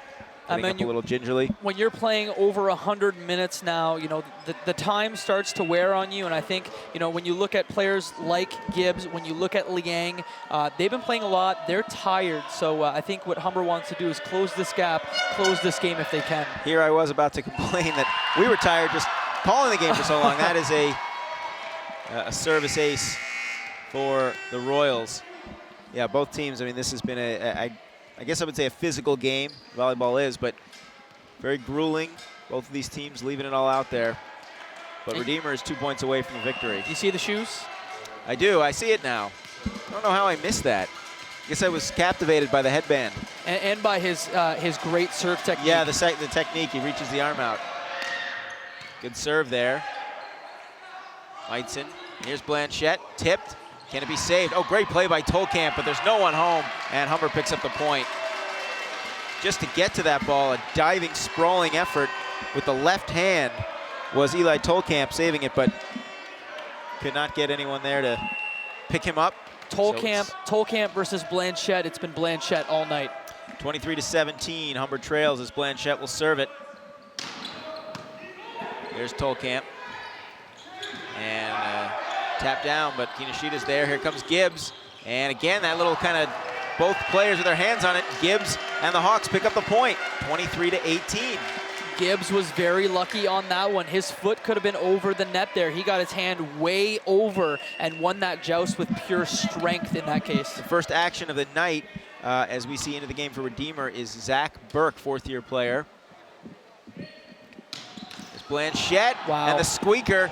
Getting up a little gingerly. When you're playing over 100 minutes now, you know, the time starts to wear on you. And I think, you know, when you look at players like Gibbs, when you look at Liang, they've been playing a lot. They're tired. So I think what Humber wants to do is close this gap, close this game if they can. Here I was about to complain that we were tired just calling the game for so long. That is a service ace for the Royals. Yeah, both teams, I mean, this has been I guess I would say a physical game. Volleyball is, but very grueling. Both of these teams leaving it all out there. But Redeemer is 2 points away from victory. You see the shoes? I do. I see it now. I don't know how I missed that. I guess I was captivated by the headband. And by his great serve technique. Yeah, the technique. He reaches the arm out. Good serve there. Meitzen. Here's Blanchette. Tipped. Can it be saved? Oh, great play by Tolkamp, but there's no one home, and Humber picks up the point. Just to get to that ball, a diving, sprawling effort with the left hand was Eli Tolkamp saving it, but could not get anyone there to pick him up. Tolkamp versus Blanchette. It's been Blanchette all night. 23-17, Humber trails as Blanchette will serve it. There's Tolkamp. And tap down, but Kinoshita's there. Here comes Gibbs. And again, that little kind of both players with their hands on it. Gibbs and the Hawks pick up the point, 23-18. Gibbs was very lucky on that one. His foot could have been over the net there. He got his hand way over and won that joust with pure strength in that case. The first action of the night, as we see into the game for Redeemer, is Zach Burke, fourth-year player. There's Blanchette and the squeaker.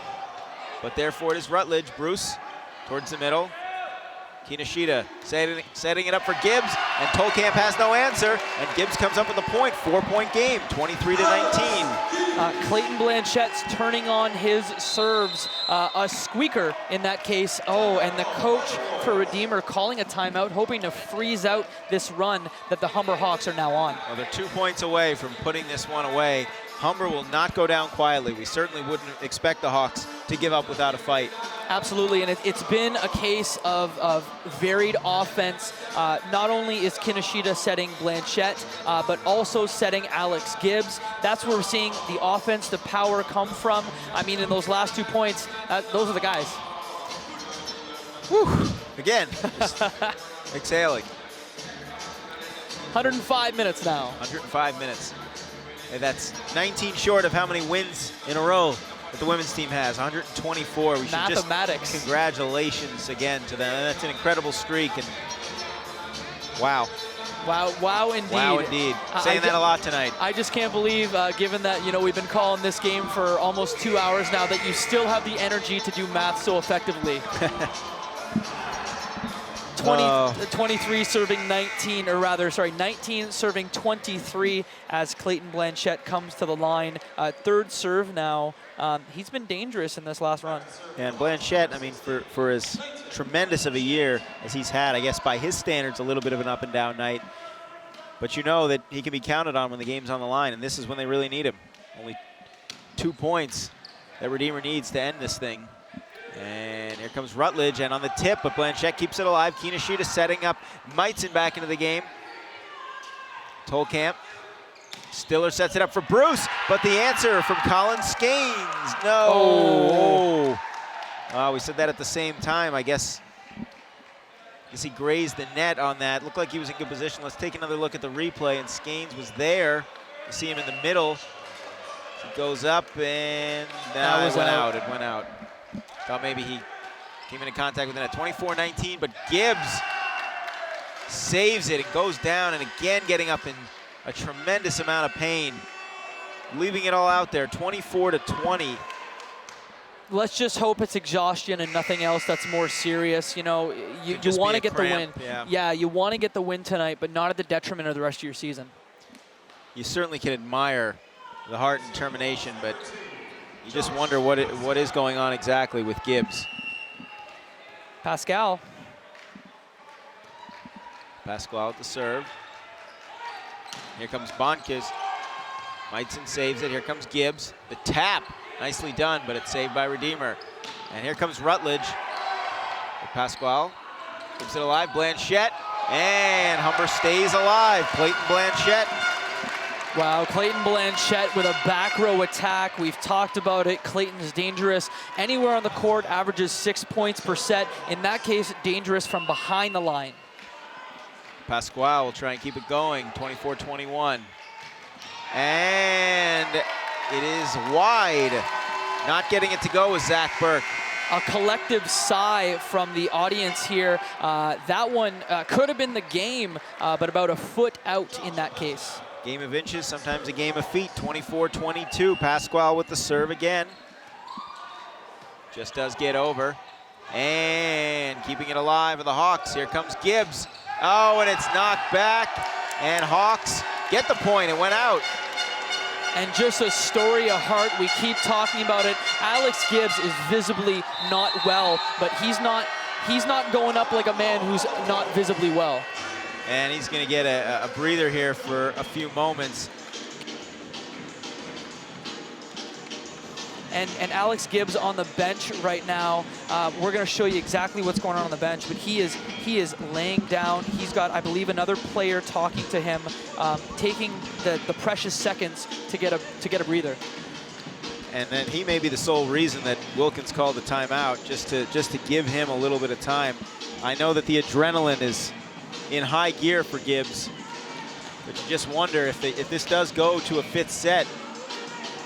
But therefore it is Rutledge. Bruce towards the middle. Kinoshita setting it up for Gibbs, and Tolkamp has no answer, and Gibbs comes up with a point. 4-point game, 23-19. Clayton Blanchette's turning on his serves. A squeaker in that case. Oh, and the coach for Redeemer calling a timeout, hoping to freeze out this run that the Humber Hawks are now on. Well, they're 2 points away from putting this one away. Humber will not go down quietly. We certainly wouldn't expect the Hawks to give up without a fight. Absolutely, and it's been a case of varied offense. Not only is Kinoshita setting Blanchette, but also setting Alex Gibbs. That's where we're seeing the offense, the power come from. I mean, in those last 2 points, those are the guys. Whew. Again, just exhaling. 105 minutes now. 105 minutes. And that's 19 short of how many wins in a row that the women's team has. 124. We should Mathematics. just congratulations again to them. And that's an incredible streak. And wow. Wow, indeed. Wow, indeed. Saying that a lot tonight. I just can't believe, given that, you know, we've been calling this game for almost 2 hours now, that you still have the energy to do math so effectively. 23 serving 19, or rather, sorry, 19 serving 23 as Clayton Blanchette comes to the line. Third serve now. He's been dangerous in this last run. And Blanchette, I mean, for as tremendous of a year as he's had, I guess by his standards, a little bit of an up and down night. But you know that he can be counted on when the game's on the line, and this is when they really need him. Only 2 points that Redeemer needs to end this thing. And here comes Rutledge, and on the tip, but Blanchette keeps it alive. Kinoshita setting up Meitzen back into the game. Tolkamp. Stiller sets it up for Bruce, but the answer from Colin Skanes. No. Oh, we said that at the same time. I guess he grazed the net on that. Looked like he was in good position. Let's take another look at the replay, and Skanes was there. You see him in the middle. Goes up and That was it went out. out. It went out. Thought maybe he came into contact with it at 24-19, but Gibbs saves it. It goes down, and again getting up in a tremendous amount of pain, leaving it all out there. 24-20. Let's just hope it's exhaustion and nothing else that's more serious. You know, you just want be to a get the win. cramp, Yeah, you want to get the win tonight, but not at the detriment of the rest of your season. You certainly can admire the heart and determination, but you just wonder what is going on exactly with Gibbs. Pascal. Pascal at the serve. Here comes Bonkis. Meitzen saves it. Here comes Gibbs. The tap, nicely done, but it's saved by Redeemer. And here comes Rutledge. Pascal keeps it alive. Blanchette, and Humber stays alive. Clayton Blanchette. Wow, Clayton Blanchette with a back row attack. We've talked about it. Clayton's dangerous. Anywhere on the court, averages 6 points per set. In that case, dangerous from behind the line. Pasquale will try and keep it going, 24-21. And it is wide. Not getting it to go with Zach Burke. A collective sigh from the audience here. That one could have been the game, but about a foot out in that case. Game of inches, sometimes a game of feet. 24-22. Pasquale with the serve again. Just does get over. And keeping it alive are the Hawks. Here comes Gibbs. Oh, and it's knocked back. And Hawks get the point. It went out. And just a story of heart. We keep talking about it. Alex Gibbs is visibly not well, but he's not going up like a man who's not visibly well. And he's going to get a breather here for a few moments. And Alex Gibbs on the bench right now. We're going to show you exactly what's going on the bench, but he is laying down. He's got, I believe, another player talking to him, taking the precious seconds to get a breather. And then he may be the sole reason that Wilkins called the timeout, just to give him a little bit of time. I know that the adrenaline is in high gear for Gibbs, but you just wonder if this does go to a fifth set,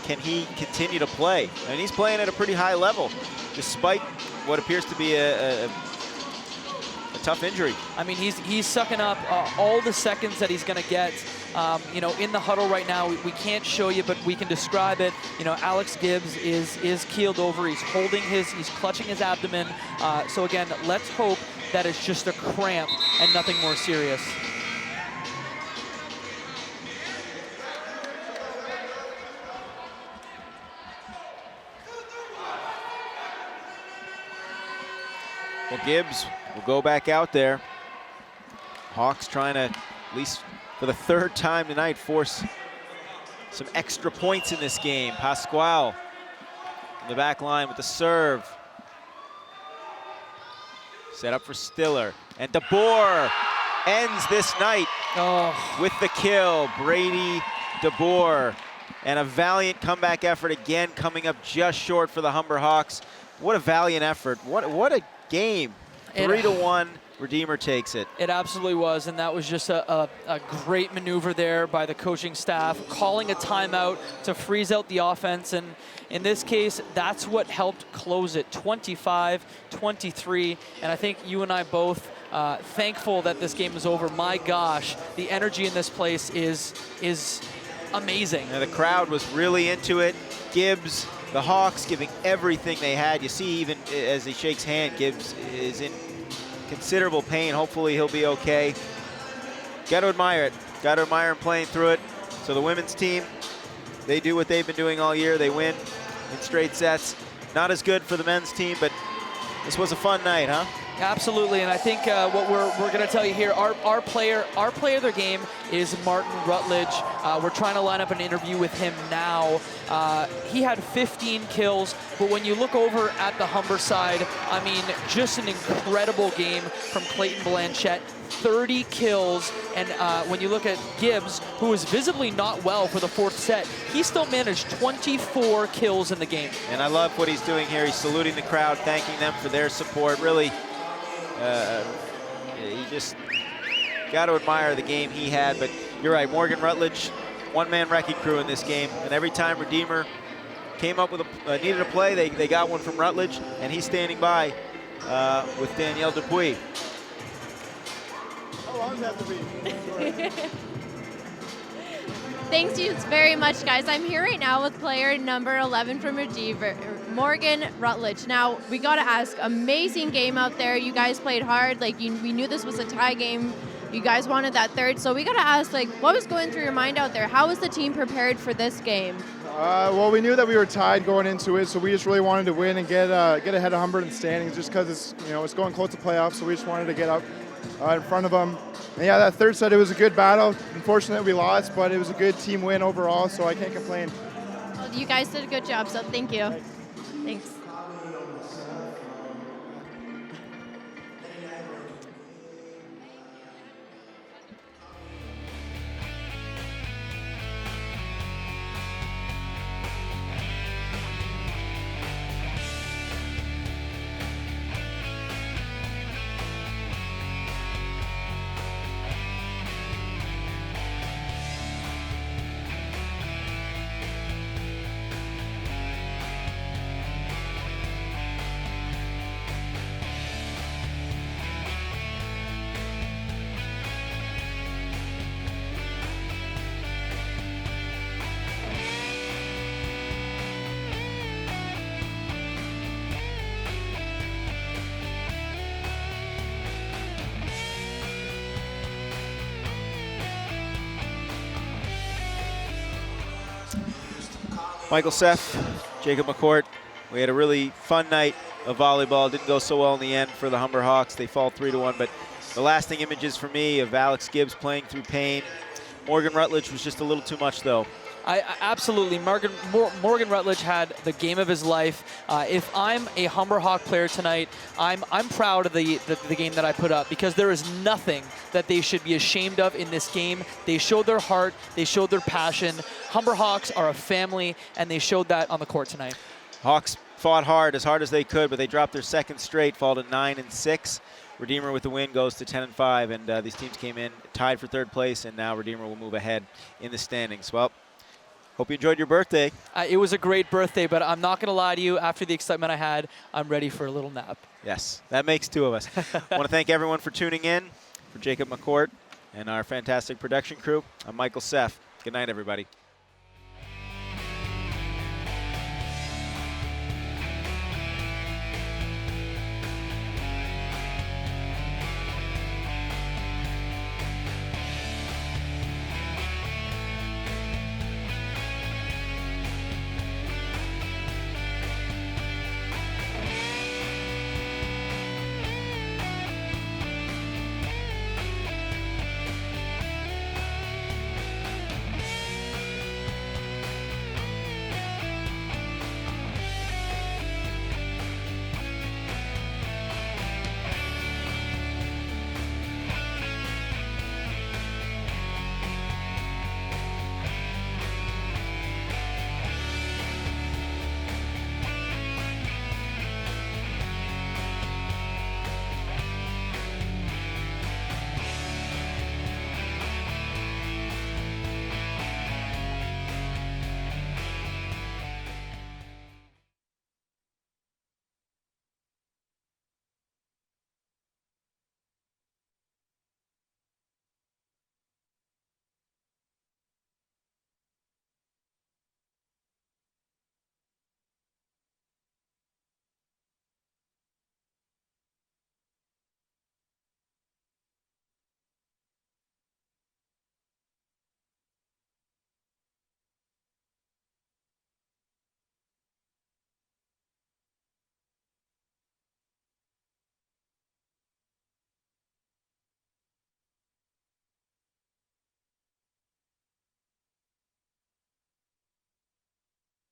can he continue to play? I mean, he's playing at a pretty high level, despite what appears to be a tough injury. I mean, he's sucking up all the seconds that he's going to get. You know, in the huddle right now, we can't show you, but we can describe it. You know, Alex Gibbs is keeled over. He's he's clutching his abdomen. So again, let's hope that it's just a cramp and nothing more serious. Well, Gibbs will go back out there. Hawks trying to, at least for the third time tonight, force some extra points in this game. Pasquale in the back line with the serve. Set up for Stiller. And DeBoer ends this night with the kill. Brady DeBoer. And a valiant comeback effort again, coming up just short for the Humber Hawks. What a valiant effort. What a game. 3-1, Redeemer takes it. It absolutely was, and that was just a great maneuver there by the coaching staff, calling a timeout to freeze out the offense, and in this case, that's what helped close it, 25-23, and I think you and I both thankful that this game is over. My gosh, the energy in this place is amazing. And the crowd was really into it. Gibbs, the Hawks giving everything they had. You see, even as he shakes hand, Gibbs is in considerable pain. Hopefully he'll be okay. Got to admire it. Got to admire him playing through it. So the women's team, they do what they've been doing all year. They win in straight sets. Not as good for the men's team, but this was a fun night, huh? Absolutely, and I think what we're going to tell you here, our player of their game is Martin Rutledge. We're trying to line up an interview with him now. He had 15 kills, but when you look over at the Humber side, I mean, just an incredible game from Clayton Blanchette. 30 kills, and when you look at Gibbs, who was visibly not well for the fourth set, he still managed 24 kills in the game. And I love what he's doing here. He's saluting the crowd, thanking them for their support. Really, you just got to admire the game he had. But you're right, Morgan Rutledge one-man wrecking crew in this game, and every time Redeemer came up with needed a play, they got one from Rutledge, and he's standing by with Danielle Dupuis. How long does that have to be? Thanks you very much, guys. I'm here right now with player number 11 from Redeemer, Morgan Rutledge. Now, we got to ask, amazing game out there. You guys played hard. Like, we knew this was a tie game. You guys wanted that third. So we got to ask, like, what was going through your mind out there? How was the team prepared for this game? Well, we knew that we were tied going into it, so we just really wanted to win and get ahead of Humber in the standings, just because it's going close to playoffs. So we just wanted to get up in front of them. And yeah, that third set, it was a good battle. Unfortunately, we lost, but it was a good team win overall, so I can't complain. Well, you guys did a good job, so thank you. Thanks. Michael Seff, Jacob McCourt. We had a really fun night of volleyball. Didn't go so well in the end for the Humber Hawks. They fall 3-1, but the lasting images for me of Alex Gibbs playing through pain. Morgan Rutledge was just a little too much, though. Absolutely. Morgan Rutledge had the game of his life. If I'm a Humber Hawk player tonight, I'm proud of the game that I put up, because there is nothing that they should be ashamed of in this game. They showed their heart. They showed their passion. Humber Hawks are a family, and they showed that on the court tonight. Hawks fought hard as they could, but they dropped their second straight, fall to 9-6. Redeemer with the win goes to 10-5, and these teams came in tied for third place, and now Redeemer will move ahead in the standings. Well, hope you enjoyed your birthday. It was a great birthday, but I'm not going to lie to you. After the excitement I had, I'm ready for a little nap. Yes, that makes two of us. I want to thank everyone for tuning in. For Jacob McCourt and our fantastic production crew, I'm Michael Seff. Good night, everybody.